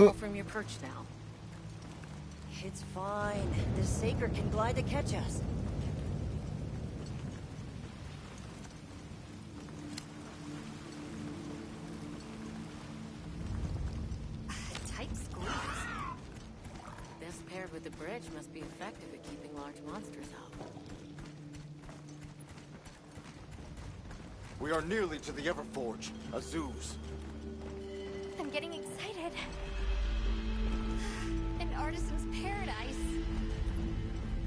Fall from your perch now. It's fine. This Saker can glide to catch us. Tight squeeze. This paired with the bridge must be effective at keeping large monsters out. We are nearly to the Everforge, Azuz. I'm getting excited. An artisan's paradise.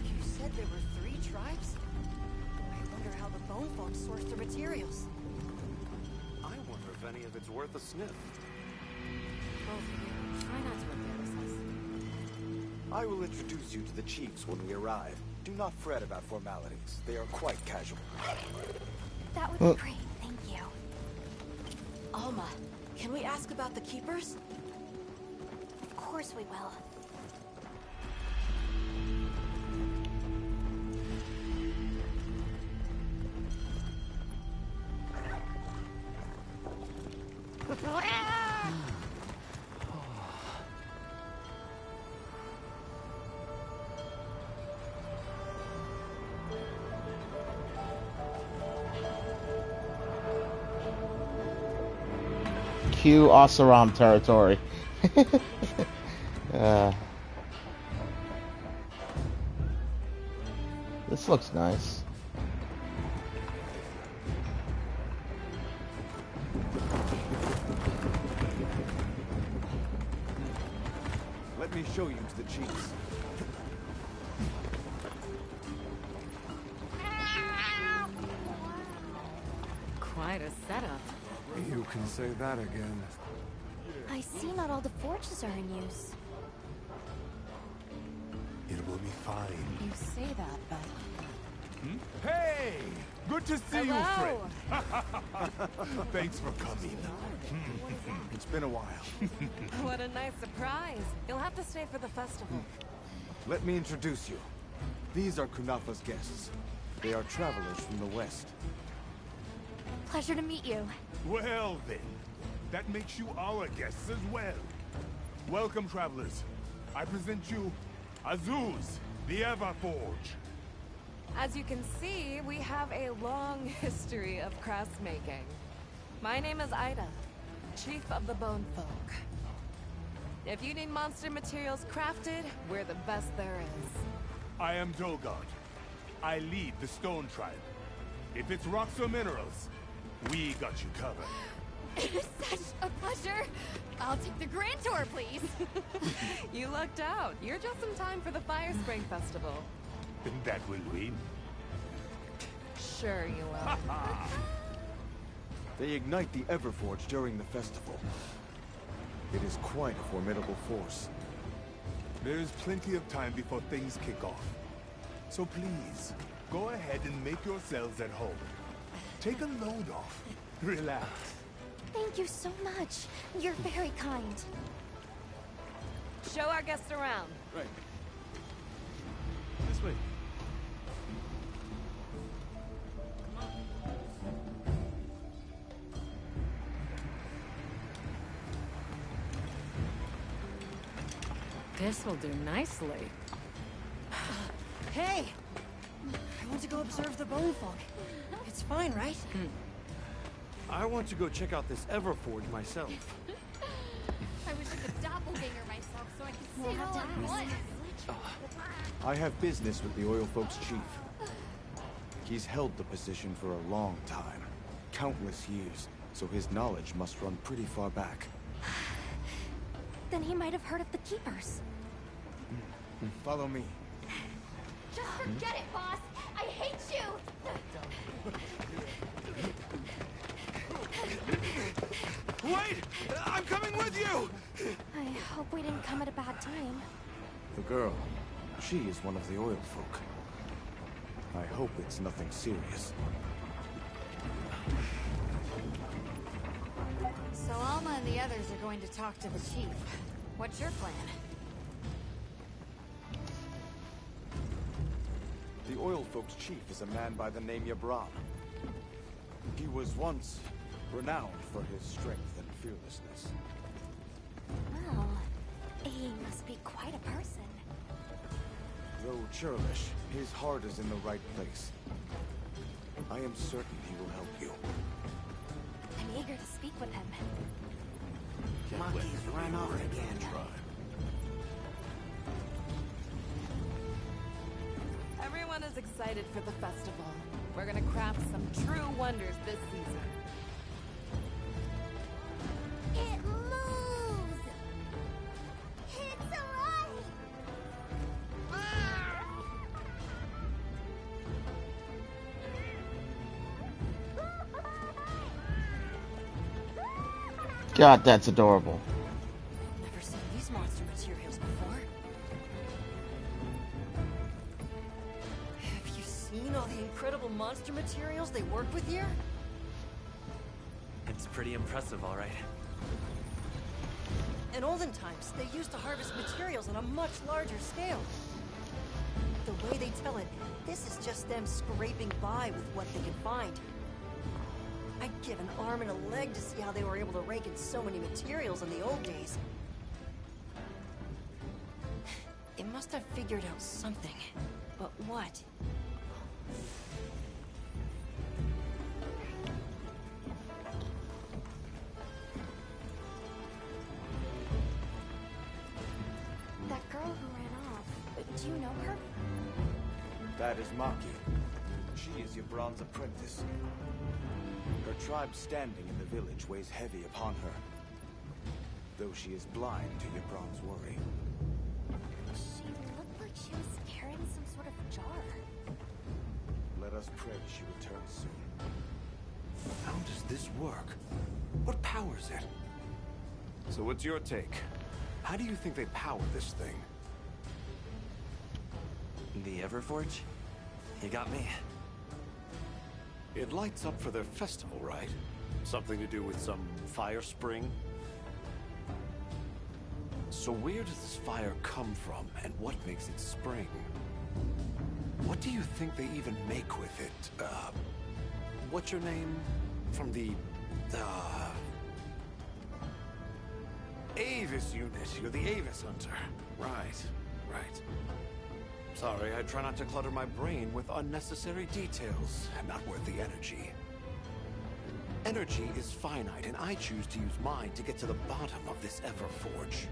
You said there were 3 tribes? I wonder how the bone folk source their materials. I wonder if any of it's worth a sniff. Both of you, try not to embarrass us. I will introduce you to the chiefs when we arrive. Do not fret about formalities. They are quite casual. That would be great, thank you. Alma, can we ask about the Keepers? Of course we will. Cue Oseram territory. This looks nice. Let me show you to the chiefs. Quite a setup. You can say that again. I see not all the forges are in use. It will be fine. You say that, but... Hey! Good to see Hello. you, friend. Thanks for coming. It's been a while. What a nice surprise. You'll have to stay for the festival. Let me introduce you. These are Kunafa's guests. They are travelers from the west. Pleasure to meet you. Well then, that makes you our guests as well. Welcome, travelers. I present you Azuz, the Everforge. As you can see, we have a long history of crafts making. My name is Ida, Chief of the Bone Folk. If you need monster materials crafted, we're the best there is. I am Dolgard. I lead the Stone Tribe. If it's rocks or minerals, we got you covered. It is such a pleasure. I'll take the grand tour, please. You lucked out. You're just in time for the Fire Spring Festival. That will win. Sure you will. They ignite the Everforge during the festival. It is quite a formidable force. There is plenty of time before things kick off. So please, go ahead and make yourselves at home. Take a load off. Relax. Thank you so much. You're very kind. Show our guests around. Right. This way. This will do nicely. Hey! I want to go observe the bone folk. It's fine, right? I want to go check out this Everforge myself. I wish I could doppelganger myself so I could see it all at once. I have business with the Oil Folks chief. He's held the position for a long time. Countless years, so his knowledge must run pretty far back. Then he might have heard of the Keepers. Follow me. Just forget it, boss! I hate you! Wait! I'm coming with you! I hope we didn't come at a bad time. The girl, she is one of the Oil Folk. I hope it's nothing serious. So Alma and the others are going to talk to the chief. What's your plan? The Oil Folks chief is a man by the name Yabran. He was once renowned for his strength and fearlessness. Well, He must be quite a person. Though churlish, his heart is in the right place. I am certain he will help you. I'm eager to speak with him. Maki's run off again. Everyone is excited for the festival. We're gonna craft some true wonders this season. It moves! It's alive! God, that's adorable. Never seen these monster materials before. Have you seen all the incredible monster materials they work with here? It's pretty impressive, all right. In olden times, they used to harvest materials on a much larger scale. The way they tell it, this is just them scraping by with what they can find. I'd give an arm and a leg to see how they were able to rake in so many materials in the old days. They must have figured out something. But what? That girl who ran off, do you know her? That is Maki. She is Yebron's apprentice. Her tribe's standing in the village weighs heavy upon her. Though she is blind to Yebron's worry. She looked like she was carrying some sort of jar. Let us pray she returns soon. How does this work? What powers it? So what's your take? How do you think they power this thing? The Everforge? You got me. It lights up for their festival, right? Something to do with some fire spring? So where does this fire come from, and what makes it spring? What do you think they even make with it? What's your name? From the, Avis unit. You're the Avis hunter. Right, right. Sorry, I try not to clutter my brain with unnecessary details. Not worth the energy. Energy is finite, and I choose to use mine to get to the bottom of this Everforge.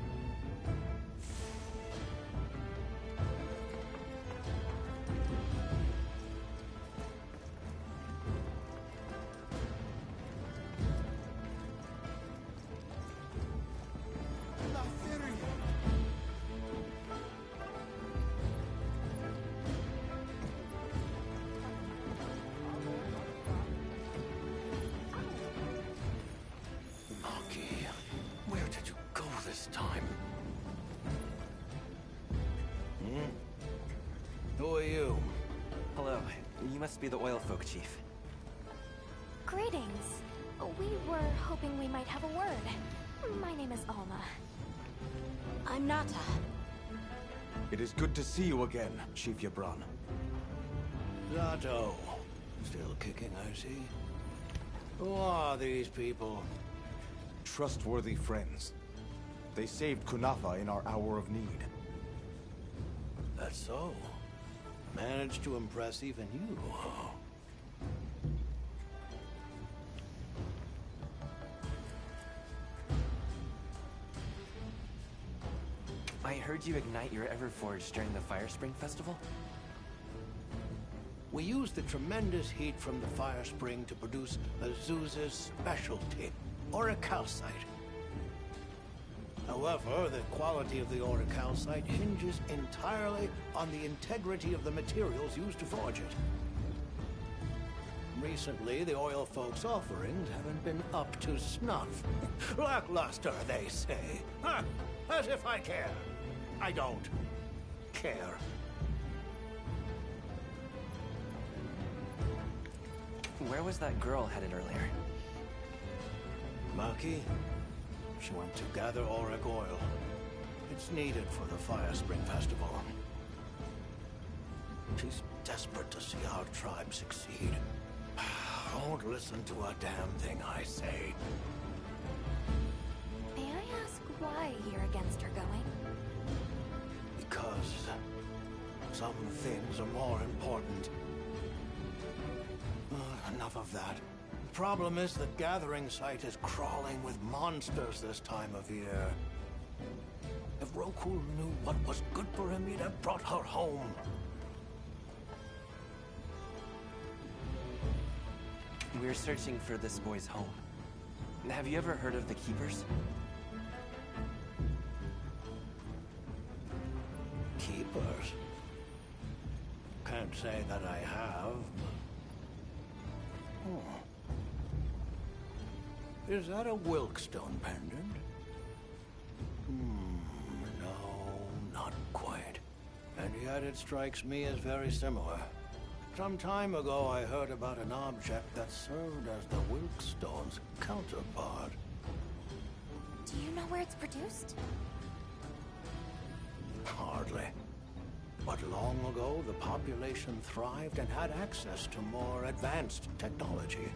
Who are you? Hello. You must be the oil folk, Chief. Greetings. We were hoping we might have a word. My name is Alma. I'm Nata. It is good to see you again, Chief Yebron. Zato. Still kicking, I see. Who are these people? Trustworthy friends. They saved Kunafa in our hour of need. That's so. Managed to impress even you. I heard you ignite your Everforge during the Fire Spring Festival? We used the tremendous heat from the fire spring to produce Azusa's specialty, auricalcite. However, the quality of the auricalcite hinges entirely on the integrity of the materials used to forge it. Recently, the oil folks' offerings haven't been up to snuff. Lackluster, they say. Huh, as if I care. I don't care. Where was that girl headed earlier? Maki? She went to gather auric oil. It's needed for the Fire Spring Festival. She's desperate to see our tribe succeed. Don't listen to a damn thing I say. May I ask why you're against her going? Some things are more important. Enough of that. The problem is the gathering site is crawling with monsters this time of year. If Rokul knew what was good for him, he'd have brought her home. We're searching for this boy's home. Have you ever heard of the Keepers? Keepers? Can't say that I have. Oh. Is that a Wilkstone pendant? No, not quite. And yet it strikes me as very similar. Some time ago I heard about an object that served as the Wilkstone's counterpart. Do you know where it's produced? Hardly. But long ago, the population thrived and had access to more advanced technology.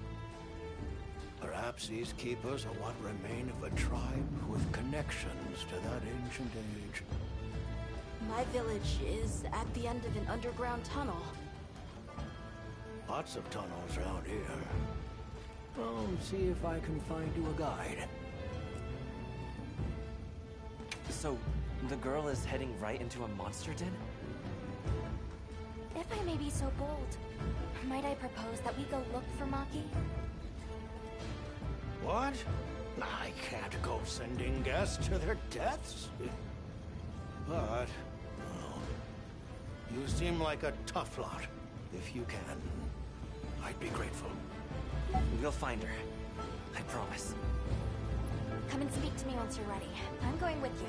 Perhaps these keepers are what remain of a tribe with connections to that ancient age. My village is at the end of an underground tunnel. Lots of tunnels around here. I'll see if I can find you a guide. So, the girl is heading right into a monster den? If I may be so bold, might I propose that we go look for Maki? What? I can't go sending guests to their deaths. But, well, you seem like a tough lot. If you can, I'd be grateful. We'll find her. I promise. Come and speak to me once you're ready. I'm going with you.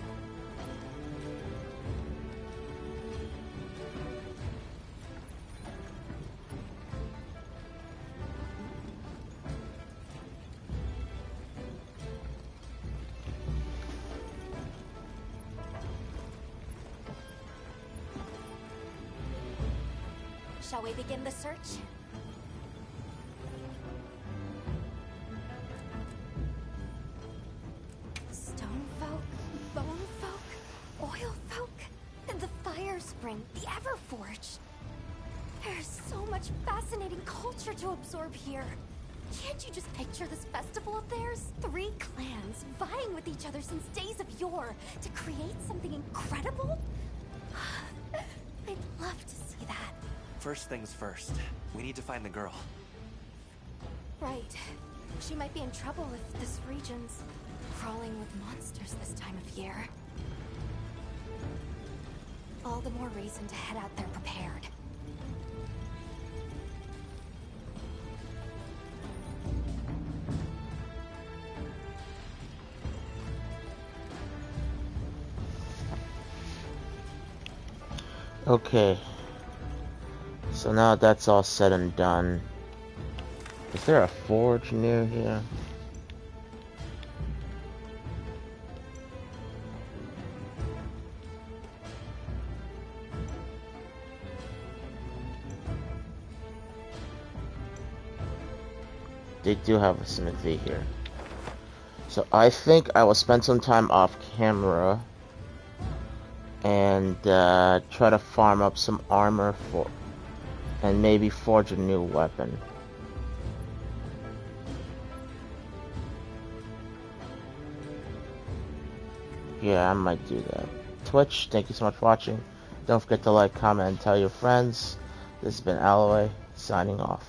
Shall we begin the search? Stone folk, bone folk, oil folk, and the fire spring, the Everforge. There's so much fascinating culture to absorb here. Can't you just picture this festival of theirs? 3 clans vying with each other since days of yore to create something incredible? I'd love to see that. First things first. We need to find the girl. Right. She might be in trouble if this region's crawling with monsters this time of year. All the more reason to head out there prepared. Okay. So now that's all said and done. Is there a forge near here? They do have a smithy here. So I think I will spend some time off camera and try to farm up some armor for, and maybe forge a new weapon. Yeah, I might do that. Twitch, thank you so much for watching. Don't forget to like, comment, and tell your friends. This has been Alloway, signing off.